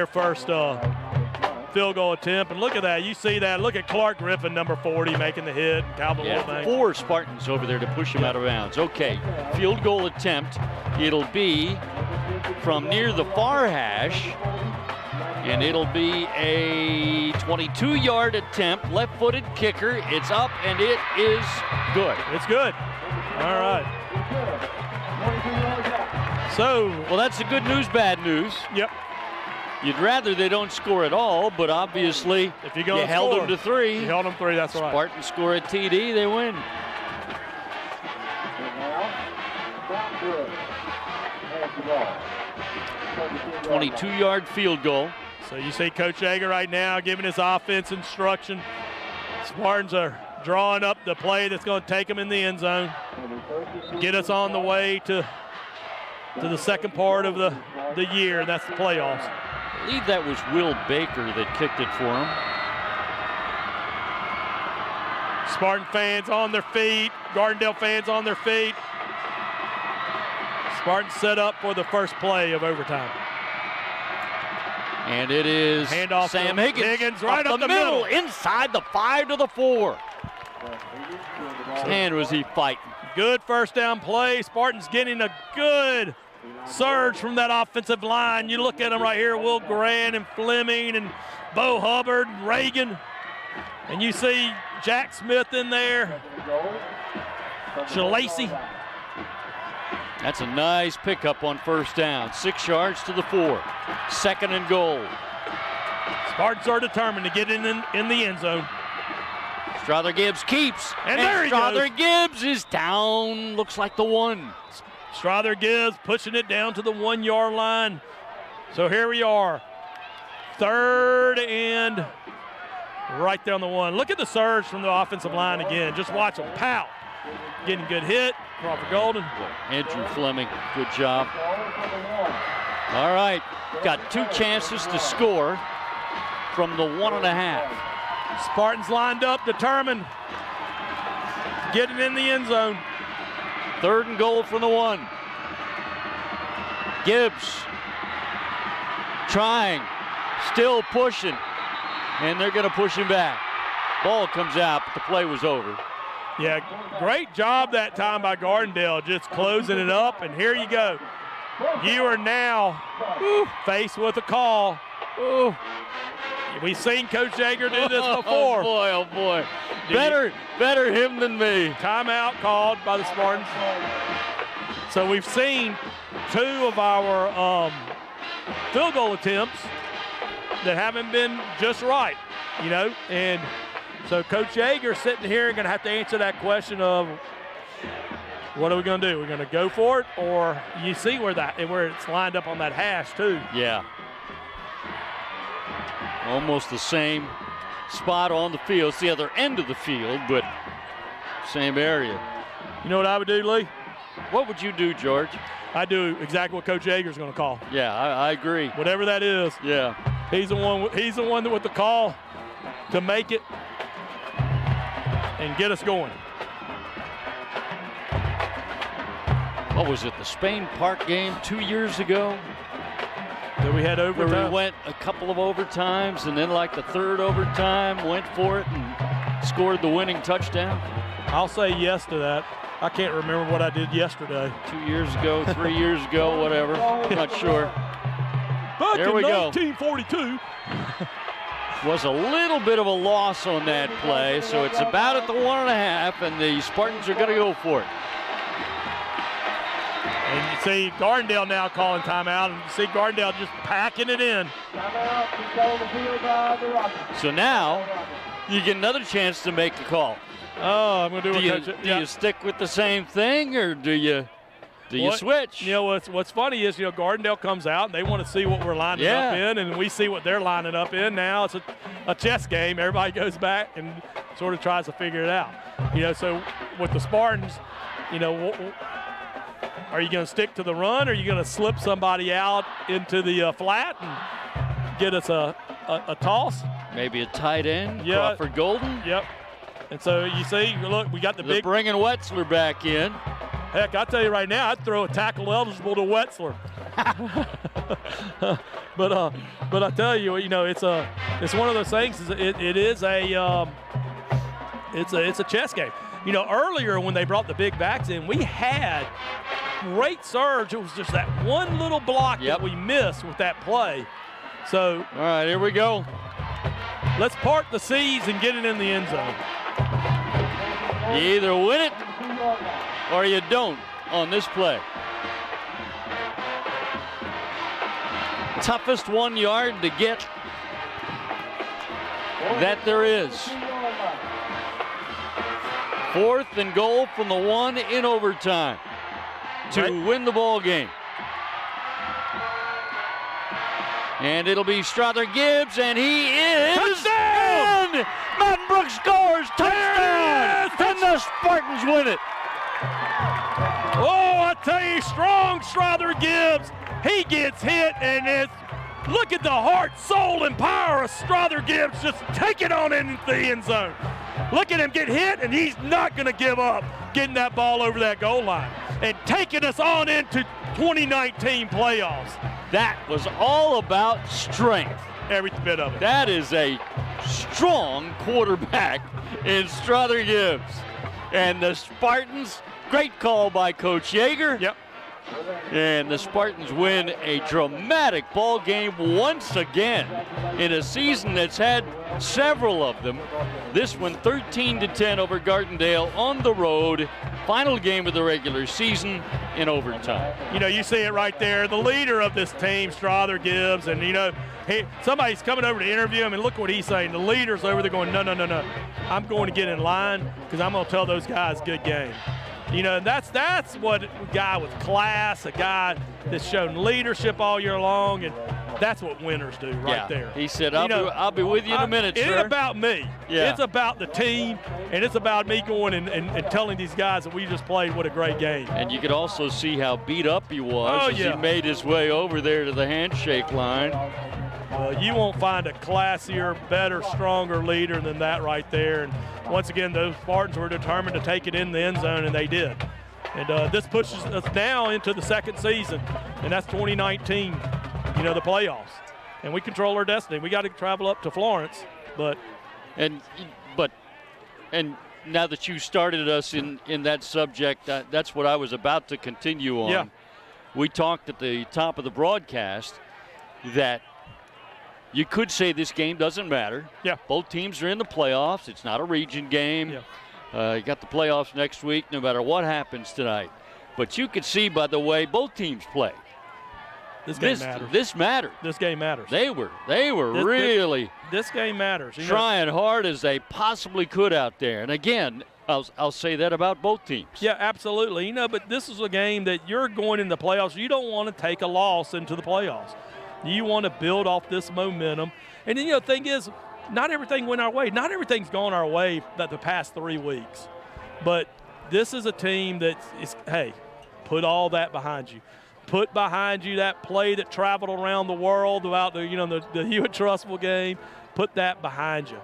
first field goal attempt. And look at that. You see that. Look at Clark Griffin, number 40, making the hit. Calvin Wilbanks. 4 Spartans over there to push him out of bounds. Okay, field goal attempt. It'll be from near the far hash, and it'll be a 22-yard attempt. Left-footed kicker. It's up, and it is good. It's good. All right. So, well, that's the good news, bad news. Yep. You'd rather they don't score at all, but obviously if you held them to 3. You held them 3, that's right. Spartans score a TD, they win. 22-yard field goal. So you see Coach Yeager right now giving his offense instruction. Spartans are drawing up the play that's going to take them in the end zone. Get us on the way to the second part of the year, and that's the playoffs. believe that was Will Baker that kicked it for him. Spartan fans on their feet. Gardendale fans on their feet. Spartans set up for the first play of overtime. And it is handoff Sam Higgins right up the middle. Inside the 5 to the 4. Man, was he fighting. Good first down play. Spartans getting a good surge from that offensive line. You look at them right here, Will Grant and Fleming and Bo Hubbard and Reagan. And you see Jack Smith in there. Shalacy. That's a nice pickup on first down. 6 yards to the 4. 2nd and goal. Spartans are determined to get in the end zone. Strother Gibbs keeps. And there he Strother goes. Gibbs is down. Looks like the 1. Strother Gibbs pushing it down to the 1 yard line. So here we are. 3rd and right there on the 1. Look at the surge from the offensive line again. Just watch them. Pow. Getting a good hit. Crawford Golden. Andrew Fleming, good job. All right, got 2 chances to score from the 1.5. Spartans lined up, determined. Getting in the end zone. 3rd and goal from the 1. Gibbs trying, still pushing, and they're going to push him back. Ball comes out, but the play was over. Yeah, great job that time by Gardendale, just closing it up, and here you go. You are now faced with a call. We've seen Coach Jaeger do this before. Oh boy. Better him than me. Timeout called by the Spartans. So we've seen 2 of our field goal attempts that haven't been just right, you know, and so Coach Jaeger sitting here going to have to answer that question of what are we going to do? We're going to go for it, or you see where it's lined up on that hash too. Yeah. Almost the same spot on the field. It's the other end of the field, but same area. You know what I would do, Lee? What would you do, George? I do exactly what Coach Jaeger's going to call. Yeah, I agree. Whatever that is. Yeah. He's the one with the call to make it and get us going. What was it, the Spain Park game 2 years ago? That we had overtime. Where we went a couple of overtimes, and then like the 3rd overtime, went for it and scored the winning touchdown. I'll say yes to that. I can't remember what I did yesterday. 2 years ago, 3 years ago, whatever. Not sure. Back there in we go. 1942. Was a little bit of a loss on that play, so it's about at the 1.5, and the Spartans are going to go for it. And you see Gardendale now calling timeout, and you see Gardendale just packing it in. So now you get another chance to make a call. Oh, I'm going to do you stick with the same thing, or do you switch? You know, what's funny is, you know, Gardendale comes out, and they want to see what we're lining up in, and we see what they're lining up in. Now it's a chess game. Everybody goes back and sort of tries to figure it out. You know, so with the Spartans, you know, are you going to stick to the run, or are you going to slip somebody out into the flat and get us a toss? Maybe a tight end, Crawford Golden. Yep. And so you see, look, we got They're bringing Wetzler back in. Heck, I'll tell you right now, I'd throw a tackle eligible to Wetzler. But I tell you, you know, it's one of those things. It's a chess game. You know, earlier when they brought the big backs in, we had great surge. It was just that one little block that we missed with that play. So, all right, here we go. Let's part the seas and get it in the end zone. You either win it or you don't on this play. Toughest 1 yard to get that there is. 4th and goal from the 1 in overtime to win the ball game. And it'll be Strother Gibbs, and he is touchdown! in! Mountain Brook scores! Touchdown! And the Spartans win it. Oh, I tell you, strong Strother Gibbs. He gets hit, and it's look at the heart, soul, and power of Strother Gibbs just taking on into the end zone. Look at him get hit, and he's not going to give up getting that ball over that goal line and taking us on into 2019 playoffs. That was all about strength. Every bit of it. That is a strong quarterback in Strother Gibbs. And the Spartans, great call by Coach Yeager. Yep. And the Spartans win a dramatic ball game once again in a season that's had several of them. This one 13-10 over Gardendale on the road. Final game of the regular season in overtime. You know, you see it right there. The leader of this team, Strother Gibbs, and, you know, somebody's coming over to interview him, and look what he's saying. The leader's over there going, no. I'm going to get in line because I'm going to tell those guys good game. You know, that's what a guy with class, a guy that's shown leadership all year long, and that's what winners do right there. He said, I'll be with you in a minute, It sir. ain't about me. Yeah. It's about the team, and it's about me going and telling these guys that we just played what a great game. And you could also see how beat up he was Oh, as yeah. he made his way over there to the handshake line. You won't find a classier, better, stronger leader than that right there. And once again, those Spartans were determined to take it in the end zone, and they did. And this pushes us now into the second season, and that's 2019, the playoffs. And we control our destiny. We got to travel up to Florence, but now that you started us in that subject, that's what I was about to continue on. Yeah. We talked at the top of the broadcast that you could say this game doesn't matter. Yeah. Both teams are in the playoffs. It's not a region game. Yeah. You got the playoffs next week no matter what happens tonight. But you could see by the way both teams play. This game matters. This mattered. This game matters. They were really this game matters. trying hard as they possibly could out there. And again, I'll say that about both teams. Yeah, absolutely. But this is a game that you're going in the playoffs. You don't want to take a loss into the playoffs. You want to build off this momentum. And then, the thing is, not everything went our way. Not everything's gone our way the past 3 weeks. But this is a team that is, hey, put all that behind you. Put behind you that play that traveled around the world about the Hewitt-Trussville game. Put that behind you.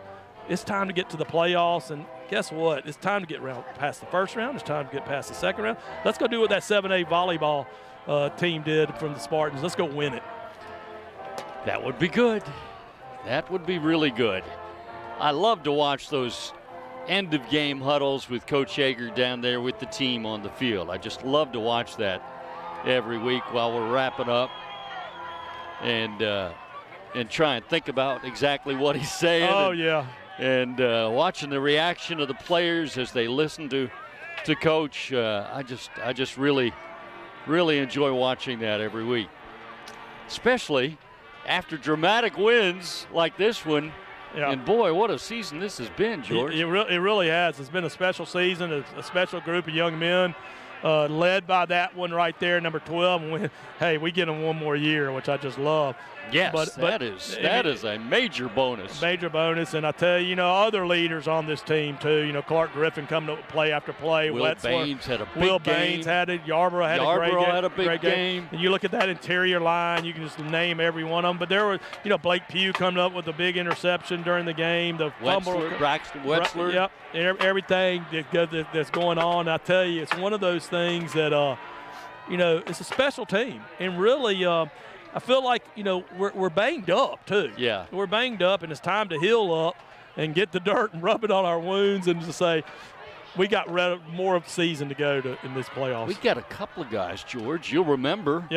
It's time to get to the playoffs, and guess what? It's time to get past the first round. It's time to get past the second round. Let's go do what that 7A volleyball team did from the Spartans. Let's go win it. That would be good. That would be really good. I love to watch those end-of-game huddles with Coach Yeager down there with the team on the field. I just love to watch that every week while we're wrapping up and try and think about exactly what he's saying. Oh, yeah. And watching the reaction of the players as they listen to Coach. I just really enjoy watching that every week, especially after dramatic wins like this one. Yeah. And boy, what a season this has been, George. It really has. It's been a special season, a special group of young men, led by that one right there, number 12. And we get them one more year, which I just love. Yes, but that is a major bonus. Major bonus, and I tell you, other leaders on this team too. Clark Griffin coming up with play after play. Will Wetzler, Baines had a big Will game. Baines had it. Yarborough had a great game. And you look at that interior line, you can just name every one of them. But there was, Blake Pugh coming up with a big interception during the game. The fumble, Braxton Wetzler. Yep, everything that's going on. I tell you, it's one of those things that, it's a special team, and really. I feel like, we're banged up, too. Yeah. We're banged up, and it's time to heal up and get the dirt and rub it on our wounds and just say, we got more of the season to go in this playoffs. We got a couple of guys, George. You'll remember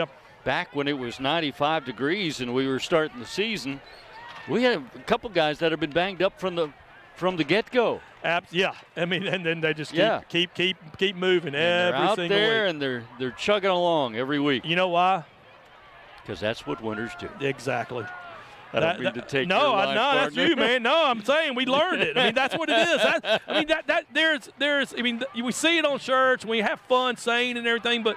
back when it was 95 degrees and we were starting the season, we had a couple of guys that have been banged up from the get-go. Yeah. I mean, and then they just keep moving and every single week. They're out there, and they're chugging along every week. You know why? Because that's what winners do. Exactly. I don't mean to take your life No, that's partner. you, man. No, I'm saying we learned it. I mean, that's what it is. We see it on shirts, and we have fun saying and everything, but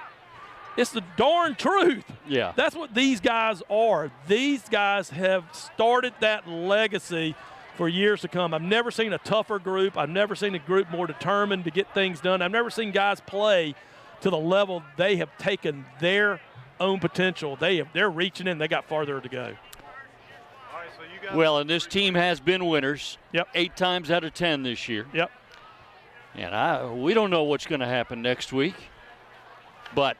it's the darn truth. Yeah. That's what these guys are. These guys have started that legacy for years to come. I've never seen a tougher group. I've never seen a group more determined to get things done. I've never seen guys play to the level they have taken their own potential. They're reaching in. They got farther to go. Well, and this team has been winners. Yep. 8 times out of 10 this year. Yep. And we don't know what's going to happen next week, but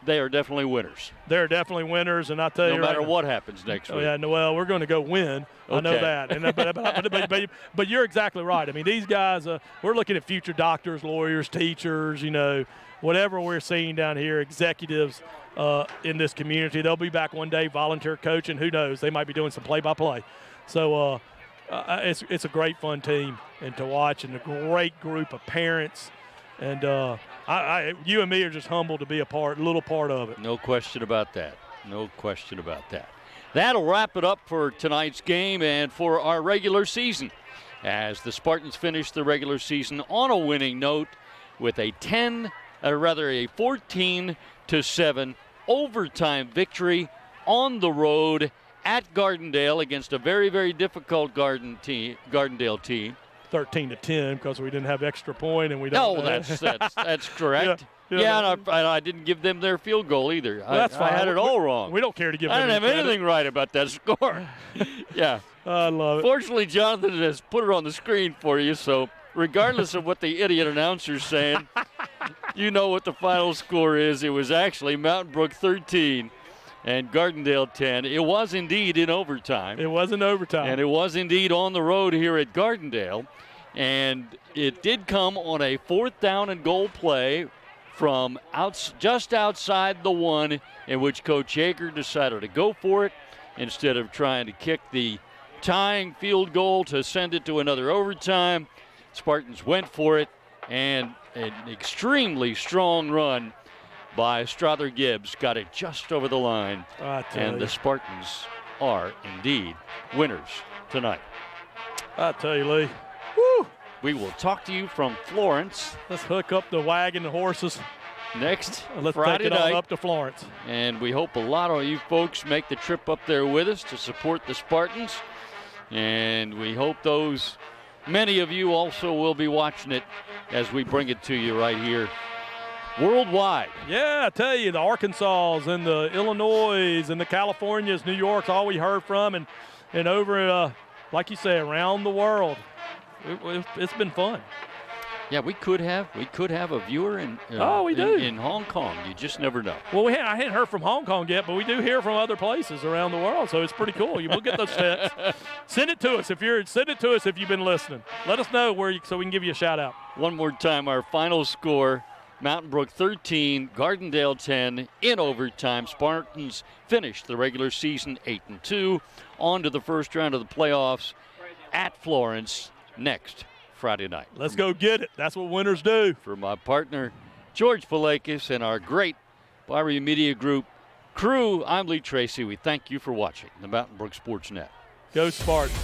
they are definitely winners. They're definitely winners, and I tell you, no matter what happens next week. Yeah, well, we're going to go win. Okay. I know that. And but you're exactly right. I mean, these guys, we're looking at future doctors, lawyers, teachers, whatever we're seeing down here, executives in this community. They'll be back one day, volunteer coaching. Who knows? They might be doing some play-by-play. So it's a great fun team and to watch, and a great group of parents. And you and me are just humbled to be a little part of it. No question about that. No question about that. That'll wrap it up for tonight's game and for our regular season, as the Spartans finish the regular season on a winning note with a 14-7 overtime victory on the road at Gardendale against a very, very difficult Gardendale team. 13-10 because we didn't have extra point and we don't. No, that's correct. Yeah, and I didn't give them their field goal either. Well, that's fine. I had it all wrong. We don't care to give them. I didn't have anything right about that score. Yeah. I love it. Fortunately, Jonathan has put it on the screen for you, so regardless of what the idiot announcer's saying, you know what the final score is. It was actually Mountain Brook 13 and Gardendale 10. It was indeed in overtime. It was in overtime. And it was indeed on the road here at Gardendale. And it did come on a 4th down and goal play from just outside the 1, in which Coach Yeager decided to go for it instead of trying to kick the tying field goal to send it to another overtime. Spartans went for it, and an extremely strong run by Strother Gibbs got it just over the line. And the Spartans are indeed winners tonight. I tell you, Lee. Woo! We will talk to you from Florence. Let's hook up the wagon and horses next Let's Friday take it night. on up to Florence. And we hope a lot of you folks make the trip up there with us to support the Spartans. And we hope many of you also will be watching it as we bring it to you right here worldwide. Yeah, I tell you, the Arkansas and the Illinois and the Californias, New York's all we heard from, and over, like you say, around the world. It's been fun. Yeah, we could have a viewer in Hong Kong. You just never know. Well, I hadn't heard from Hong Kong yet, but we do hear from other places around the world, so it's pretty cool. We'll get those texts. Send it to us if you've been listening. Let us know so we can give you a shout out. One more time, our final score: Mountain Brook 13, Gardendale 10 in overtime. Spartans finished the regular season 8-2, on to the first round of the playoffs at Florence next Friday night. Let's go get it. That's what winners do. For my partner, George Palakis, and our great Barry Media Group crew, I'm Lee Tracy. We thank you for watching the Mountain Brook Sports Net. Go Spartans.